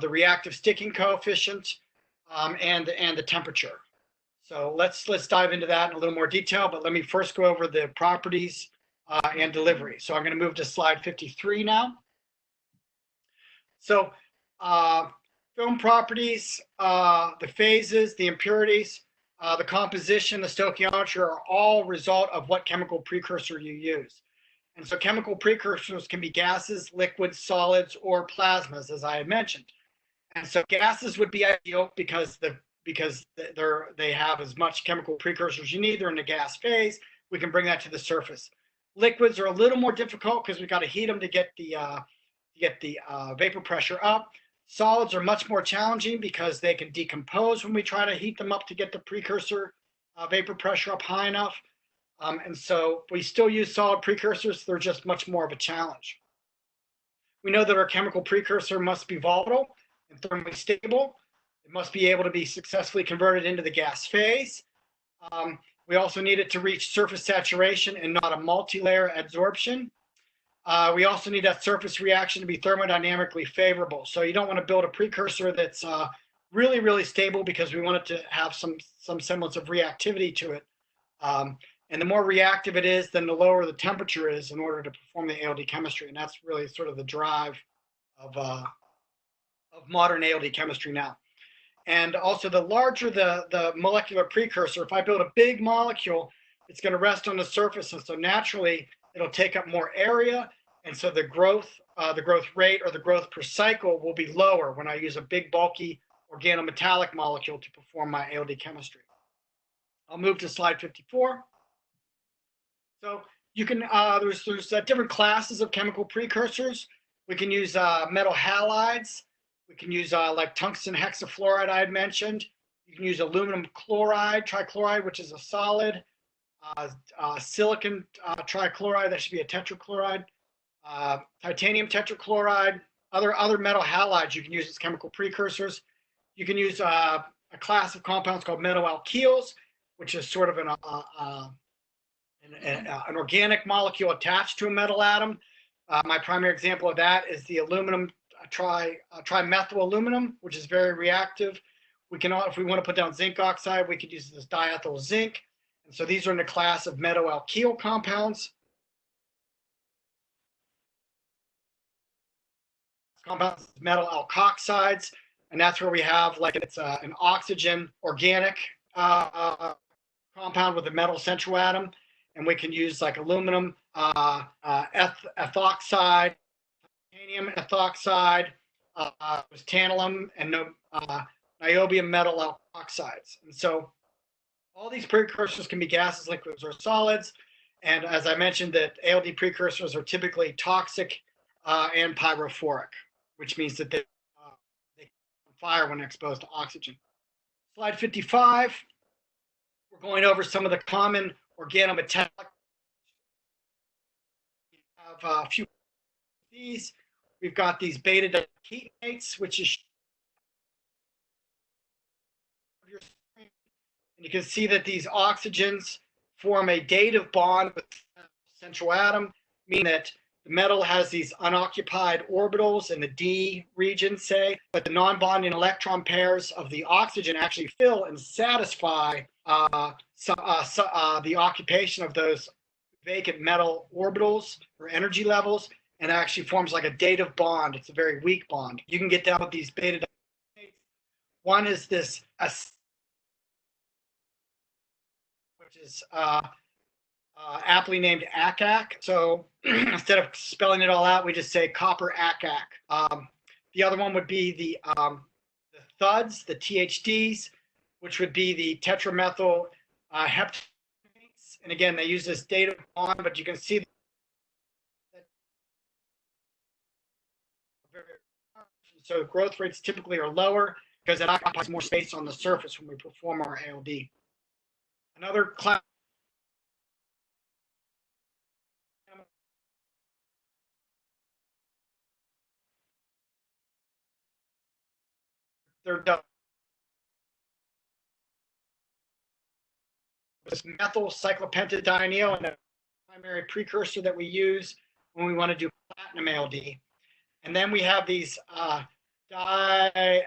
the reactive sticking coefficient, and the temperature. So let's dive into that in a little more detail, but let me first go over the properties and delivery. So I'm going to move to slide 53 now. So Film properties, the phases, the impurities, the composition, the stoichiometry are all result of what chemical precursor you use. And so chemical precursors can be gases, liquids, solids, or plasmas, as I had mentioned. And so gases would be ideal because they have as much chemical precursors you need. They're in the gas phase. We can bring that to the surface. Liquids are a little more difficult because we've got to heat them to get the vapor pressure up. Solids are much more challenging because they can decompose when we try to heat them up to get the precursor vapor pressure up high enough. And so we still use solid precursors. They're just much more of a challenge. We know that our chemical precursor must be volatile and thermally stable. It must be able to be successfully converted into the gas phase. We also need it to reach surface saturation and not a multi-layer adsorption. We also need that surface reaction to be thermodynamically favorable. So you don't want to build a precursor that's really, really stable because we want it to have some semblance of reactivity to it. And the more reactive it is, then the lower the temperature is in order to perform the ALD chemistry. And that's really sort of the drive of modern ALD chemistry now. And also the larger the molecular precursor, if I build a big molecule, it's going to rest on the surface. And so naturally, it'll take up more area. And so the growth rate or the growth per cycle will be lower when I use a big, bulky organometallic molecule to perform my ALD chemistry. I'll move to slide 54. So you can, there's different classes of chemical precursors. We can use metal halides. We can use like tungsten hexafluoride I had mentioned. You can use aluminum chloride, trichloride, which is a solid. Silicon trichloride, that should be a tetrachloride. Titanium tetrachloride, other metal halides you can use as chemical precursors. You can use a class of compounds called metal alkyls, which is sort of an organic molecule attached to a metal atom. My primary example of that is the aluminum trimethyl aluminum, which is very reactive. We can, if we want to put down zinc oxide, we could use this diethyl zinc. And so these are in the class of metal alkyl compounds. Compounds, metal alkoxides, and that's where we have like it's an oxygen organic compound with a metal central atom, and we can use like aluminum ethoxide, titanium ethoxide, tantalum, and niobium metal alkoxides. And so all these precursors can be gases, liquids, or solids. And as I mentioned, that ALD precursors are typically toxic and pyrophoric, which means that they fire when exposed to oxygen. Slide 55, we're going over some of the common organometallic. We have a few of these. We've got these beta ketonates, which is and you can see that these oxygens form a dative bond with the central atom, meaning that the metal has these unoccupied orbitals in the D region, say, but the non-bonding electron pairs of the oxygen actually fill and satisfy the occupation of those vacant metal orbitals or energy levels, and actually forms like a dative bond. It's a very weak bond. You can get down with these beta diazonates. One is this, which is aptly named ACAC. So instead of spelling it all out, we just say copper ACAC. The other one would be the THUDs, the THDs, which would be the tetramethyl heptanates. And again, they use this dative bond, but you can see that so growth rates typically are lower because it occupies more space on the surface when we perform our ALD. Another class they're this methyl cyclopentadienyl, and a primary precursor that we use when we want to do platinum ALD. And then we have these dialkyl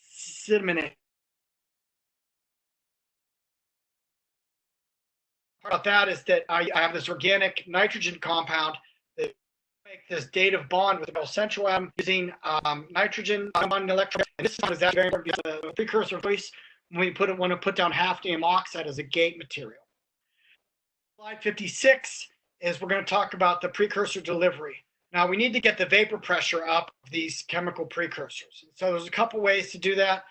acetaminate. Part of that is that I have this organic nitrogen compound that make this dative bond with the central atom using nitrogen bonding electrode. And this is very important because the precursor voice, when we want to put down hafnium oxide as a gate material. Slide 56 is we're going to talk about the precursor delivery. Now we need to get the vapor pressure up of these chemical precursors. So there's a couple ways to do that.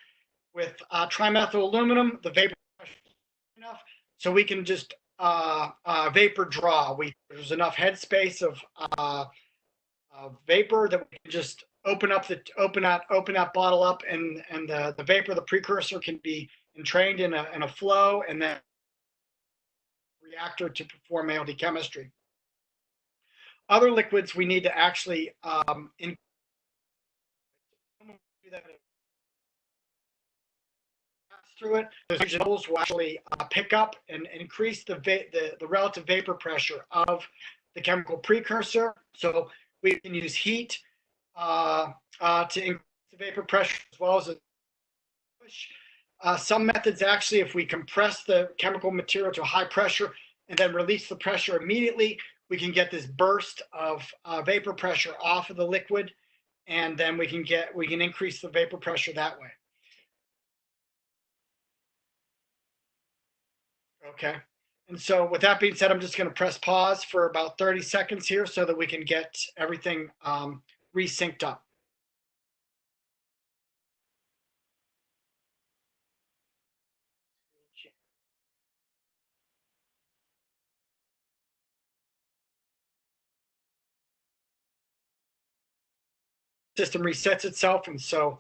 With trimethyl aluminum, the vapor pressure is enough, so we can just vapor draw. There's enough headspace of vapor that we can just open that bottle up, and the vapor, the precursor, can be entrained in a flow, and then reactor to perform ALD chemistry. Other liquids we need to actually do that through it. Those bubbles will actually pick up and increase the relative vapor pressure of the chemical precursor. So we can use heat to increase the vapor pressure as well as a push. Some methods actually, if we compress the chemical material to high pressure and then release the pressure immediately, we can get this burst of vapor pressure off of the liquid, and then we can increase the vapor pressure that way. Okay. And so with that being said, I'm just going to press pause for about 30 seconds here so that we can get everything resynced up. System resets itself, and so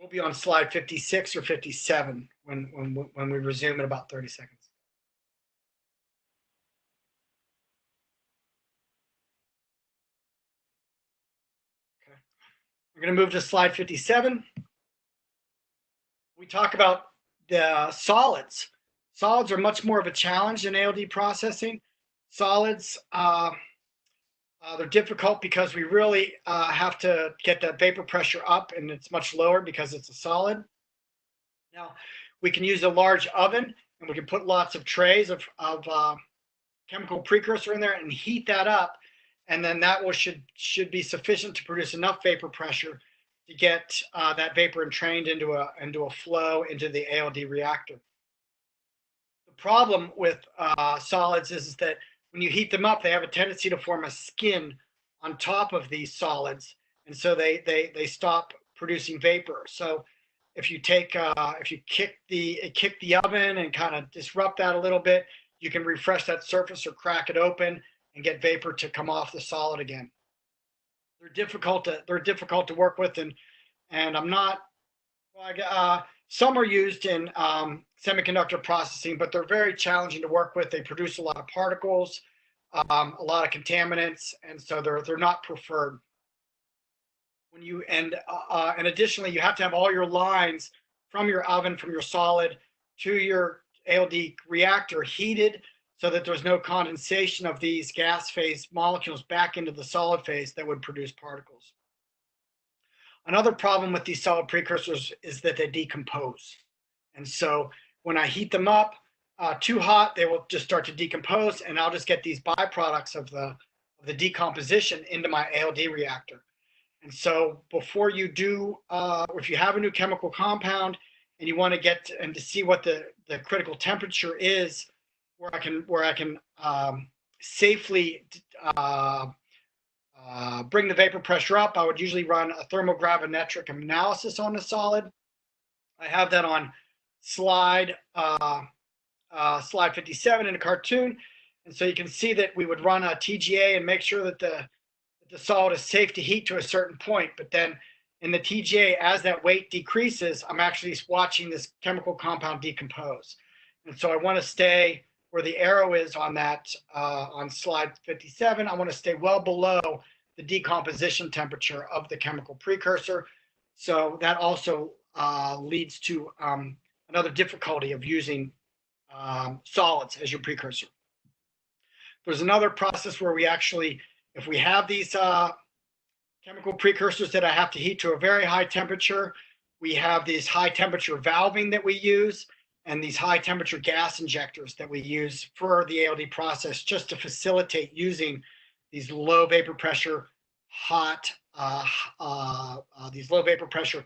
we'll be on slide 56 or 57 when we resume in about 30 seconds. Okay. We're going to move to slide 57. We talk about the solids. Solids are much more of a challenge in ALD processing. Solids, they're difficult because we really have to get that vapor pressure up, and it's much lower because it's a solid. Now, we can use a large oven, and we can put lots of trays of chemical precursor in there and heat that up, and then that should be sufficient to produce enough vapor pressure to get that vapor entrained into a flow into the ALD reactor. The problem with solids is that when you heat them up, they have a tendency to form a skin on top of these solids, and so they stop producing vapor. So if you kick the oven and kind of disrupt that a little bit, you can refresh that surface or crack it open and get vapor to come off the solid again. They're difficult to work with, and I'm not. Some are used in semiconductor processing, but they're very challenging to work with. They produce a lot of particles, a lot of contaminants, and so they're not preferred. And additionally, you have to have all your lines from your oven, from your solid to your ALD reactor heated, so that there's no condensation of these gas phase molecules back into the solid phase that would produce particles. Another problem with these solid precursors is that they decompose. And so when I heat them up too hot, they will just start to decompose, and I'll just get these byproducts of the decomposition into my ALD reactor. And so before you do, if you have a new chemical compound and you want to get and to see what the critical temperature is, where I can safely bring the vapor pressure up, I would usually run a thermogravimetric analysis on the solid. I have that on slide 57 in a cartoon, and so you can see that we would run a TGA and make sure that the solid is safe to heat to a certain point. But then in the TGA, as that weight decreases, I'm actually watching this chemical compound decompose. And so I want to stay where the arrow is on that on slide 57. I want to stay well below the decomposition temperature of the chemical precursor. So that also leads to another difficulty of using solids as your precursor. There's another process where we actually, if we have these chemical precursors that I have to heat to a very high temperature, we have these high temperature valving that we use and these high temperature gas injectors that we use for the ALD process, just to facilitate using these low vapor pressure hot these low vapor pressure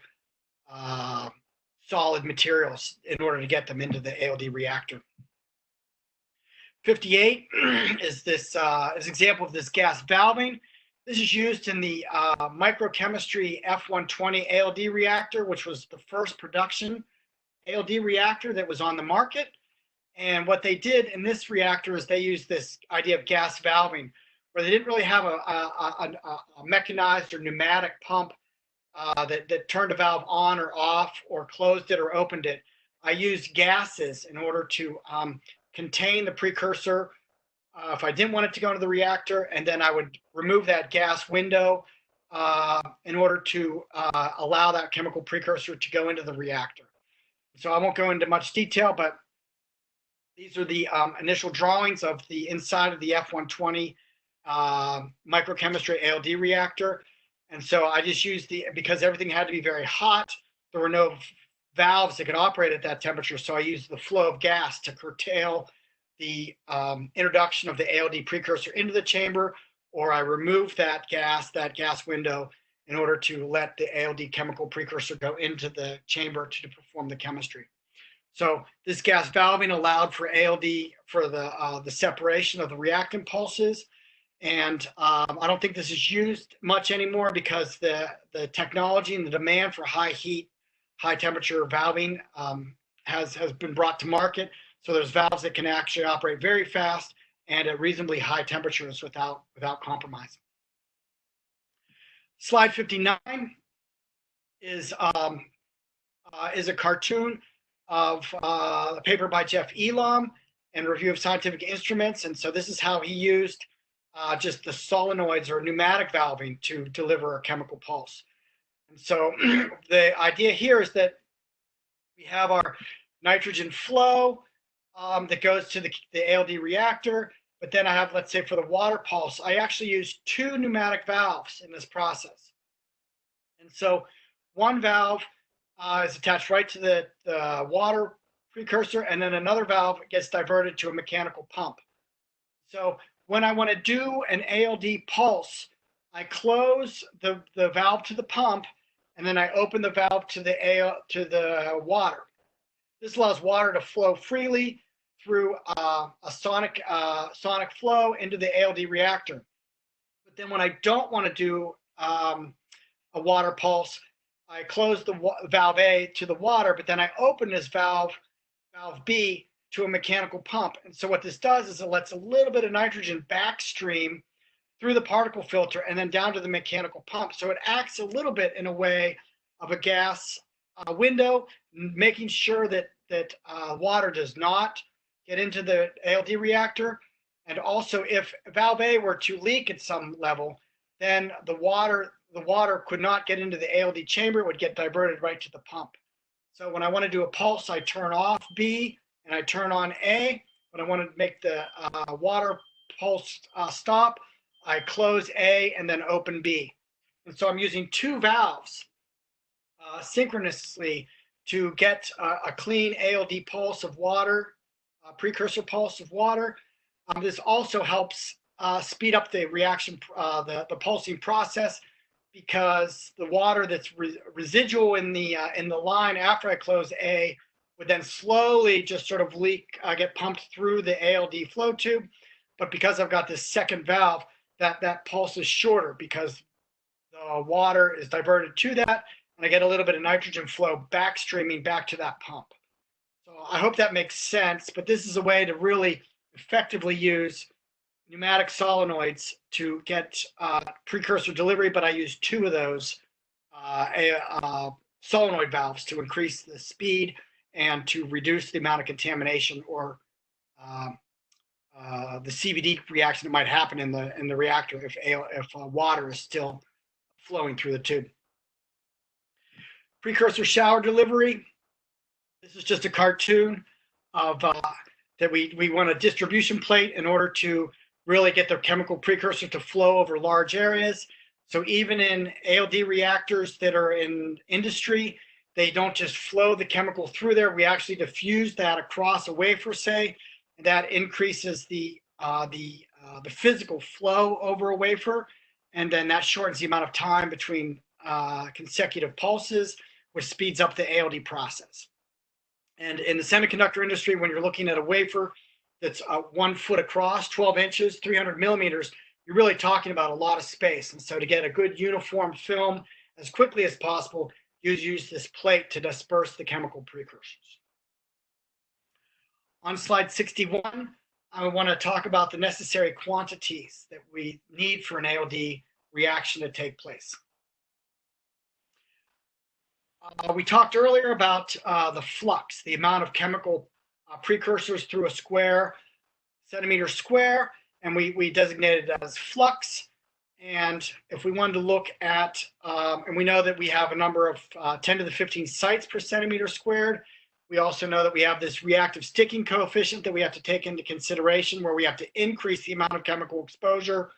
solid materials in order to get them into the ALD reactor. 58 is this example of this gas valving. This is used in the microchemistry F120 ALD reactor, which was the first production ALD reactor that was on the market. And what they did in this reactor is they used this idea of gas valving, where they didn't really have a mechanized or pneumatic pump that turned a valve on or off or closed it or opened it. I used gases in order to contain the precursor if I didn't want it to go into the reactor, and then I would remove that gas window in order to allow that chemical precursor to go into the reactor. So I won't go into much detail, but these are the initial drawings of the inside of the F120 microchemistry ALD reactor. And so I just used because everything had to be very hot, there were no valves that could operate at that temperature. So I used the flow of gas to curtail the introduction of the ALD precursor into the chamber, or I removed that gas window in order to let the ALD chemical precursor go into the chamber to perform the chemistry. So this gas valving allowed for ALD for the separation of the reactant pulses. And I don't think this is used much anymore because the technology and the demand for high heat, high temperature valving has been brought to market. So there's valves that can actually operate very fast and at reasonably high temperatures without compromise. Slide 59 is a cartoon of a paper by Jeff Elam and Review of Scientific Instruments. And so this is how he used just the solenoids or pneumatic valving to deliver a chemical pulse. And so the idea here is that we have our nitrogen flow that goes to the ALD reactor, but then I have, let's say for the water pulse, I actually use 2 pneumatic valves in this process. And so one valve is attached right to the water precursor, and then another valve gets diverted to a mechanical pump. So when I want to do an ALD pulse, I close the valve to the pump, and then I open the valve to the water. This allows water to flow freely through a sonic flow into the ALD reactor. But then when I don't want to do a water pulse, I close the valve A to the water, but then I open this valve B, to a mechanical pump. And so what this does is it lets a little bit of nitrogen backstream through the particle filter and then down to the mechanical pump. So it acts a little bit in a way of a gas window, making sure that water does not get into the ALD reactor. And also if valve A were to leak at some level, then the water could not get into the ALD chamber, it would get diverted right to the pump. So when I want to do a pulse, I turn off B and I turn on A. When I want to make the water pulse stop, I close A and then open B. And so I'm using 2 valves synchronously to get a clean ALD pulse of water, precursor pulse of water. This also helps speed up the reaction, the pulsing process, because the water that's residual in the line after I close A would then slowly just sort of get pumped through the ALD flow tube. But because I've got this second valve, that pulse is shorter because the water is diverted to that, and I get a little bit of nitrogen flow backstreaming back to that pump. So I hope that makes sense, but this is a way to really effectively use pneumatic solenoids to get precursor delivery, but I use 2 of those solenoid valves to increase the speed and to reduce the amount of contamination or the CVD reaction that might happen in the reactor if water is still flowing through the tube. Precursor shower delivery. This is just a cartoon of that we want a distribution plate in order to really get the chemical precursor to flow over large areas. So even in ALD reactors that are in industry, they don't just flow the chemical through there. We actually diffuse that across a wafer, say, and that increases the the physical flow over a wafer, and then that shortens the amount of time between consecutive pulses, which speeds up the ALD process. And in the semiconductor industry, when you're looking at a wafer that's 1 foot across, 12 inches, 300 millimeters, you're really talking about a lot of space. And so to get a good uniform film as quickly as possible, you use this plate to disperse the chemical precursors. On slide 61, I want to talk about the necessary quantities that we need for an ALD reaction to take place. We talked earlier about the flux, the amount of chemical precursors through a square centimeter square, and we designated it as flux. And if we wanted to look at, and we know that we have a number of 10 to the 15 sites per centimeter squared. We also know that we have this reactive sticking coefficient that we have to take into consideration, where we have to increase the amount of chemical exposure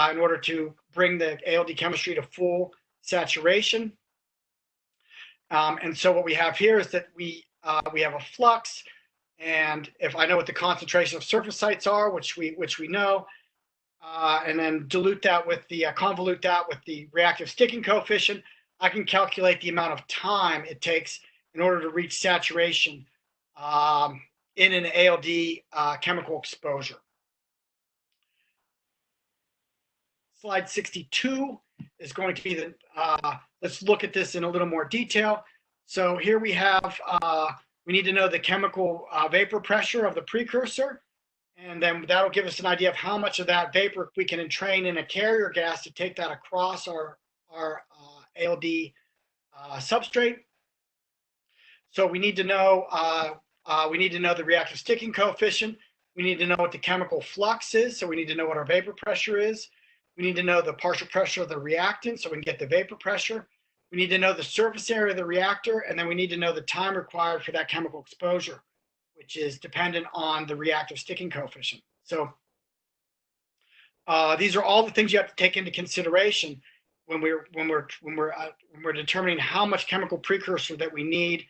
in order to bring the ALD chemistry to full saturation. And so what we have here is that we have a flux, and if I know what the concentration of surface sites are, which we know, and then dilute that with the convolute that with the reactive sticking coefficient, I can calculate the amount of time it takes in order to reach saturation in an ALD chemical exposure. Slide 62 is going to be the, let's look at this in a little more detail. So here we have, we need to know the chemical vapor pressure of the precursor, and then that'll give us an idea of how much of that vapor we can entrain in a carrier gas to take that across our ALD substrate. So we need to know the reactive sticking coefficient. We need to know what the chemical flux is, so we need to know what our vapor pressure is. We need to know the partial pressure of the reactant, so we can get the vapor pressure. We need to know the surface area of the reactor, and then we need to know the time required for that chemical exposure, which is dependent on the reactive sticking coefficient. So these are all the things you have to take into consideration when we're determining how much chemical precursor that we need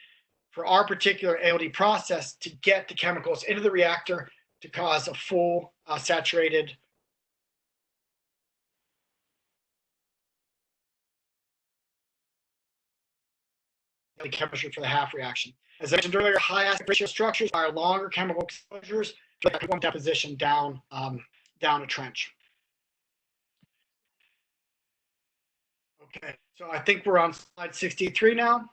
for our particular ALD process to get the chemicals into the reactor to cause a full saturated chemistry for the half reaction. As I mentioned earlier, high aspect ratio structures require longer chemical exposures to one deposition down a trench. Okay, so I think we're on slide 63 now.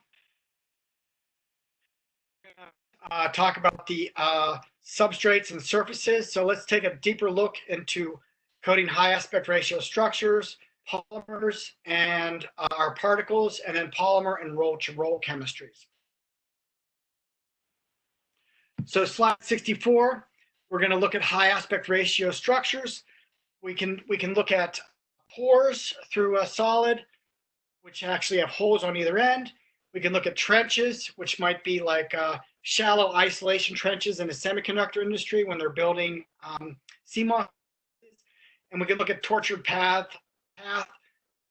Talk about the substrates and surfaces. So let's take a deeper look into coating high aspect ratio structures, polymers, and our particles, and then polymer and roll-to-roll chemistries. So slide 64, we're going to look at high aspect ratio structures. We can look at pores through a solid, which actually have holes on either end. We can look at trenches, which might be like shallow isolation trenches in the semiconductor industry when they're building CMOS. And we can look at tortured path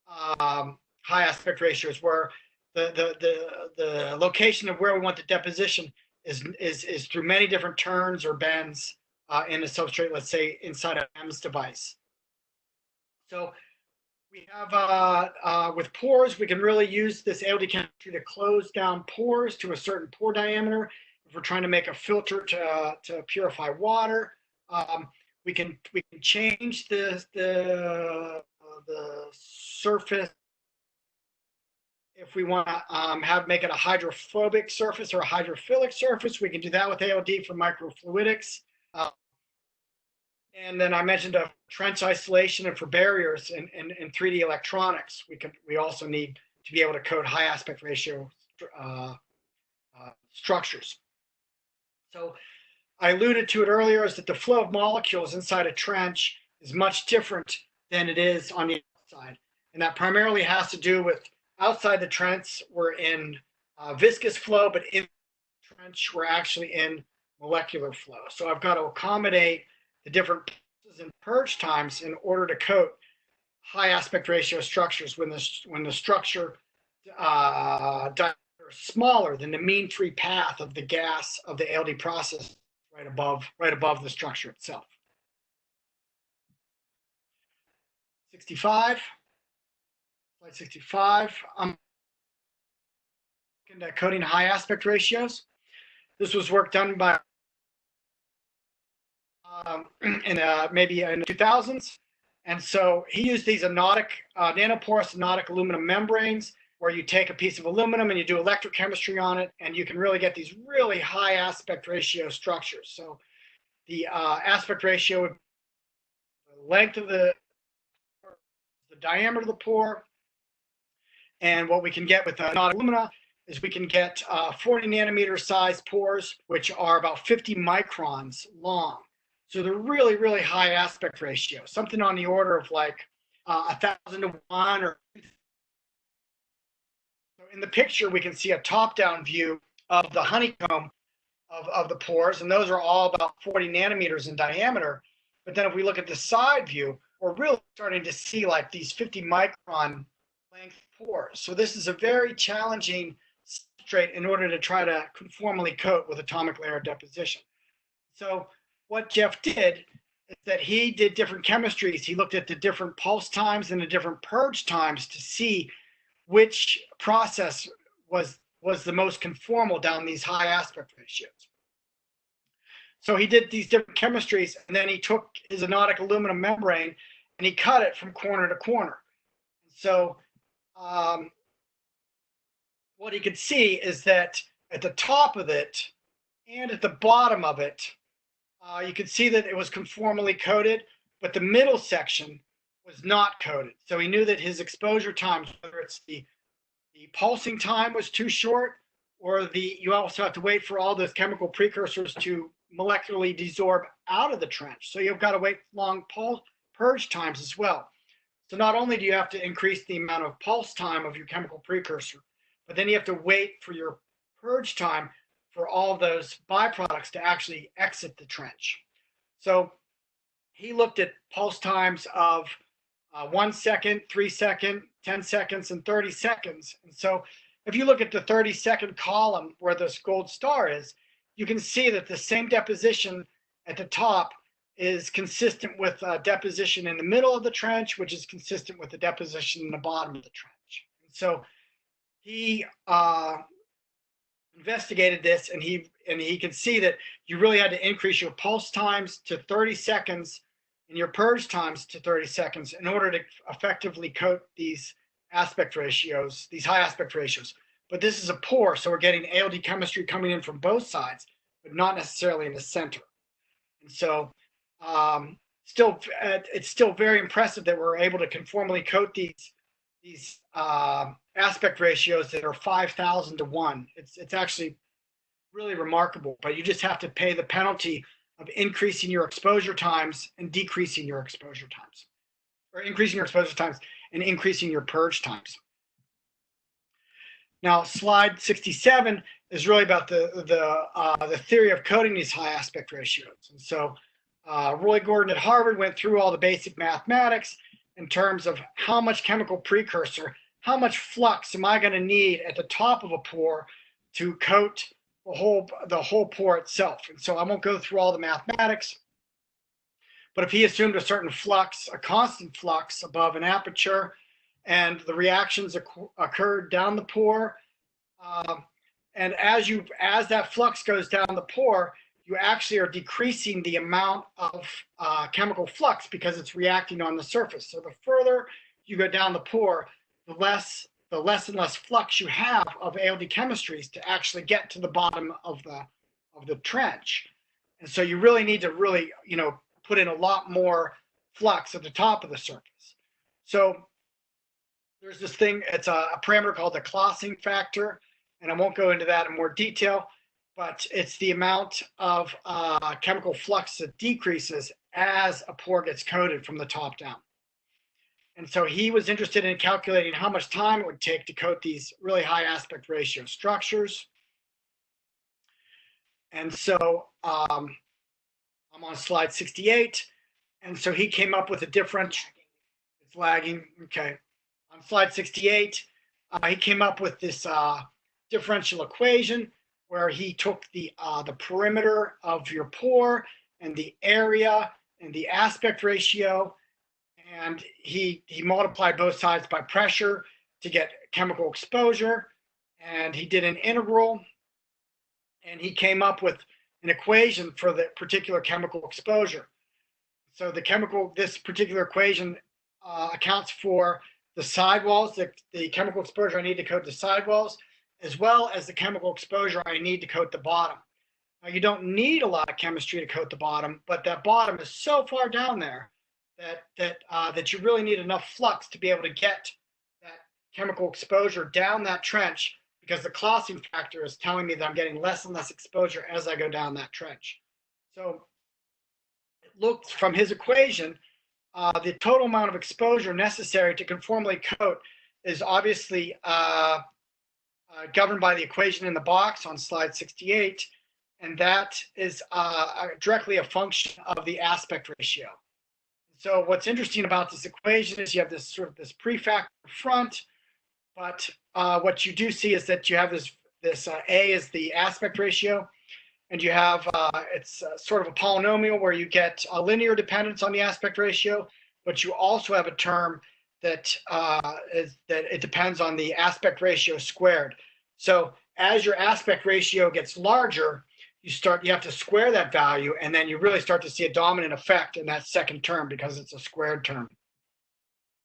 high aspect ratios, where the location of where we want the deposition is through many different turns or bends in the substrate, let's say inside a MEMS device. So we have, with pores, we can really use this ALD chemistry to close down pores to a certain pore diameter. If we're trying to make a filter to purify water, we can change the surface. If we want to make it a hydrophobic surface or a hydrophilic surface, we can do that with ALD for microfluidics. And then I mentioned a trench isolation, and for barriers in 3D electronics, we also need to be able to coat high aspect ratio structures. So I alluded to it earlier, is that the flow of molecules inside a trench is much different than it is on the outside. And that primarily has to do with outside the trench, we're in viscous flow, but in the trench, we're actually in molecular flow. So I've got to accommodate the different pulses and purge times in order to coat high aspect ratio structures when the structure diameter is smaller than the mean free path of the gas of the ALD process right above the structure itself. 65. Slide 65. I'm looking at coding high aspect ratios. This was work done by maybe in the 2000s. And so he used these nanoporous anodic aluminum membranes, where you take a piece of aluminum and you do electrochemistry on it, and you can really get these really high aspect ratio structures. So the aspect ratio would be the length of the diameter of the pore. And what we can get with anodic alumina is we can get 40 nanometer size pores, which are about 50 microns long. So they're really, really high aspect ratio, something on the order of like 1,000 to 1. Or so in the picture, we can see a top-down view of the honeycomb of the pores, and those are all about 40 nanometers in diameter. But then if we look at the side view, we're really starting to see like these 50 micron length pores. So this is a very challenging substrate in order to try to conformally coat with atomic layer deposition. So what Jeff did is that he did different chemistries. He looked at the different pulse times and the different purge times to see which process was the most conformal down these high aspect ratios. So he did these different chemistries, and then he took his anodic aluminum membrane and he cut it from corner to corner. So what he could see is that at the top of it and at the bottom of it, you could see that it was conformally coated, but the middle section was not coated. So he knew that his exposure times, whether it's the pulsing time was too short, or you also have to wait for all those chemical precursors to molecularly desorb out of the trench. So you've got to wait long purge times as well. So not only do you have to increase the amount of pulse time of your chemical precursor, but then you have to wait for your purge time for all those byproducts to actually exit the trench. So he looked at pulse times of 1 second, 3 seconds, 10 seconds, and 30 seconds. And so if you look at the 30-second column where this gold star is, you can see that the same deposition at the top is consistent with deposition in the middle of the trench, which is consistent with the deposition in the bottom of the trench. And so he investigated this, and he could see that you really had to increase your pulse times to 30 seconds and your purge times to 30 seconds in order to effectively coat these aspect ratios, these high aspect ratios. But this is a pore, so we're getting ALD chemistry coming in from both sides, but not necessarily in the center. And so it's still very impressive that we're able to conformally coat these aspect ratios that are 5,000 to 1. It's actually really remarkable, but you just have to pay the penalty of increasing your exposure times and decreasing your exposure times, or increasing your exposure times and increasing your purge times. Now, slide 67 is really about the theory of coding these high aspect ratios. And so Roy Gordon at Harvard went through all the basic mathematics in terms of how much chemical precursor, how much flux am I going to need at the top of a pore to coat the whole pore itself. And so I won't go through all the mathematics, but if he assumed a certain flux, a constant flux above an aperture, and the reactions occurred down the pore, and as that flux goes down the pore, you actually are decreasing the amount of chemical flux because it's reacting on the surface. So the further you go down the pore, the less and less flux you have of ALD chemistries to actually get to the bottom of the trench. And so you really need to put in a lot more flux at the top of the surface. So there's this thing, it's a parameter called the Clausing factor, and I won't go into that in more detail, but it's the amount of chemical flux that decreases as a pore gets coated from the top down. And so he was interested in calculating how much time it would take to coat these really high aspect ratio structures. And so I'm on slide 68. And so he came up with a differential. It's lagging. Okay. On slide 68, he came up with this differential equation where he took the perimeter of your pore and the area and the aspect ratio, and he multiplied both sides by pressure to get chemical exposure, and he did an integral, and he came up with an equation for the particular chemical exposure. So this particular equation accounts for the sidewalls, the chemical exposure I need to coat the sidewalls, as well as the chemical exposure I need to coat the bottom. Now, you don't need a lot of chemistry to coat the bottom, but that bottom is so far down there that you really need enough flux to be able to get that chemical exposure down that trench, because the Clausing factor is telling me that I'm getting less and less exposure as I go down that trench. So it looks from his equation, the total amount of exposure necessary to conformally coat is obviously governed by the equation in the box on slide 68, and that is directly a function of the aspect ratio. So what's interesting about this equation is you have this sort of this prefactor front, but what you do see is that you have this A is the aspect ratio, and you have it's sort of a polynomial where you get a linear dependence on the aspect ratio, but you also have a term that it depends on the aspect ratio squared. So as your aspect ratio gets larger, you have to square that value, and then you really start to see a dominant effect in that second term because it's a squared term.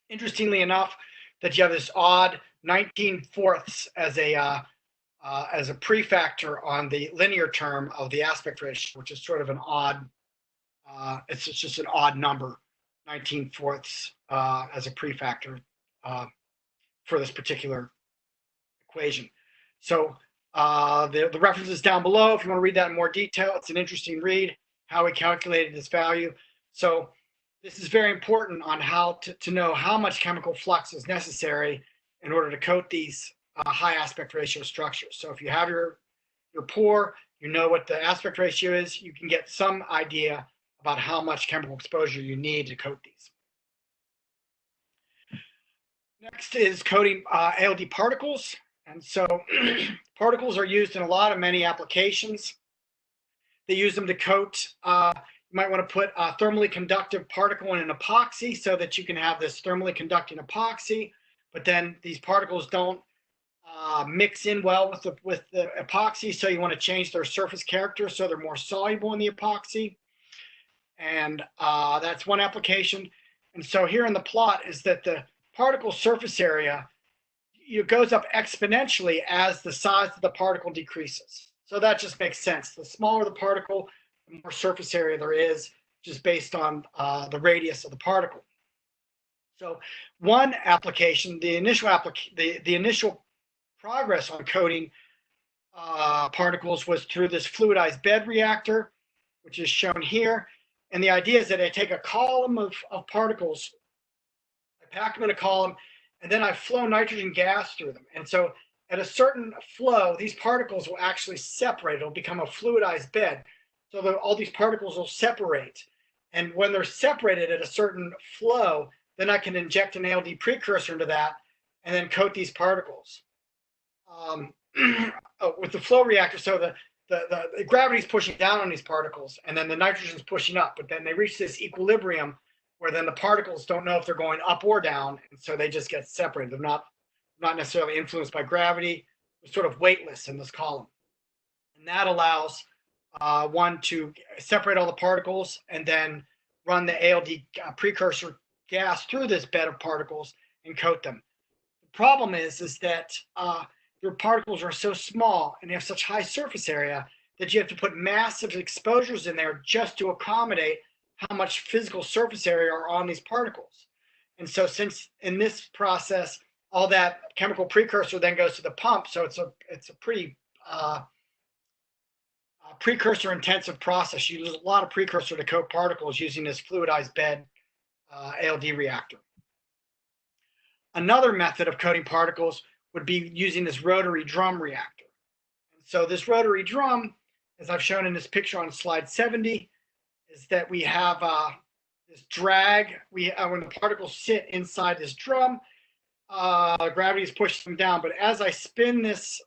Interestingly enough, that you have this odd 19/4 as a prefactor on the linear term of the aspect ratio, which is sort of an odd, it's just an odd number, 19/4 as a prefactor for this particular equation. So the reference is down below if you want to read that in more detail. It's an interesting read, how he calculated this value. So this is very important on how to know how much chemical flux is necessary in order to coat these high aspect ratio structures. So if you have your pour, you know what the aspect ratio is, you can get some idea about how much chemical exposure you need to coat these. Next is coating ALD particles. And so particles are used in many applications. They use them to coat. You might want to put a thermally conductive particle in an epoxy so that you can have this thermally conducting epoxy, but then these particles don't mix in well with the epoxy, so you want to change their surface character so they're more soluble in the epoxy. And that's one application. And so here in the plot is that the particle surface area, it goes up exponentially as the size of the particle decreases. So that just makes sense. The smaller the particle, the more surface area there is, just based on the radius of the particle. So one application, the initial progress on coating particles was through this fluidized bed reactor, which is shown here. And the idea is that I take a column of particles, I pack them in a column, and then I flow nitrogen gas through them. And so at a certain flow, these particles will actually separate. It'll become a fluidized bed. So all these particles will separate. And when they're separated at a certain flow, then I can inject an ALD precursor into that and then coat these particles. With the flow reactor, so the gravity is pushing down on these particles, and then the nitrogen is pushing up, but then they reach this equilibrium where then the particles don't know if they're going up or down, and so they just get separated. They're not necessarily influenced by gravity. They're sort of weightless in this column. And that allows one to separate all the particles and then run the ALD precursor gas through this bed of particles and coat them. The problem is that your particles are so small and they have such high surface area that you have to put massive exposures in there just to accommodate how much physical surface area are on these particles. And so since in this process, all that chemical precursor then goes to the pump, so it's a pretty precursor intensive process. You use a lot of precursor to coat particles using this fluidized bed ALD reactor. Another method of coating particles would be using this rotary drum reactor. And so this rotary drum, as I've shown in this picture on slide 70, is that we have this drag. When the particles sit inside this drum, gravity is pushing them down. But as I spin this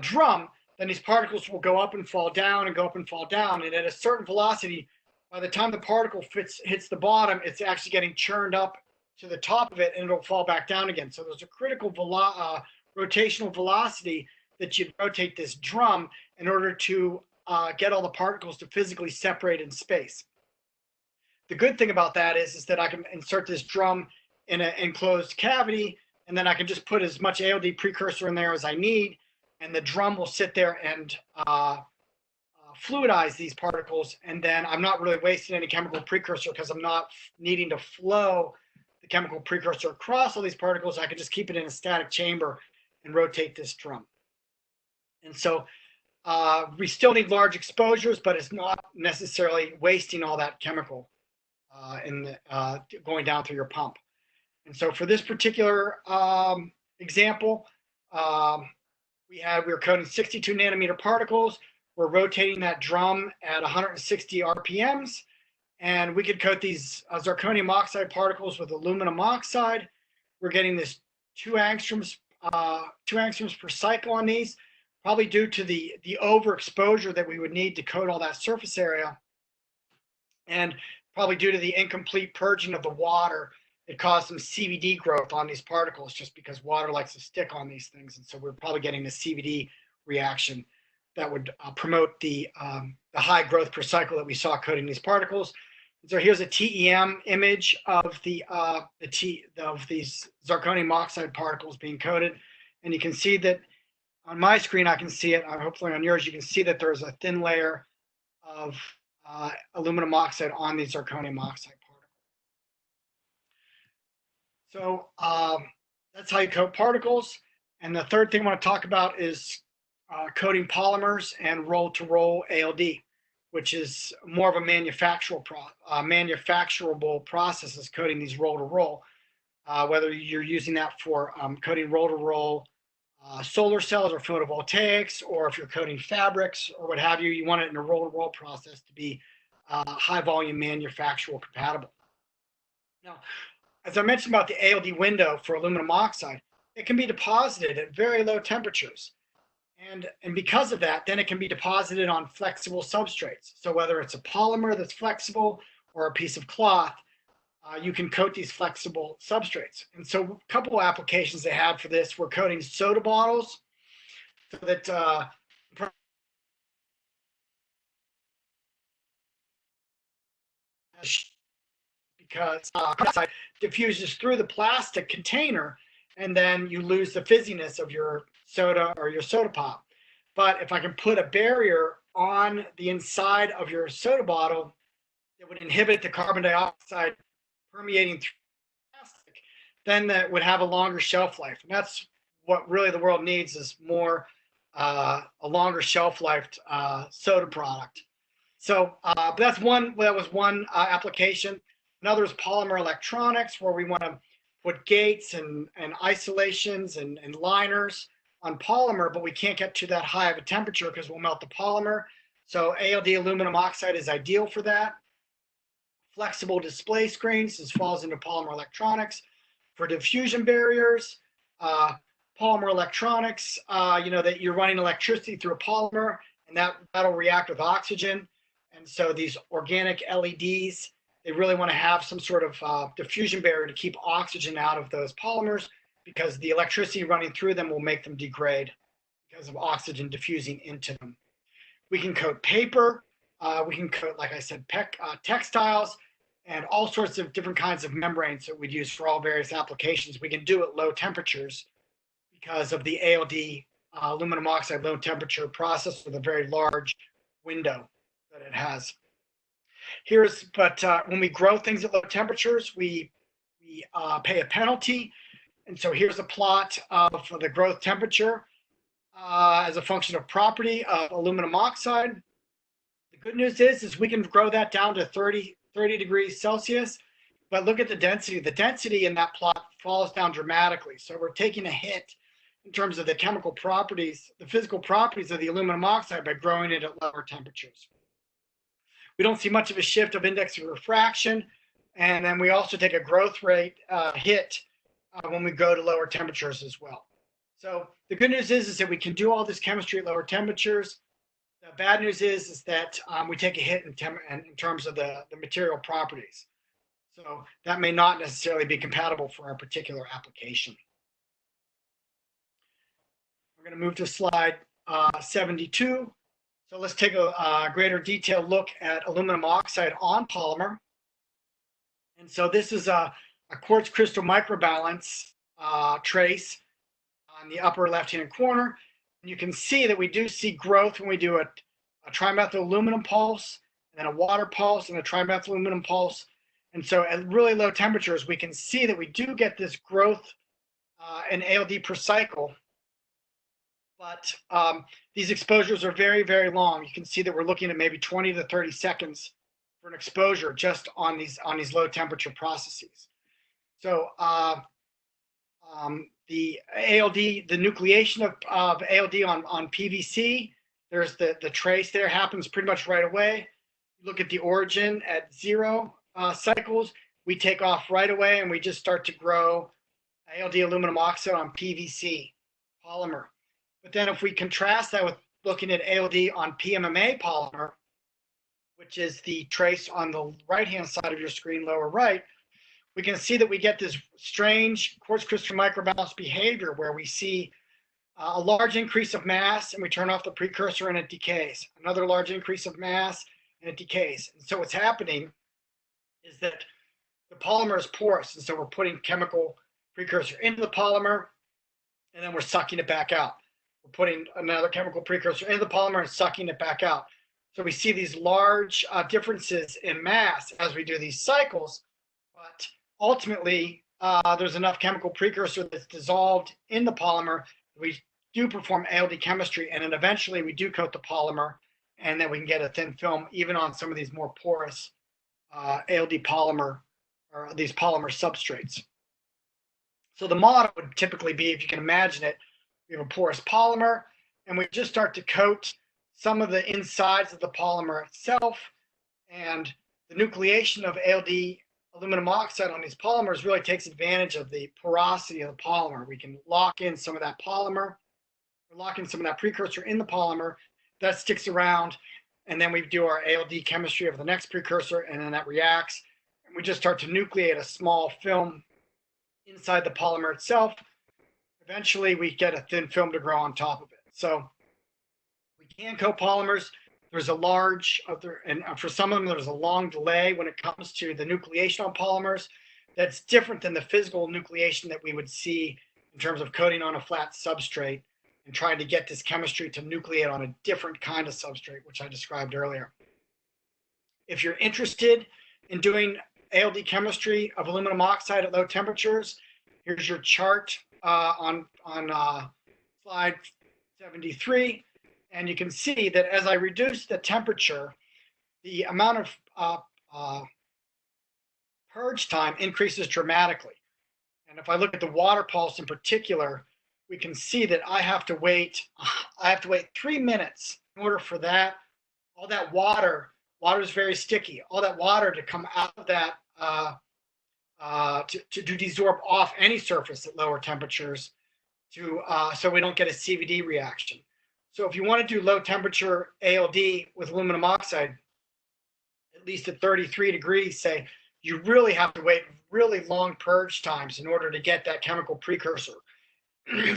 drum, then these particles will go up and fall down and go up and fall down. And at a certain velocity, by the time the particle hits the bottom, it's actually getting churned up to the top of it, and it'll fall back down again. So there's a critical rotational velocity that you'd rotate this drum in order to get all the particles to physically separate in space. The good thing about that is that I can insert this drum in an enclosed cavity, and then I can just put as much ALD precursor in there as I need, and the drum will sit there and fluidize these particles, and then I'm not really wasting any chemical precursor because I'm not needing to flow the chemical precursor across all these particles. I can just keep it in a static chamber and rotate this drum. And so we still need large exposures, but it's not necessarily wasting all that chemical going down through your pump. And so for this particular example, we were coating 62 nanometer particles. We're rotating that drum at 160 RPMs, and we could coat these zirconium oxide particles with aluminum oxide. We're getting this 2 angstroms per cycle on these, probably due to the overexposure that we would need to coat all that surface area, and probably due to the incomplete purging of the water. It caused some CVD growth on these particles just because water likes to stick on these things, and so we're probably getting a CVD reaction that would promote the high growth per cycle that we saw coating these particles. So here's a TEM image of these zirconium oxide particles being coated, and you can see that on my screen I can see it. Hopefully on yours you can see that there's a thin layer of aluminum oxide on these zirconium oxide particles. So that's how you coat particles. And the third thing I want to talk about is coating polymers and roll-to-roll ALD, which is more of a manufacturable process as coating these roll-to-roll. Whether you're using that for coating roll-to-roll solar cells or photovoltaics, or if you're coating fabrics or what have you, you want it in a roll-to-roll process to be high-volume manufactural compatible. Now, as I mentioned about the ALD window for aluminum oxide, it can be deposited at very low temperatures. And because of that, then it can be deposited on flexible substrates. So whether it's a polymer that's flexible or a piece of cloth, you can coat these flexible substrates. And so a couple of applications they had for this were coating soda bottles so that because oxide diffuses through the plastic container, and then you lose the fizziness of your soda or your soda pop. But if I can put a barrier on the inside of your soda bottle that would inhibit the carbon dioxide permeating through plastic, then that would have a longer shelf life. And that's what really the world needs, is more a longer shelf life soda product. So but that was one application. Another is polymer electronics, where we want to put gates and isolations and liners on polymer, but we can't get to that high of a temperature because we'll melt the polymer. So ALD aluminum oxide is ideal for that. Flexible display screens, this falls into polymer electronics. For diffusion barriers, polymer electronics, that you're running electricity through a polymer, and that'll react with oxygen. And so these organic LEDs, they really want to have some sort of diffusion barrier to keep oxygen out of those polymers, because the electricity running through them will make them degrade because of oxygen diffusing into them. We can coat paper. We can coat, like I said, textiles, and all sorts of different kinds of membranes that we'd use for all various applications. We can do it at low temperatures because of the ALD aluminum oxide low temperature process with a very large window that it has. But when we grow things at low temperatures, we pay a penalty. And so here's a plot of the growth temperature as a function of property of aluminum oxide. The good news is we can grow that down to 30 degrees Celsius, but look at the density. The density in that plot falls down dramatically. So we're taking a hit in terms of the chemical properties, the physical properties of the aluminum oxide by growing it at lower temperatures. We don't see much of a shift of index of refraction, and then we also take a growth rate hit when we go to lower temperatures as well. So the good news is that we can do all this chemistry at lower temperatures. The bad news is that we take a hit in terms of the material properties. So that may not necessarily be compatible for our particular application. We're going to move to slide 72. So let's take a greater detailed look at aluminum oxide on polymer. And so this is a quartz crystal microbalance trace on the upper left-hand corner. And you can see that we do see growth when we do a trimethyl aluminum pulse, and then a water pulse, and a trimethyl aluminum pulse. And so at really low temperatures, we can see that we do get this growth in ALD per cycle. But these exposures are very, very long. You can see that we're looking at maybe 20 to 30 seconds for an exposure just on these low temperature processes. So the ALD, the nucleation of ALD on PVC, there's the trace there, happens pretty much right away. You look at the origin at 0 cycles, we take off right away and we just start to grow ALD aluminum oxide on PVC polymer. But then if we contrast that with looking at ALD on PMMA polymer, which is the trace on the right-hand side of your screen, lower right, we can see that we get this strange quartz crystal microbalance behavior where we see a large increase of mass and we turn off the precursor and it decays. Another large increase of mass and it decays. And so what's happening is that the polymer is porous. And so we're putting chemical precursor into the polymer and then we're sucking it back out. We're putting another chemical precursor into the polymer and sucking it back out. So we see these large differences in mass as we do these cycles, but ultimately there's enough chemical precursor that's dissolved in the polymer. We do perform ALD chemistry, and then eventually we do coat the polymer, and then we can get a thin film even on some of these more porous ALD polymer or these polymer substrates. So the model would typically be, if you can imagine it, we have a porous polymer, and we just start to coat some of the insides of the polymer itself, and the nucleation of ALD aluminum oxide on these polymers really takes advantage of the porosity of the polymer. We can lock in some of that polymer, or lock in some of that precursor in the polymer, that sticks around, and then we do our ALD chemistry of the next precursor, and then that reacts, and we just start to nucleate a small film inside the polymer itself. Eventually, we get a thin film to grow on top of it. So we can coat polymers. There's a large, and for some of them, there's a long delay when it comes to the nucleation on polymers. That's different than the physical nucleation that we would see in terms of coating on a flat substrate and trying to get this chemistry to nucleate on a different kind of substrate, which I described earlier. If you're interested in doing ALD chemistry of aluminum oxide at low temperatures, here's your chart on slide 73. And you can see that as I reduce the temperature, the amount of purge time increases dramatically. And if I look at the water pulse in particular, we can see that I have to wait 3 minutes in order for that, all that water is very sticky, all that water to come out of that, to desorb off any surface at lower temperatures so we don't get a CVD reaction. So if you want to do low temperature ALD with aluminum oxide, at least at 33 degrees, say, you really have to wait really long purge times in order to get that chemical precursor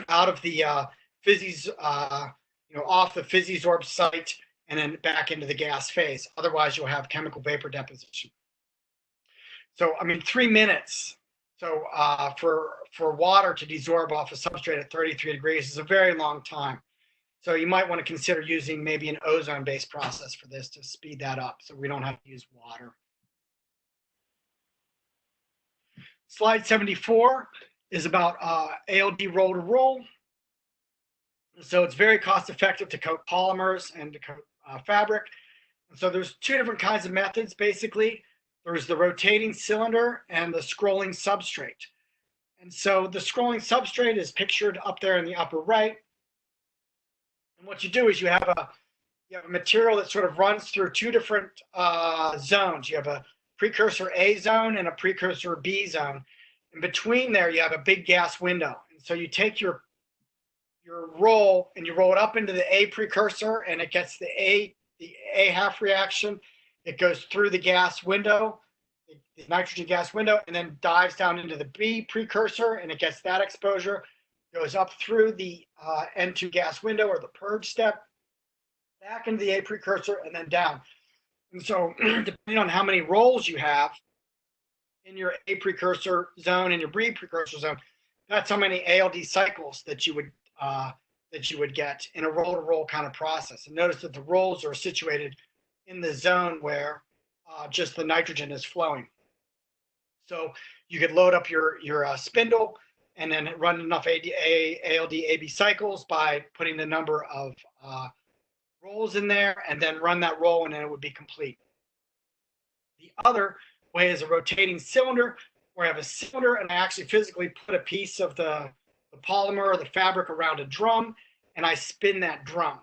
out of the off the Physisorb site and then back into the gas phase. Otherwise, you'll have chemical vapor deposition. So, I mean, 3 minutes. So for water to desorb off a substrate at 33 degrees is a very long time. So you might want to consider using maybe an ozone-based process for this to speed that up so we don't have to use water. Slide 74 is about ALD roll-to-roll. So it's very cost-effective to coat polymers and to coat fabric. And so there's two different kinds of methods, basically. There's the rotating cylinder and the scrolling substrate. And so the scrolling substrate is pictured up there in the upper right. And what you do is you have a material that sort of runs through two different zones. You have a precursor A zone and a precursor B zone. In between there, you have a big gas window. And so you take your your roll and you roll it up into the A precursor, and it gets the A half reaction. It goes through the gas window, the nitrogen gas window, and then dives down into the B precursor, and it gets that exposure, goes up through the N2 gas window or the purge step, back into the A precursor, and then down. And so depending on how many rolls you have in your A precursor zone and your B precursor zone, that's how many ALD cycles that you would get in a roll-to-roll kind of process. And notice that the rolls are situated in the zone where just the nitrogen is flowing. So you could load up your spindle and then run enough ALD AB cycles by putting the number of rolls in there, and then run that roll, and then it would be complete. The other way is a rotating cylinder, where I have a cylinder and I actually physically put a piece of the polymer or the fabric around a drum, and I spin that drum.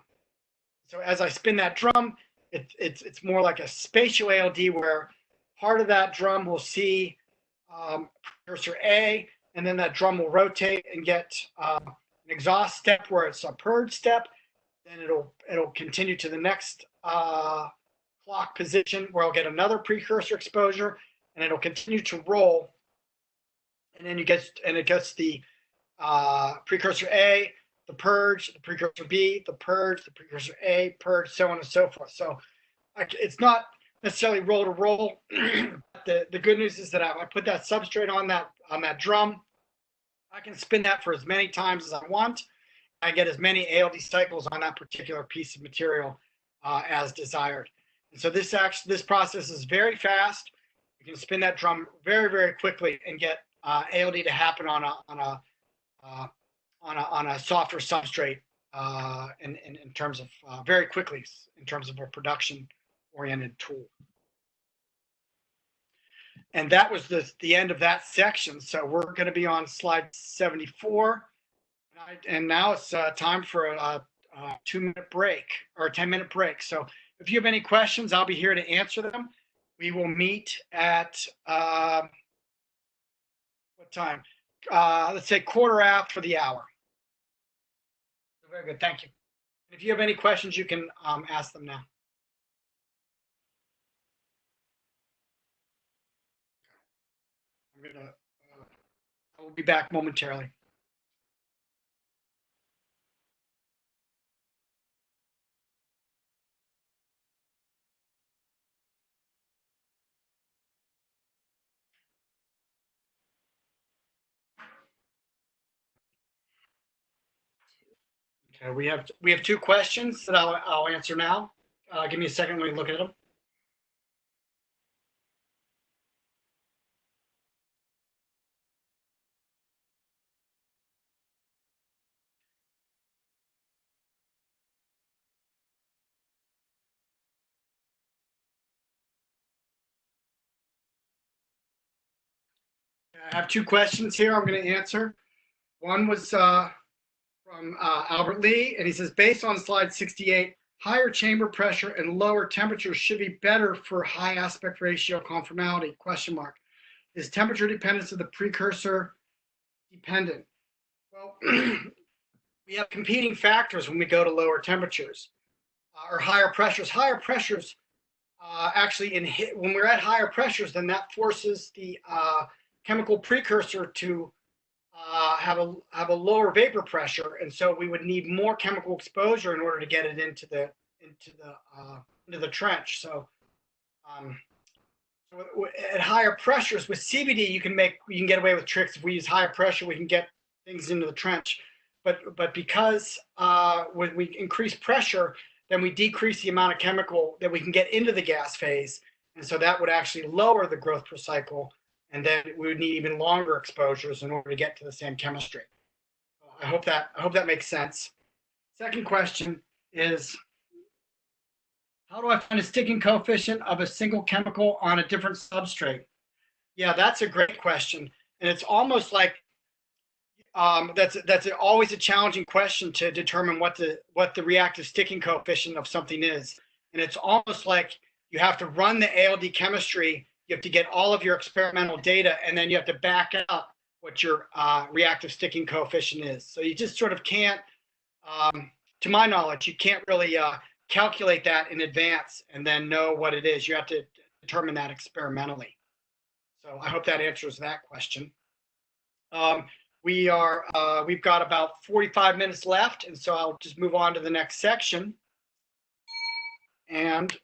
So as I spin that drum, it's more like a spatial ALD, where part of that drum will see precursor A, and then that drum will rotate and get an exhaust step where it's a purge step. Then it'll continue to the next clock position where I'll get another precursor exposure, and it'll continue to roll. And then it gets the precursor A, the purge, the precursor B, the purge, the precursor A, purge, so on and so forth. So it's not necessarily roll to roll. The good news is that I put that substrate on that drum. I can spin that for as many times as I want. I get as many ALD cycles on that particular piece of material as desired. And so this process is very fast. You can spin that drum very, very quickly and get ALD to happen on a softer substrate in terms of very quickly in terms of a production-oriented tool. And that was the end of that section. So we're going to be on slide 74. And now it's time for a 2-minute break or a 10-minute break. So if you have any questions, I'll be here to answer them. We will meet at what time? Let's say 1/4 for the hour. Very good. Thank you. And if you have any questions, you can ask them now. I will be back momentarily. Okay, we have 2 questions that I'll answer now. Give me a second. Let me look at them. I have 2 questions here I'm going to answer. One was from Albert Lee, and he says, based on slide 68, higher chamber pressure and lower temperatures should be better for high aspect ratio conformality, ? Is temperature dependence of the precursor dependent? Well, we have competing factors when we go to lower temperatures or higher pressures. Higher pressures actually when we're at higher pressures, then that forces the chemical precursor to have a lower vapor pressure, and so we would need more chemical exposure in order to get it into the trench. So, at higher pressures with CVD, you can get away with tricks. If we use higher pressure, we can get things into the trench. But because when we increase pressure, then we decrease the amount of chemical that we can get into the gas phase, and so that would actually lower the growth per cycle. And then we would need even longer exposures in order to get to the same chemistry. I hope that makes sense. Second question is, how do I find a sticking coefficient of a single chemical on a different substrate? Yeah, that's a great question, and it's almost like that's always a challenging question to determine what the reactive sticking coefficient of something is, and it's almost like you have to run the ALD chemistry. You have to get all of your experimental data, and then you have to back up what your reactive sticking coefficient is. So you just sort of can't To my knowledge, you can't really calculate that in advance and then know what it is. You have to determine that experimentally. So I hope that answers that question. We've got about 45 minutes left, and so I'll just move on to the next section. And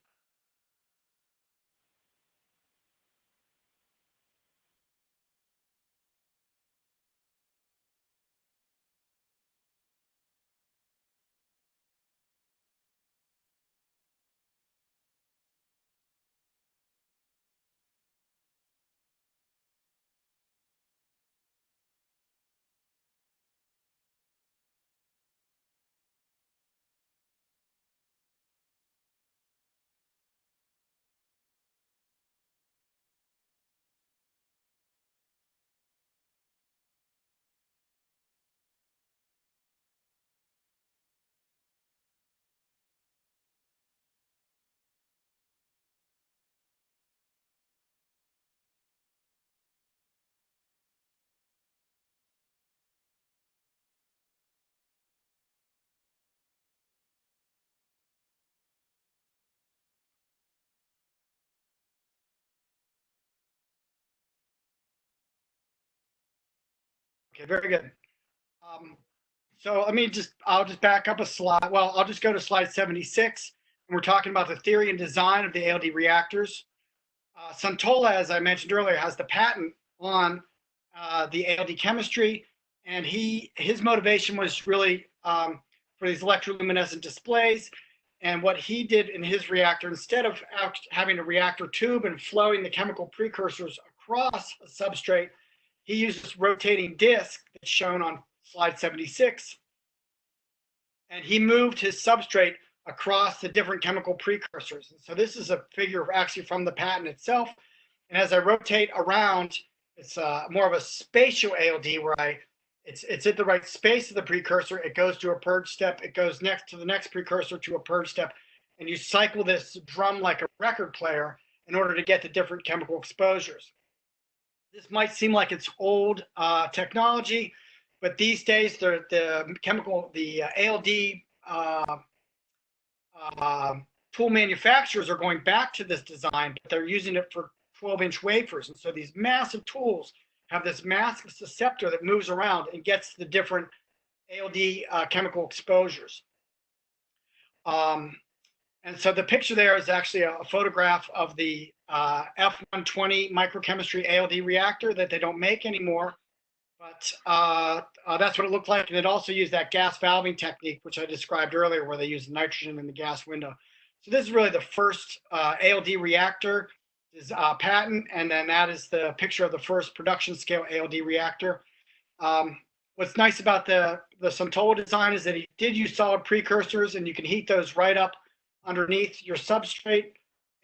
okay, very good. So I'll just back up a slide. Well, I'll just go to slide 76. And we're talking about the theory and design of the ALD reactors. Santola, as I mentioned earlier, has the patent on the ALD chemistry, and his motivation was really for these electroluminescent displays. And what he did in his reactor, instead of having a reactor tube and flowing the chemical precursors across a substrate, he used this rotating disc that's shown on slide 76. And he moved his substrate across the different chemical precursors. And so this is a figure actually from the patent itself. And as I rotate around, it's more of a spatial ALD where it's at the right space of the precursor. It goes to a purge step. It goes next to the next precursor to a purge step. And you cycle this drum like a record player in order to get the different chemical exposures. This might seem like it's old technology, but these days the ALD tool manufacturers are going back to this design, but they're using it for 12-inch wafers. And so these massive tools have this massive susceptor that moves around and gets the different ALD chemical exposures. And so the picture there is actually a photograph of the F120 microchemistry ALD reactor that they don't make anymore. But that's what it looked like. And it also used that gas valving technique, which I described earlier, where they use nitrogen in the gas window. So this is really the first ALD reactor is patent. And then that is the picture of the first production scale ALD reactor. What's nice about the Santola design is that he did use solid precursors, and you can heat those right up underneath your substrate.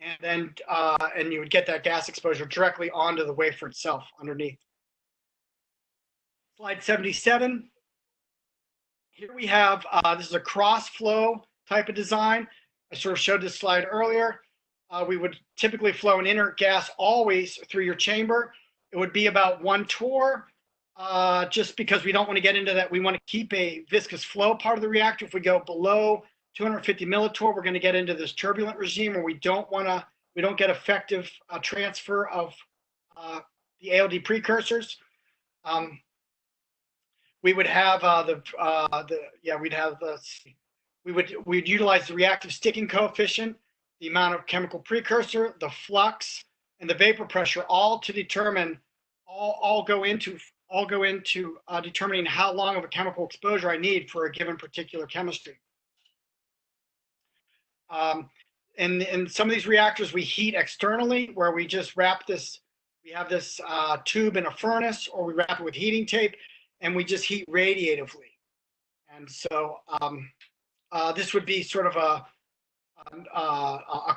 And then and you would get that gas exposure directly onto the wafer itself underneath. Slide 77. Here we have, this is a cross flow type of design. I sort of showed this slide earlier. We would typically flow an inert gas always through your chamber. It would be about 1 torr, just because we don't want to get into that. We want to keep a viscous flow part of the reactor. If we go below 250 millitorr, we're going to get into this turbulent regime where we don't get effective transfer of the ALD precursors. We would have we'd utilize the reactive sticking coefficient, the amount of chemical precursor, the flux, and the vapor pressure, all to determine, all go into determining how long of a chemical exposure I need for a given particular chemistry. In some of these reactors, we heat externally, where we just wrap this. We have this tube in a furnace, or we wrap it with heating tape, and we just heat radiatively. And so this would be sort of a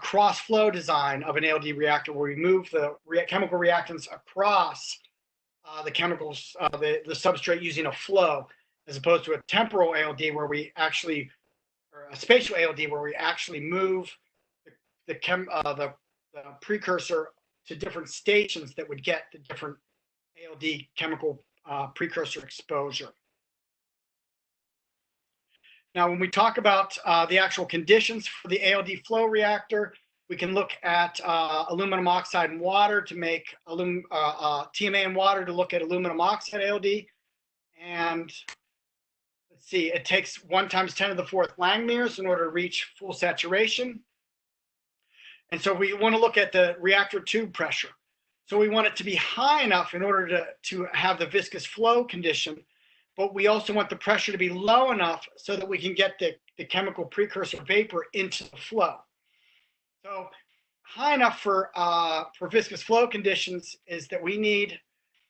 cross flow design of an ALD reactor, where we move the chemical reactants across the chemicals, the substrate, using a flow, as opposed to a temporal ALD where we actually, or a spatial ALD where we actually move the precursor to different stations that would get the different ALD chemical precursor exposure. Now, when we talk about the actual conditions for the ALD flow reactor, we can look at aluminum oxide and water to make TMA and water to look at aluminum oxide ALD. And let's see, it takes 1 × 10⁴ Langmuirs in order to reach full saturation. And so we want to look at the reactor tube pressure. So we want it to be high enough in order to have the viscous flow condition, but we also want the pressure to be low enough so that we can get the chemical precursor vapor into the flow. So high enough for viscous flow conditions is that we need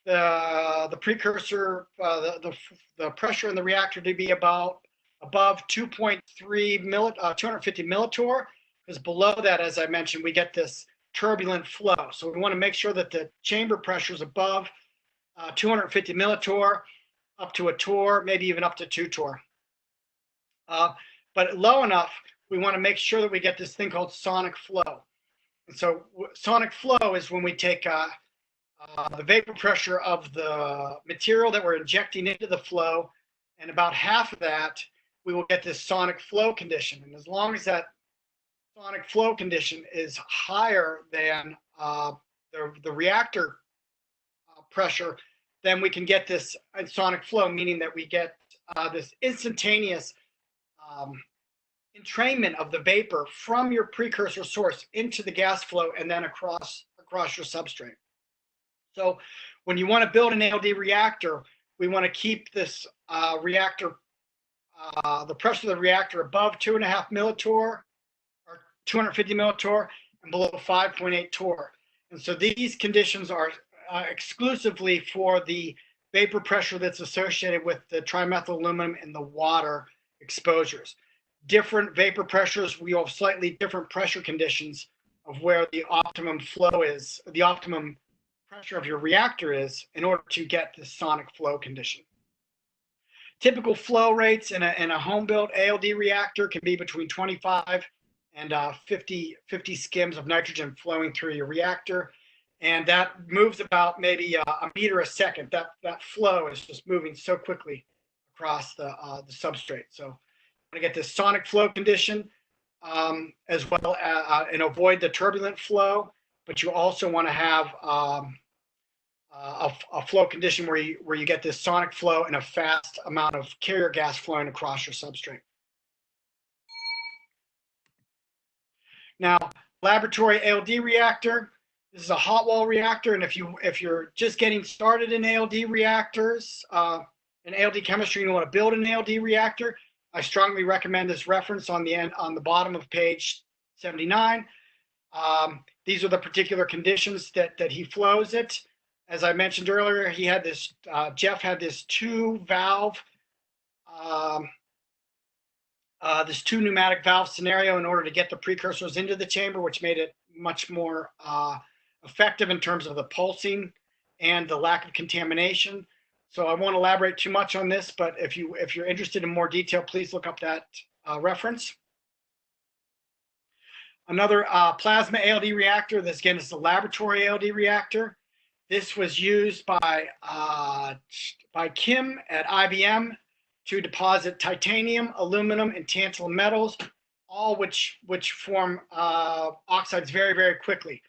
the precursor, the pressure in the reactor to be above 2.3 250 millitorr, because below that, as I mentioned, we get this turbulent flow. So we want to make sure that the chamber pressure is above 250 millitorr, up to a torr, maybe even up to 2 torr. But low enough, we want to make sure that we get this thing called sonic flow. And so sonic flow is when we take the vapor pressure of the material that we're injecting into the flow, and about half of that, we will get this sonic flow condition. And as long as that sonic flow condition is higher than the reactor pressure, then we can get this sonic flow, meaning that we get this instantaneous entrainment of the vapor from your precursor source into the gas flow and then across your substrate. So when you want to build an ALD reactor, we want to keep this reactor, the pressure of the reactor above 2.5 millitorr or 250 millitorr and below 5.8 torr. And so these conditions are exclusively for the vapor pressure that's associated with the trimethyl aluminum and the water exposures. Different vapor pressures, we have slightly different pressure conditions of where the optimum flow is, the optimum pressure of your reactor is, in order to get the sonic flow condition. Typical flow rates in a home-built ALD reactor can be between 25 and 50 skims of nitrogen flowing through your reactor. And that moves about maybe a meter a second. That flow is just moving so quickly across the substrate. So to get this sonic flow condition, as well and avoid the turbulent flow, but you also want to have a flow condition where you get this sonic flow and a fast amount of carrier gas flowing across your substrate. Now, laboratory ALD reactor. This is a hot wall reactor, and if you're just getting started in ALD reactors, in ALD chemistry, and you want to build an ALD reactor, I strongly recommend this reference on the bottom of page 79. These are the particular conditions that he flows it. As I mentioned earlier, he had this Jeff had this two pneumatic valve scenario in order to get the precursors into the chamber, which made it much more effective in terms of the pulsing and the lack of contamination. So I won't elaborate too much on this, but if you're interested in more detail, please look up that reference. Another plasma ALD reactor. This again is the laboratory ALD reactor. This was used by Kim at IBM to deposit titanium, aluminum, and tantalum metals, all which form oxides very, very quickly.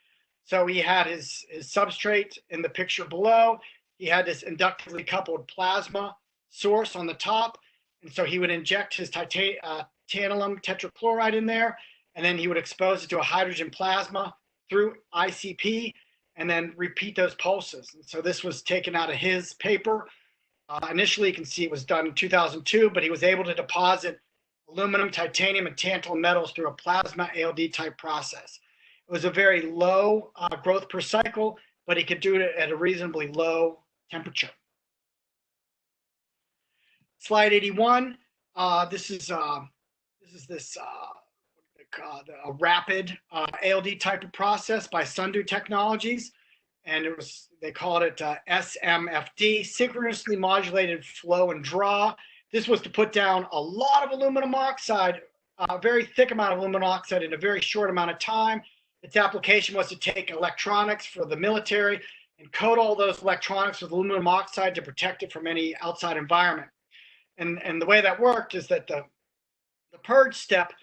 So he had his substrate in the picture below. He had this inductively coupled plasma source on the top. And so he would inject his tantalum tetrachloride in there, and then he would expose it to a hydrogen plasma through ICP, and then repeat those pulses. And so this was taken out of his paper. Initially, you can see it was done in 2002, but he was able to deposit aluminum, titanium, and tantalum metals through a plasma ALD type process. It was a very low growth per cycle, but he could do it at a reasonably low temperature. Slide 81. This is a rapid ALD type of process by Sundu Technologies, and they called it SMFD, synchronously modulated flow and draw. This was to put down a lot of aluminum oxide, a very thick amount of aluminum oxide in a very short amount of time. Its application was to take electronics for the military and coat all those electronics with aluminum oxide to protect it from any outside environment. And the way that worked is that the The purge step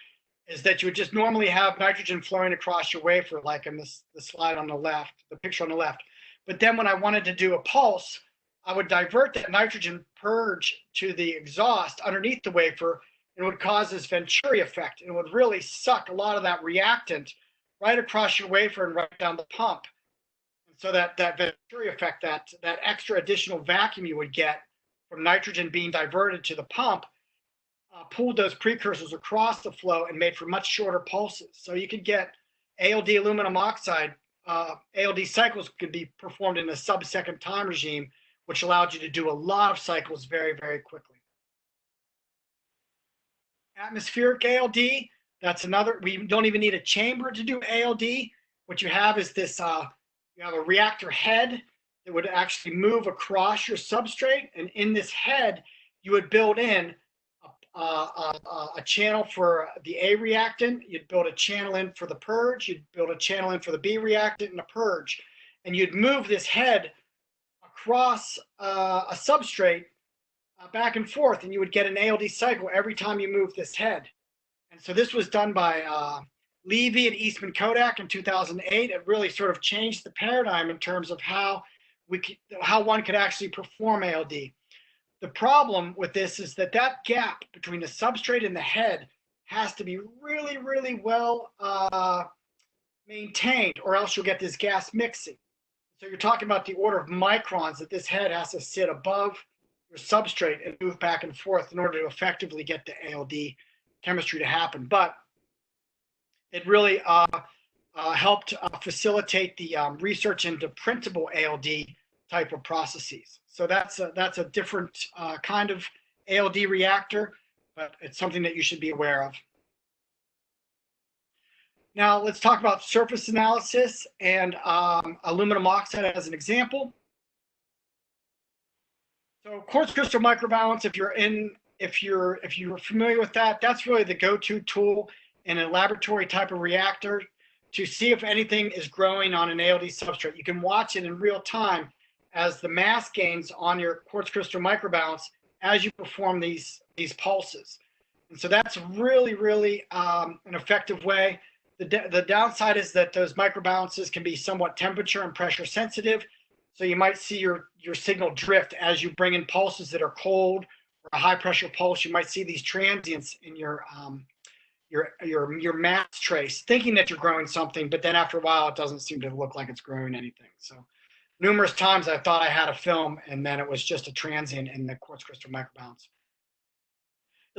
is that you would just normally have nitrogen flowing across your wafer, like in the slide on the left, the picture on the left. But then when I wanted to do a pulse, I would divert that nitrogen purge to the exhaust underneath the wafer, and it would cause this Venturi effect. And it would really suck a lot of that reactant right across your wafer and right down the pump. And so that Venturi effect, that extra additional vacuum you would get from nitrogen being diverted to the pump, pulled those precursors across the flow and made for much shorter pulses. So you could get ALD aluminum oxide, ALD cycles could be performed in a sub-second time regime, which allowed you to do a lot of cycles very, very quickly. Atmospheric ALD, that's another, we don't even need a chamber to do ALD. What you have is this, you have a reactor head that would actually move across your substrate, and in this head, you would build in a channel for the A reactant, you'd build a channel in for the purge, you'd build a channel in for the B reactant and the purge, and you'd move this head across a substrate back and forth, and you would get an ALD cycle every time you move this head. And so this was done by Levy and Eastman Kodak in 2008. It really sort of changed the paradigm in terms of how one could actually perform ALD. The problem with this is that gap between the substrate and the head has to be really, really well maintained, or else you'll get this gas mixing. So you're talking about the order of microns that this head has to sit above your substrate and move back and forth in order to effectively get the ALD chemistry to happen. But it really helped facilitate the research into printable ALD type of processes. So that's a different kind of ALD reactor, but it's something that you should be aware of. Now let's talk about surface analysis and aluminum oxide as an example. So quartz crystal microbalance, if you're familiar with that, that's really the go-to tool in a laboratory type of reactor to see if anything is growing on an ALD substrate. You can watch it in real time as the mass gains on your quartz crystal microbalance as you perform these pulses. And so that's really, really an effective way. The downside is that those microbalances can be somewhat temperature and pressure sensitive. So you might see your signal drift as you bring in pulses that are cold or a high pressure pulse. You might see these transients in your mass trace, thinking that you're growing something, but then after a while, it doesn't seem to look like it's growing anything. So numerous times I thought I had a film, and then it was just a transient in the quartz crystal microbalance.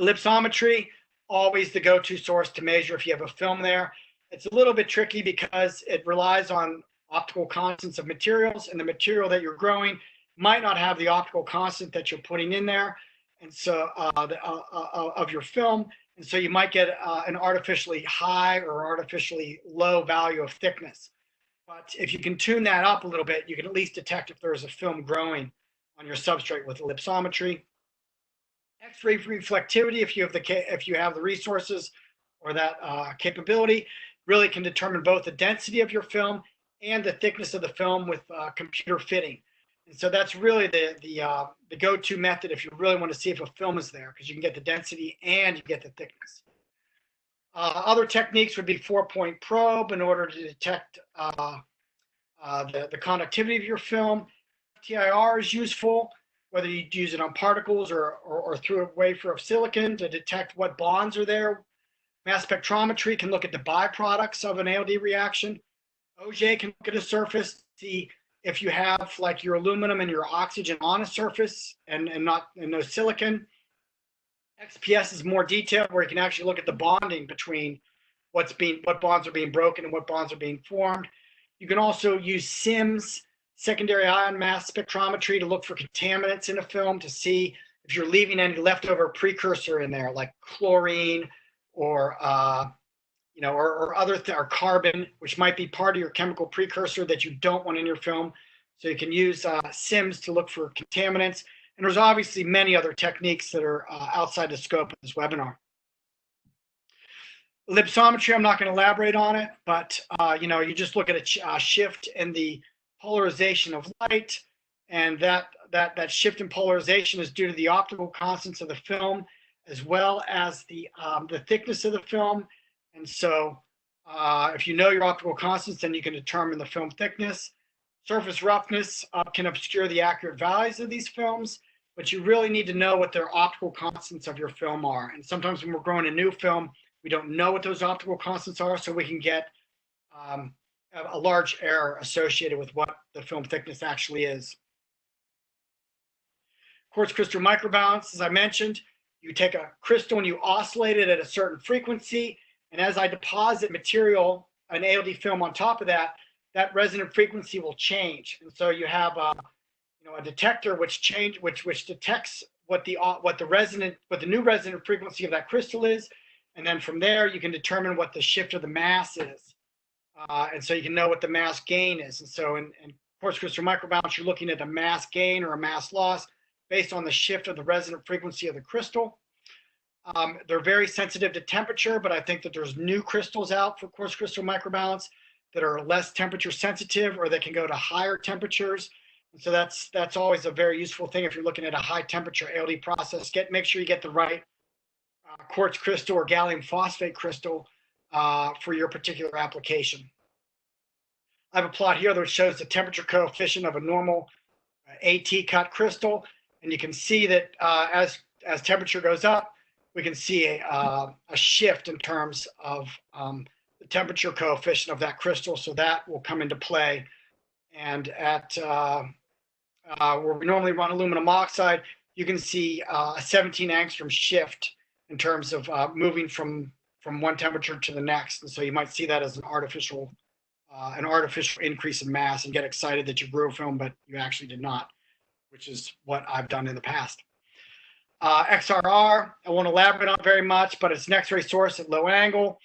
Ellipsometry, always the go-to source to measure if you have a film there. It's a little bit tricky because it relies on optical constants of materials, and the material that you're growing might not have the optical constant that you're putting in there, and so of your film, and so you might get an artificially high or artificially low value of thickness. But if you can tune that up a little bit, you can at least detect if there's a film growing on your substrate with ellipsometry. X-ray reflectivity, if you have the resources or that capability, really can determine both the density of your film and the thickness of the film with computer fitting. And so that's really the go-to method if you really want to see if a film is there, because you can get the density and you get the thickness. Other techniques would be 4-point probe in order to detect the conductivity of your film. TIR is useful, whether you use it on particles or through a wafer of silicon to detect what bonds are there. Mass spectrometry can look at the byproducts of an ALD reaction. OJ can look at a surface, see if you have like your aluminum and your oxygen on a surface and no silicon. XPS is more detailed, where you can actually look at the bonding between what bonds are being broken and what bonds are being formed. You can also use SIMS, secondary ion mass spectrometry, to look for contaminants in a film to see if you're leaving any leftover precursor in there, like chlorine or or carbon, which might be part of your chemical precursor that you don't want in your film. So you can use SIMS to look for contaminants. And there's obviously many other techniques that are outside the scope of this webinar. Ellipsometry, I'm not going to elaborate on it, but you just look at a shift in the polarization of light, and that shift in polarization is due to the optical constants of the film, as well as the thickness of the film. And so if you know your optical constants, then you can determine the film thickness. Surface roughness can obscure the accurate values of these films, but you really need to know what their optical constants of your film are. And sometimes when we're growing a new film, we don't know what those optical constants are, so we can get a large error associated with what the film thickness actually is. Quartz crystal microbalance, as I mentioned, you take a crystal and you oscillate it at a certain frequency, and as I deposit material, an ALD film on top of that, that resonant frequency will change. And so you have a detector which detects what the new resonant frequency of that crystal is, and then from there you can determine what the shift of the mass is, and so you can know what the mass gain is. And so in quartz crystal microbalance, you're looking at a mass gain or a mass loss based on the shift of the resonant frequency of the crystal. They're very sensitive to temperature, but I think that there's new crystals out for quartz crystal microbalance that are less temperature sensitive, or that can go to higher temperatures. And so that's always a very useful thing if you're looking at a high temperature ALD process. Make sure you get the right quartz crystal or gallium phosphate crystal for your particular application. I have a plot here that shows the temperature coefficient of a normal AT cut crystal, and you can see that as temperature goes up, we can see a shift in terms of the temperature coefficient of that crystal, so that will come into play. And at where we normally run aluminum oxide, you can see a 17 angstrom shift in terms of moving from one temperature to the next. And so you might see that as an artificial increase in mass and get excited that you grew a film, but you actually did not, which is what I've done in the past. XRR, I won't elaborate on very much, but it's an X-ray source at low angle,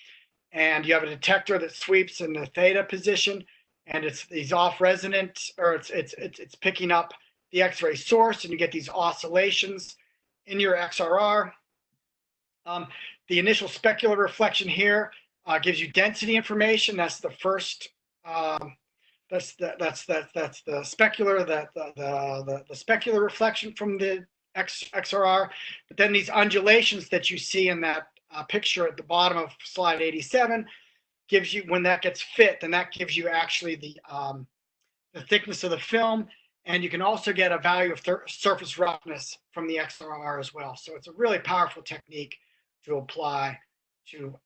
and you have a detector that sweeps in the theta position, and it's these off resonant, or it's picking up the X-ray source, and you get these oscillations in your XRR. The initial specular reflection here gives you density information. That's the first. That's the specular the specular reflection from the XRR. But then these undulations that you see in that picture at the bottom of slide 87 gives you, when that gets fit, then that gives you actually the thickness of the film, and you can also get a value of surface roughness from the XRR as well. So it's a really powerful technique to apply to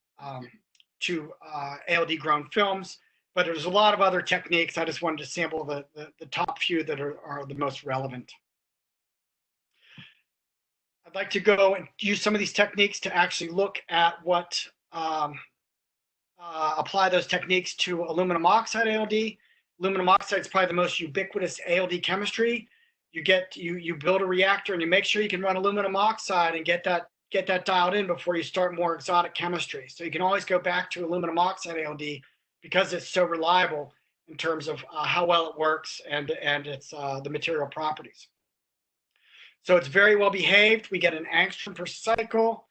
ALD grown films. But there's a lot of other techniques. I just wanted to sample the top few that are the most relevant. I'd like to go and use some of these techniques to actually look at what, apply those techniques to aluminum oxide ALD. Aluminum oxide is probably the most ubiquitous ALD chemistry. You build a reactor and you make sure you can run aluminum oxide and get that dialed in before you start more exotic chemistry. So you can always go back to aluminum oxide ALD because it's so reliable in terms of how well it works and its the material properties. So it's very well behaved. We get an angstrom per cycle.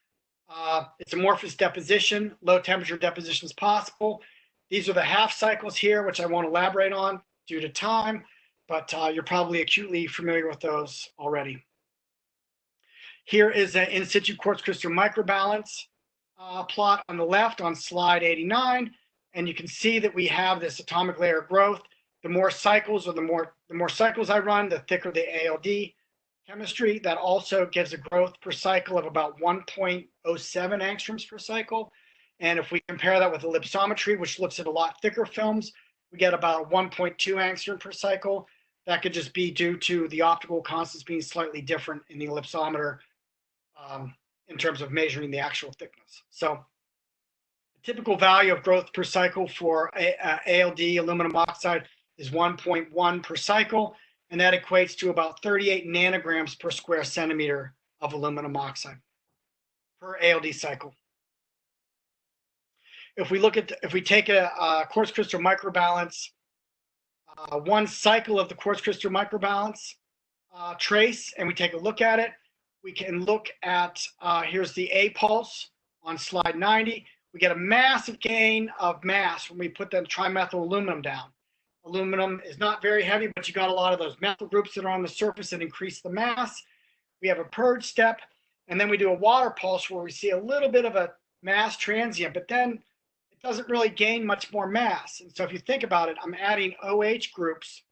It's amorphous deposition. Low temperature deposition is possible. These are the half cycles here, which I won't elaborate on due to time, but you're probably acutely familiar with those already. Here is an in situ quartz crystal microbalance plot on the left on slide 89, and you can see that we have this atomic layer growth. The more cycles, or the more cycles I run, the thicker the ALD chemistry. That also gives a growth per cycle of about 1.07 angstroms per cycle. And if we compare that with ellipsometry, which looks at a lot thicker films, we get about 1.2 angstrom per cycle. That could just be due to the optical constants being slightly different in the ellipsometer in terms of measuring the actual thickness. So the typical value of growth per cycle for ALD aluminum oxide is 1.1 per cycle, and that equates to about 38 nanograms per square centimeter of aluminum oxide per ALD cycle. If we take a quartz crystal microbalance, one cycle of the quartz crystal microbalance trace, and we take a look at it, we can look at, here's the A pulse on slide 90. We get a massive gain of mass when we put the trimethyl aluminum down. Aluminum is not very heavy, but you got a lot of those methyl groups that are on the surface that increase the mass. We have a purge step, And then we do a water pulse where we see a little bit of a mass transient, but then it doesn't really gain much more mass. And so if you think about it, I'm adding OH groups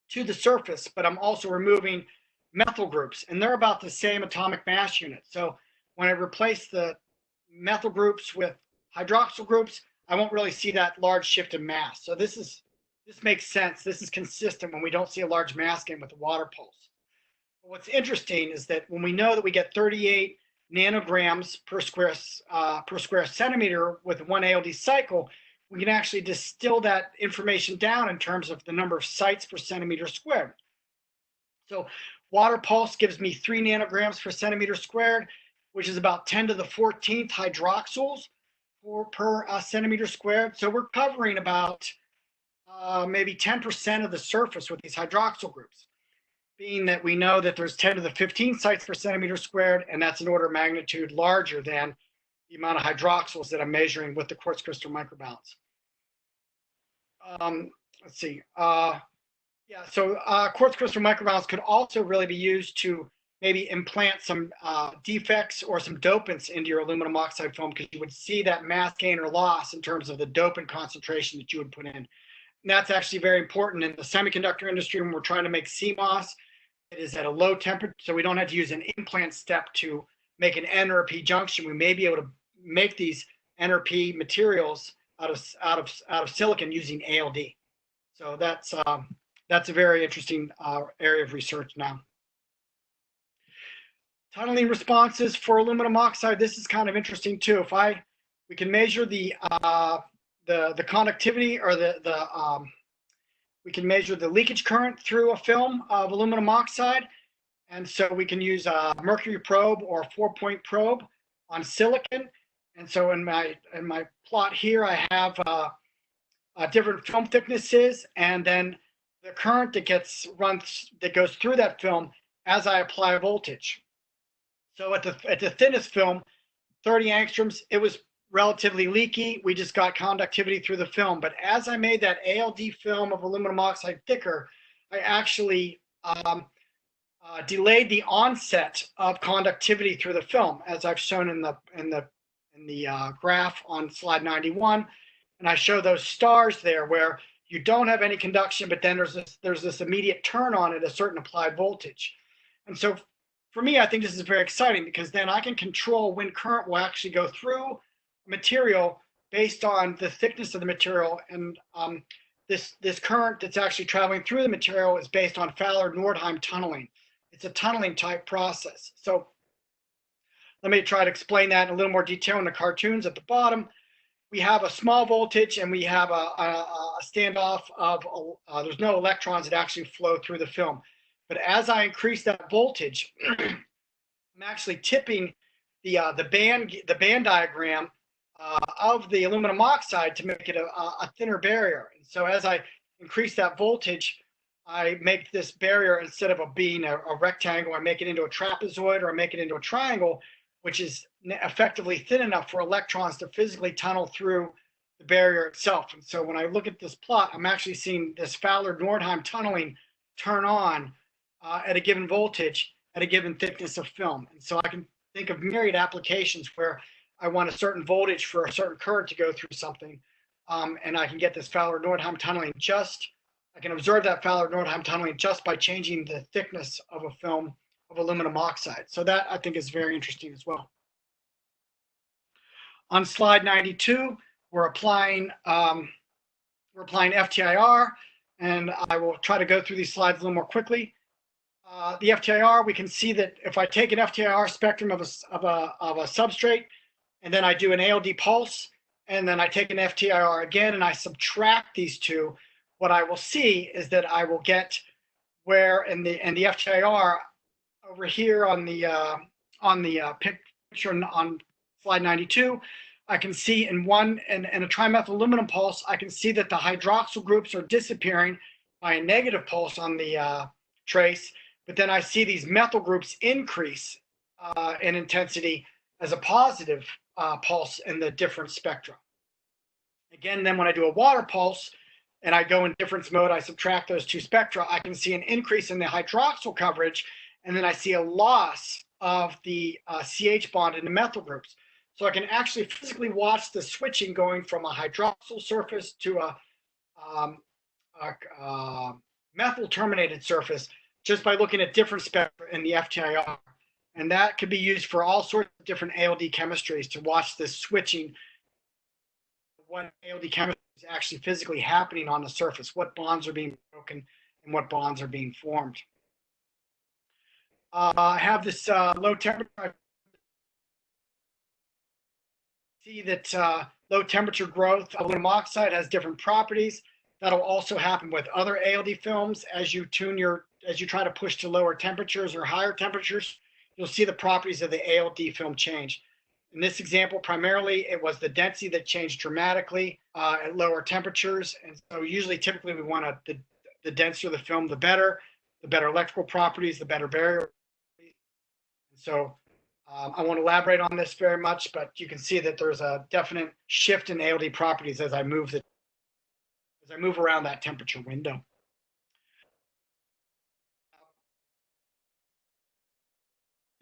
to the surface, but I'm also removing methyl groups, and they're about the same atomic mass unit. So when I replace the methyl groups with hydroxyl groups, I won't really see that large shift in mass. So this makes sense. This is consistent when we don't see a large mass gain with the water pulse. But what's interesting is that when we know that we get 38 nanograms per square centimeter with one ALD cycle, we can actually distill that information down in terms of the number of sites per centimeter squared. So water pulse gives me 3 nanograms per centimeter squared, which is about 10 to the 14th hydroxyls per centimeter squared. So we're covering about maybe 10% of the surface with these hydroxyl groups, being that we know that there's 10 to the 15 sites per centimeter squared, and that's an order of magnitude larger than the amount of hydroxyls that I'm measuring with the quartz crystal microbalance. Let's see. So quartz crystal microbalance could also really be used to maybe implant some defects or some dopants into your aluminum oxide film, because you would see that mass gain or loss in terms of the dopant concentration that you would put in. And that's actually very important in the semiconductor industry when we're trying to make CMOS. It is at a low temperature, so we don't have to use an implant step to make an N or a P junction. We may be able to make these N or P materials out of silicon using ALD. So that's a very interesting area of research now. Tunneling responses for aluminum oxide. This is kind of interesting too. We can measure the conductivity, or we can measure the leakage current through a film of aluminum oxide. And so we can use a mercury probe or a 4-point probe on silicon. And so in my plot here, I have different film thicknesses, and then the current that goes through that film as I apply voltage. So at the thinnest film, 30 angstroms, it was relatively leaky. We just got conductivity through the film. But as I made that ALD film of aluminum oxide thicker, I actually delayed the onset of conductivity through the film, as I've shown in the graph on slide 91. And I show those stars there where you don't have any conduction, but then there's this immediate turn on at a certain applied voltage. And so for me, I think this is very exciting, because then I can control when current will actually go through material based on the thickness of the material. And this current that's actually traveling through the material is based on Fowler-Nordheim tunneling. It's a tunneling type process. So let me try to explain that in a little more detail in the cartoons at the bottom. We have a small voltage, and we have a standoff of, there's no electrons that actually flow through the film. But as I increase that voltage, I'm actually tipping the band diagram of the aluminum oxide to make it a thinner barrier. And so as I increase that voltage, I make this barrier, instead of being a rectangle, I make it into a trapezoid, or I make it into a triangle, which is effectively thin enough for electrons to physically tunnel through the barrier itself. And so when I look at this plot, I'm actually seeing this Fowler-Nordheim tunneling turn on at a given voltage, at a given thickness of film. And so I can think of myriad applications where I want a certain voltage for a certain current to go through something, and I can get this Fowler-Nordheim tunneling I can observe that Fowler-Nordheim tunneling just by changing the thickness of a film of aluminum oxide. So that, I think, is very interesting as well. On slide 92, we're applying FTIR, and I will try to go through these slides a little more quickly. The FTIR, we can see that if I take an FTIR spectrum of a substrate, and then I do an ALD pulse, and then I take an FTIR again, and I subtract these two, what I will see is that I will get where in the FTIR over here on the picture on slide 92, I can see in a trimethyl aluminum pulse, I can see that the hydroxyl groups are disappearing by a negative pulse on the trace, but then I see these methyl groups increase in intensity as a positive pulse in the difference spectra. Again, then when I do a water pulse and I go in difference mode, I subtract those two spectra, I can see an increase in the hydroxyl coverage, and then I see a loss of the CH bond in the methyl groups. So I can actually physically watch the switching going from a hydroxyl surface to a methyl terminated surface just by looking at different spectra in the FTIR. And that could be used for all sorts of different ALD chemistries to watch this switching. What ALD chemistry is actually physically happening on the surface, what bonds are being broken and what bonds are being formed. I have this low temperature. I see that low temperature growth of aluminum oxide has different properties. That'll also happen with other ALD films as you try to push to lower temperatures or higher temperatures. You'll see the properties of the ALD film change. In this example, primarily it was the density that changed dramatically at lower temperatures, and so typically we want the denser the film, the better electrical properties, the better barrier. So I won't elaborate on this very much, but you can see that there's a definite shift in ALD properties as I move around that temperature window.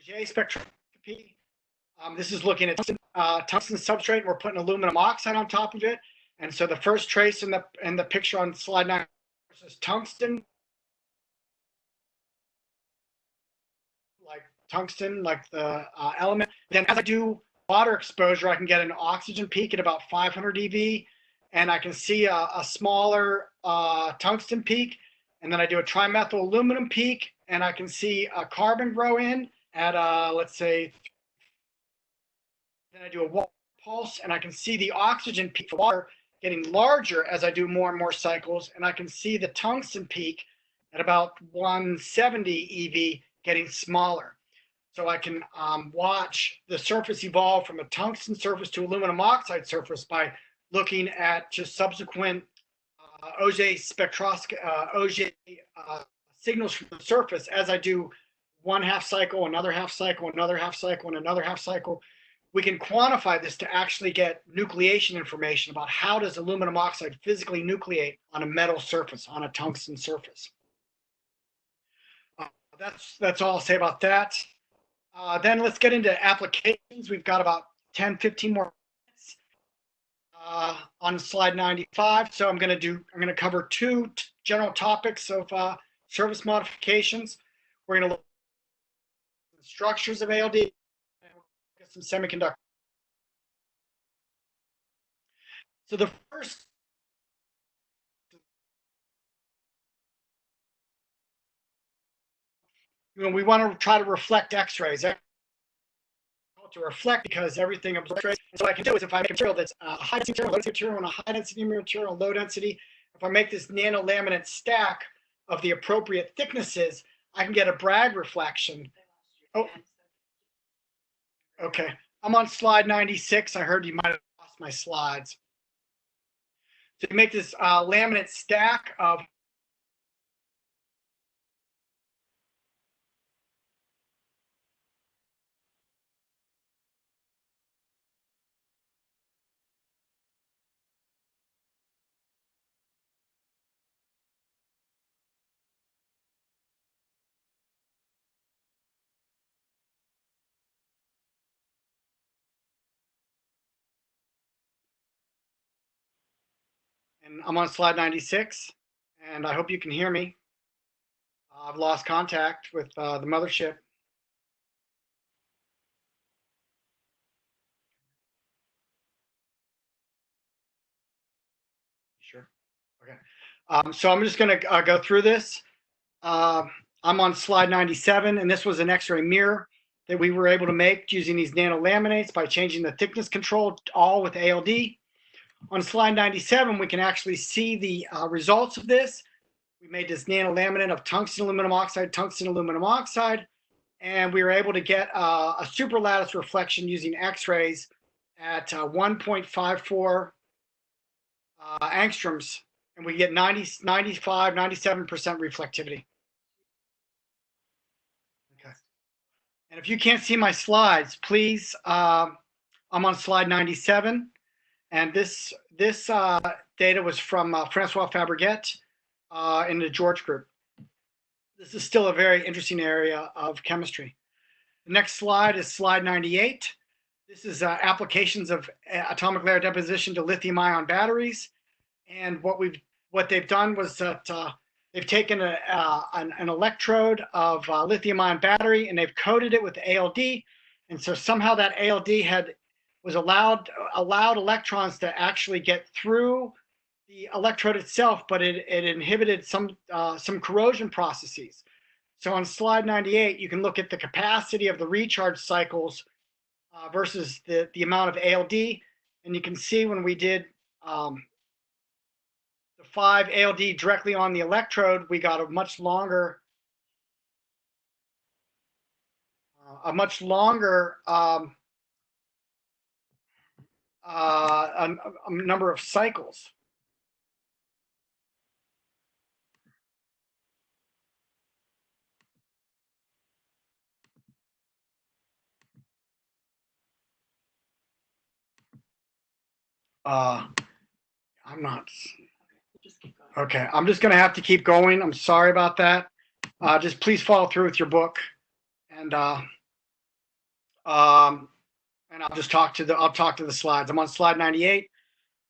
Spectroscopy. This is looking at tungsten substrate. We're putting aluminum oxide on top of it, and so the first trace in the picture on slide 9 is tungsten. Like the element. Then as I do water exposure, I can get an oxygen peak at about 500 eV, and I can see a smaller tungsten peak. And then I do a trimethyl aluminum peak, and I can see a carbon grow in at let's say. Then I do a water pulse, and I can see the oxygen peak for water getting larger as I do more and more cycles, and I can see the tungsten peak at about 170 eV getting smaller. So I can watch the surface evolve from a tungsten surface to aluminum oxide surface by looking at just subsequent Auger signals from the surface as I do one half cycle, another half cycle, another half cycle, and another half cycle. We can quantify this to actually get nucleation information about how does aluminum oxide physically nucleate on a metal surface, on a tungsten surface. That's all I'll say about that. Then let's get into applications. We've got about 10, 15 more minutes on slide 95. So I'm going to cover two general topics of surface modifications. We're going to look at the structures of ALD and get some semiconductors. So the first, we want to try to reflect X-rays. To reflect because everything absorbs rays. So what I can do is if I make a material that's high density material, low density material, and a high density material, low density, if I make this nanolaminate stack of the appropriate thicknesses, I can get a Bragg reflection. Oh, okay. I'm on slide 96. I heard you might have lost my slides. So you make this laminate stack of and I'm on slide 96, and I hope you can hear me. I've lost contact with the mothership. Sure. Okay. So I'm just going to go through this. I'm on slide 97, and this was an X-ray mirror that we were able to make using these nanolaminates by changing the thickness control, all with ALD. On slide 97, we can actually see the results of this. We made this nanolaminate of tungsten aluminum oxide, and we were able to get a superlattice reflection using X-rays at 1.54 angstroms, and we get 95, 97% reflectivity. Okay. And if you can't see my slides, please, I'm on slide 97. And this data was from Francois Fabriguet in the George group. This is still a very interesting area of chemistry. The next slide is slide 98. This is applications of atomic layer deposition to lithium-ion batteries. And what they've done was that they've taken an electrode of lithium-ion battery and they've coated it with ALD. And so somehow that ALD was allowed electrons to actually get through the electrode itself, but it inhibited some corrosion processes. So on slide 98, you can look at the capacity of the recharge cycles versus the amount of ALD, and you can see when we did the 5 ALD directly on the electrode, we got a much longer a number of cycles. I'm not. Okay, I'm just going to have to keep going. I'm sorry about that. Just please follow through with your book, and I'll just talk to the slides. I'm on slide 98,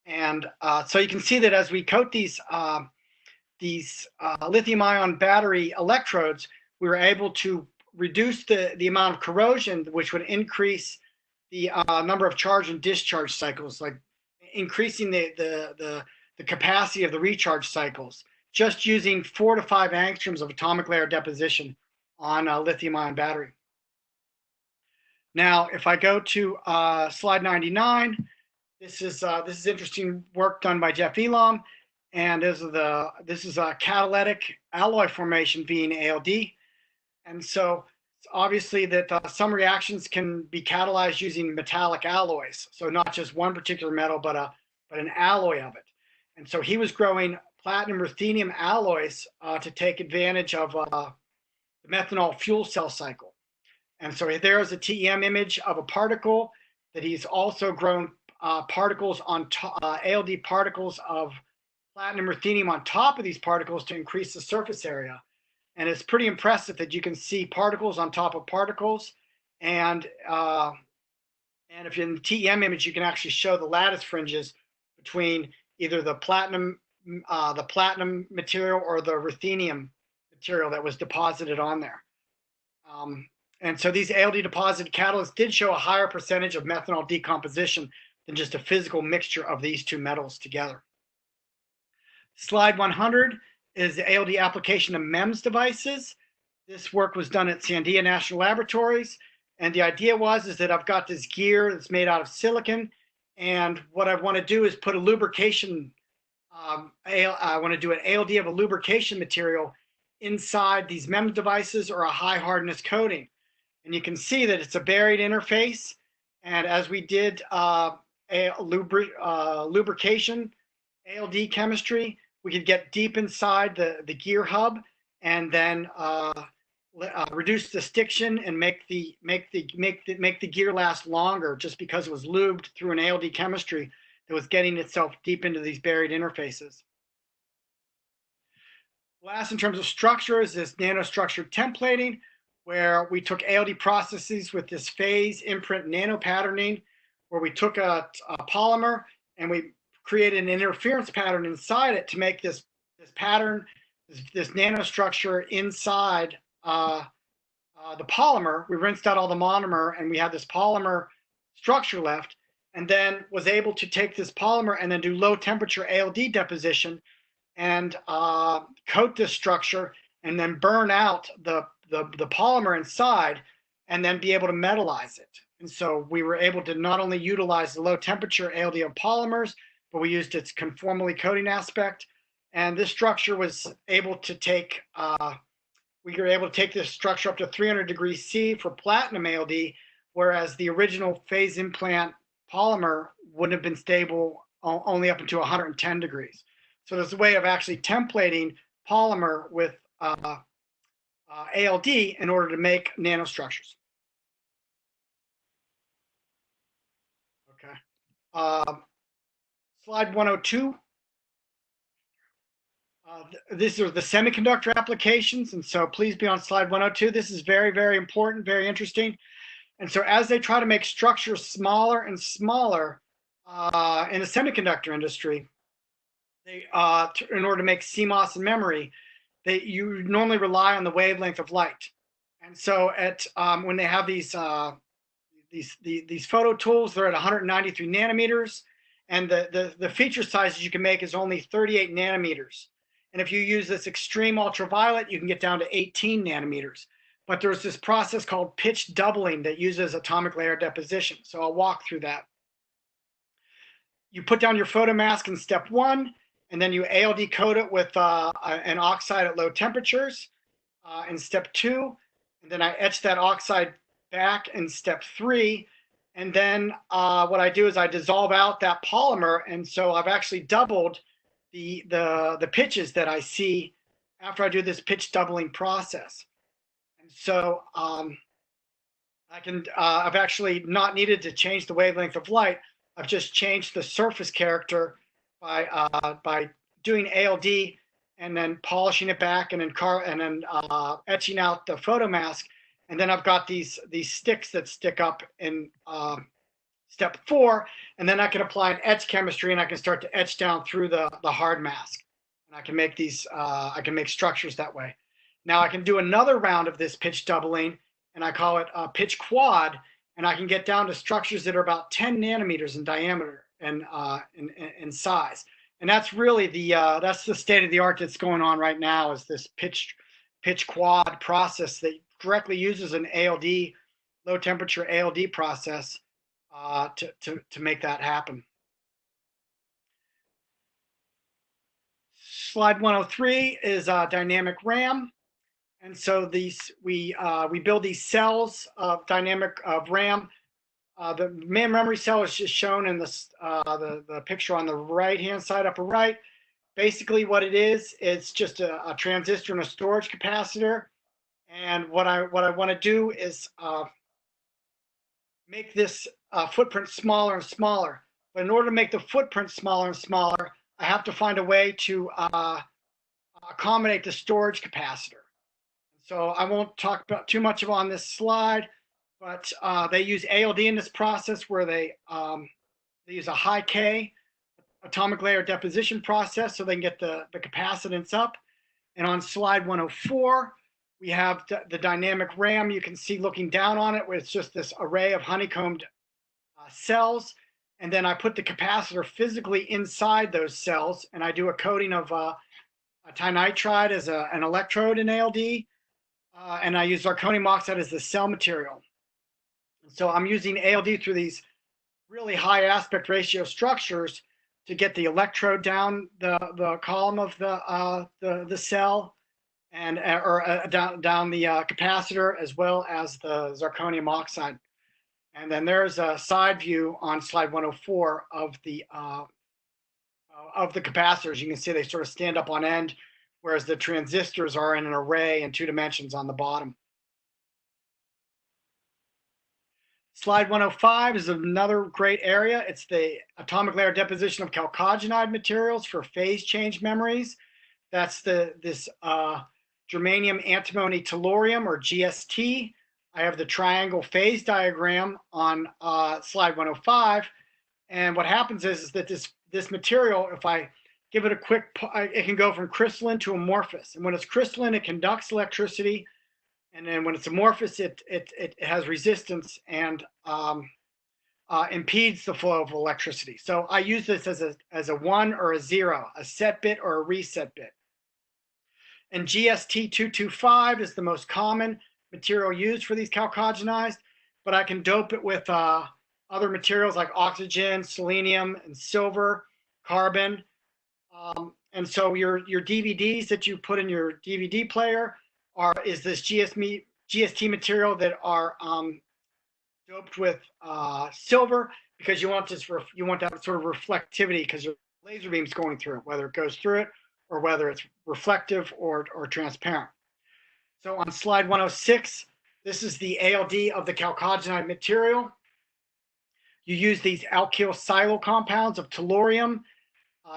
and so you can see that as we coat these lithium-ion battery electrodes, we were able to reduce the amount of corrosion, which would increase the number of charge and discharge cycles, like increasing the capacity of the recharge cycles, just using 4 to 5 angstroms of atomic layer deposition on a lithium-ion battery. Now, if I go to slide 99, this is interesting work done by Jeff Elam, and this is a catalytic alloy formation being ALD, and so obviously that some reactions can be catalyzed using metallic alloys, so not just one particular metal, but an alloy of it. And so he was growing platinum ruthenium alloys to take advantage of the methanol fuel cell cycle. And so there's a TEM image of a particle that he's also grown particles on ALD particles of platinum ruthenium on top of these particles to increase the surface area. And it's pretty impressive that you can see particles on top of particles. And if you're in the TEM image, you can actually show the lattice fringes between either the platinum material or the ruthenium material that was deposited on there. And so these ALD deposited catalysts did show a higher percentage of methanol decomposition than just a physical mixture of these two metals together. Slide 100 is the ALD application of MEMS devices. This work was done at Sandia National Laboratories. And the idea is that I've got this gear that's made out of silicon. And what I want to do is put a lubrication, I want to do an ALD of a lubrication material inside these MEMS devices or a high hardness coating. And you can see that it's a buried interface. And as we did lubrication, ALD chemistry, we could get deep inside the gear hub and then reduce the stiction and make the gear last longer, just because it was lubed through an ALD chemistry that was getting itself deep into these buried interfaces. Last, in terms of structure, is this nanostructured templating, where we took ALD processes with this phase imprint nano patterning, where we took a polymer and we created an interference pattern inside it to make this pattern, this nanostructure inside the polymer. We rinsed out all the monomer and we had this polymer structure left, and then was able to take this polymer and then do low temperature ALD deposition and coat this structure and then burn out the polymer inside and then be able to metallize it. And so we were able to not only utilize the low temperature ALD of polymers, but we used its conformally coating aspect. And this structure was able to take, we were able to take this structure up to 300 degrees C for platinum ALD, whereas the original phase implant polymer wouldn't have been stable only up into 110 degrees. So there's a way of actually templating polymer with ALD in order to make nanostructures. Okay. Slide 102. These are the semiconductor applications, and so please be on slide 102. This is very, very important, very interesting. And so as they try to make structures smaller and smaller in the semiconductor industry, they, in order to make CMOS and memory, you normally rely on the wavelength of light. And so when they have these photo tools, they're at 193 nanometers, and the feature sizes you can make is only 38 nanometers. And if you use this extreme ultraviolet, you can get down to 18 nanometers. But there's this process called pitch doubling that uses atomic layer deposition. So I'll walk through that. You put down your photomask in step 1, and then you ALD coat it with an oxide at low temperatures in step 2. And then I etch that oxide back in step 3. And then what I do is I dissolve out that polymer. And so I've actually doubled the pitches that I see after I do this pitch doubling process. And so I've actually not needed to change the wavelength of light. I've just changed the surface character by doing ALD and then polishing it back and then etching out the photomask. And then I've got these sticks that stick up in step 4, and then I can apply an etch chemistry and I can start to etch down through the hard mask. And I can make these, I can make structures that way. Now I can do another round of this pitch doubling, and I call it pitch quad, and I can get down to structures that are about 10 nanometers in diameter and in size. And that's really that's the state of the art that's going on right now, is this pitch quad process that directly uses an ALD, low temperature ALD process to make that happen. Slide 103 is dynamic RAM. And so we build these cells of dynamic RAM. The main memory cell is just shown in the picture on the right-hand side, upper right. Basically what it is, it's just a transistor and a storage capacitor. And what I want to do is make this footprint smaller and smaller. But in order to make the footprint smaller and smaller, I have to find a way to accommodate the storage capacitor. So I won't talk about too much on this slide, but they use ALD in this process, where they use a high K atomic layer deposition process so they can get the capacitance up. And on slide 104, we have the dynamic RAM. You can see looking down on it, where it's just this array of honeycombed cells. And then I put the capacitor physically inside those cells, and I do a coating of a tinitride as an electrode in ALD. And I use zirconium oxide as the cell material. And so I'm using ALD through these really high aspect ratio structures to get the electrode down the column of the cell, and down the capacitor, as well as the zirconium oxide. And then there's a side view on slide 104 of the capacitors. You can see they sort of stand up on end, whereas the transistors are in an array in 2 dimensions on the bottom. Slide 105 is another great area. It's the atomic layer deposition of chalcogenide materials for phase change memories. That's this germanium, antimony, tellurium, or GST. I have the triangle phase diagram on slide 105. And what happens is that this material, if I give it a quick, it can go from crystalline to amorphous. And when it's crystalline, it conducts electricity. And then when it's amorphous, it has resistance and impedes the flow of electricity. So I use this as a 1 or a 0, a set bit or a reset bit. And GST 225 is the most common material used for these chalcogenized, but I can dope it with other materials like oxygen, selenium, and silver, carbon. And so your DVDs that you put in your DVD player is this GST material that are doped with silver, because you want that sort of reflectivity, because your laser beam's going through it, whether it goes through it or whether it's reflective or transparent. So on slide 106, this is the ALD of the chalcogenide material. You use these alkyl silyl compounds of tellurium,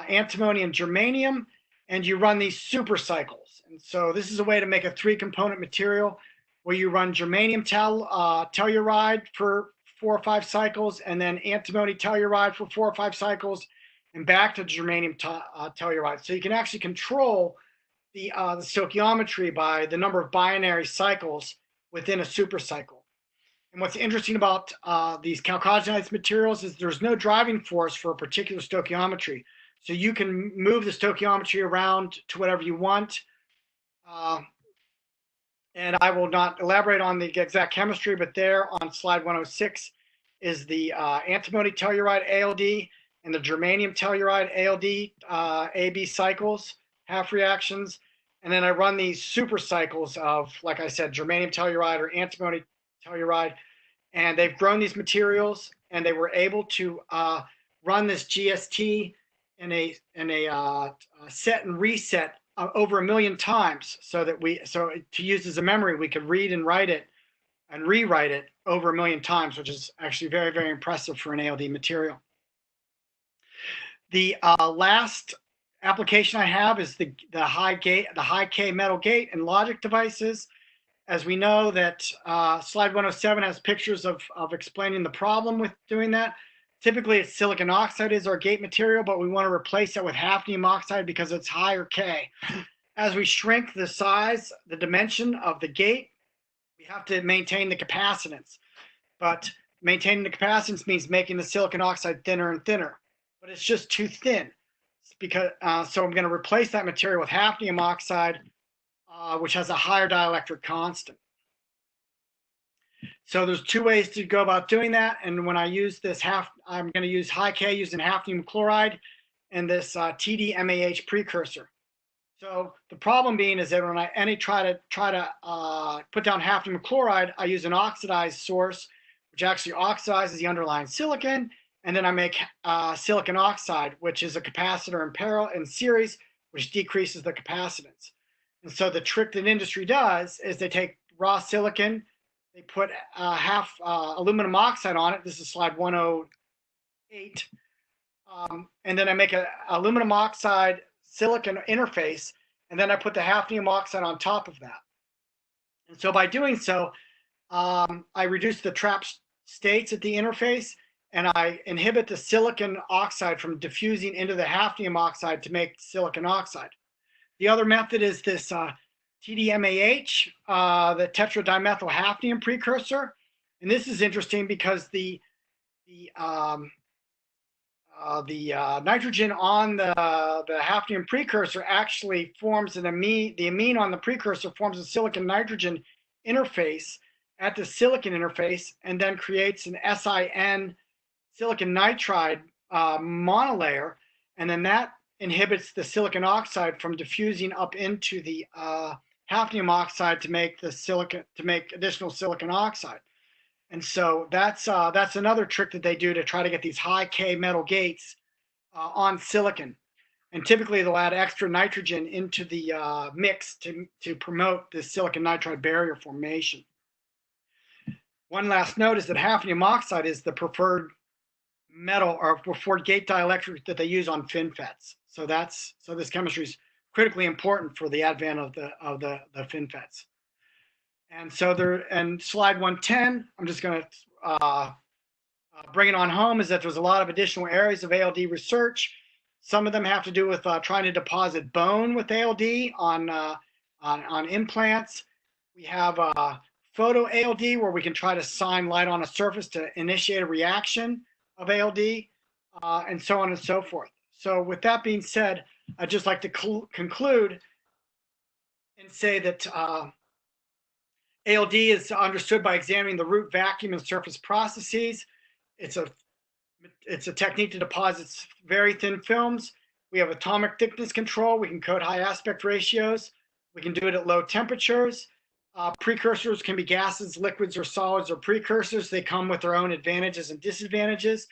antimony, and germanium, and you run these super cycles. And so this is a way to make a 3-component material where you run germanium telluride for 4 or 5 cycles, and then antimony telluride for 4 or 5 cycles, and back to germanium telluride. So you can actually control the stoichiometry by the number of binary cycles within a supercycle. And what's interesting about these chalcogenized materials is there's no driving force for a particular stoichiometry. So you can move the stoichiometry around to whatever you want. And I will not elaborate on the exact chemistry, but there on slide 106 is the antimony telluride ALD and the germanium telluride ALD AB cycles, half reactions. And then I run these super cycles of, like I said, germanium telluride or antimony telluride. And they've grown these materials, and they were able to run this GST in a set and reset over 1 million times, so to use as a memory, we could read and write it and rewrite it over 1 million times, which is actually very, very impressive for an ALD material. The last application I have is the high K metal gate and logic devices. As we know that slide 107 has pictures of explaining the problem with doing that. Typically, it's silicon oxide is our gate material, but we want to replace it with hafnium oxide because it's higher K. As we shrink the size, the dimension of the gate, we have to maintain the capacitance. But maintaining the capacitance means making the silicon oxide thinner and thinner. But it's just too thin. Because so I'm going to replace that material with hafnium oxide, which has a higher dielectric constant. So there's 2 ways to go about doing that. And when I use this I'm going to use high K using hafnium chloride and this TDMAH precursor. So the problem being is that when I try to put down hafnium chloride, I use an oxidized source, which actually oxidizes the underlying silicon, and then I make silicon oxide, which is a capacitor in series, which decreases the capacitance. And so the trick that industry does is they take raw silicon, they put half aluminum oxide on it. This is slide 108. And then I make an aluminum oxide silicon interface, and then I put the hafnium oxide on top of that. And so by doing so, I reduce the trap states at the interface, and I inhibit the silicon oxide from diffusing into the hafnium oxide to make silicon oxide. The other method is this TDMAH, the tetradimethyl hafnium precursor. And this is interesting because the nitrogen on the hafnium precursor actually forms the amine on the precursor forms a silicon nitrogen interface at the silicon interface, and then creates an SiN silicon nitride monolayer, and then that inhibits the silicon oxide from diffusing up into the hafnium oxide to make additional silicon oxide. And so that's another trick that they do to try to get these high K metal gates on silicon. And typically they'll add extra nitrogen into the mix to promote the silicon nitride barrier formation. One last note is that hafnium oxide is the preferred metal or preferred gate dielectric that they use on FinFETs. So this chemistry is critically important for the advent of the FinFETs. And so slide 110, I'm just going to bring it on home, is that there's a lot of additional areas of ALD research. Some of them have to do with trying to deposit bone with ALD on implants. We have photo ALD, where we can try to shine light on a surface to initiate a reaction of ALD, and so on and so forth. So with that being said, I'd just like to conclude and say that ALD is understood by examining the root vacuum and surface processes. It's a technique to deposit very thin films. We have atomic thickness control. We can code high aspect ratios. We can do it at low temperatures. Precursors can be gases, liquids, or solids, or precursors. They come with their own advantages and disadvantages.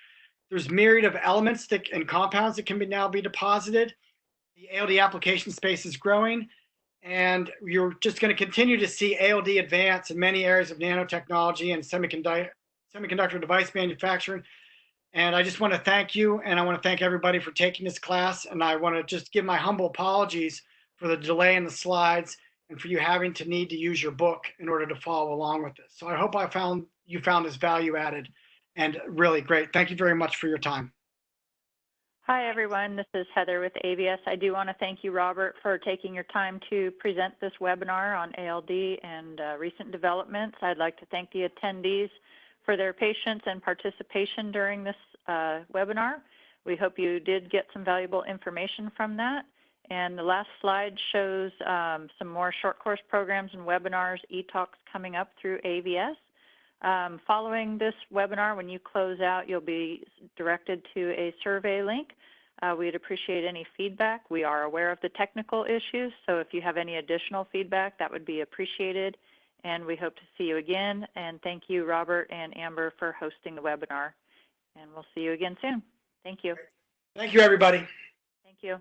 There's myriad of elements and compounds that can now be deposited. The ALD application space is growing, and you're just going to continue to see ALD advance in many areas of nanotechnology and semiconductor device manufacturing. And I just want to thank you, and I want to thank everybody for taking this class. And I want to just give my humble apologies for the delay in the slides and for you having to need to use your book in order to follow along with this. So I hope you found this value added and really great. Thank you very much for your time. Hi, everyone. This is Heather with AVS. I do want to thank you, Robert, for taking your time to present this webinar on ALD and recent developments. I'd like to thank the attendees for their patience and participation during this webinar. We hope you did get some valuable information from that. And the last slide shows some more short course programs and webinars, e-talks coming up through AVS. Following this webinar, when you close out, you'll be directed to a survey link. We'd appreciate any feedback. We are aware of the technical issues, so if you have any additional feedback, that would be appreciated. And we hope to see you again. And thank you, Robert and Amber, for hosting the webinar. And we'll see you again soon. Thank you. Thank you, everybody. Thank you.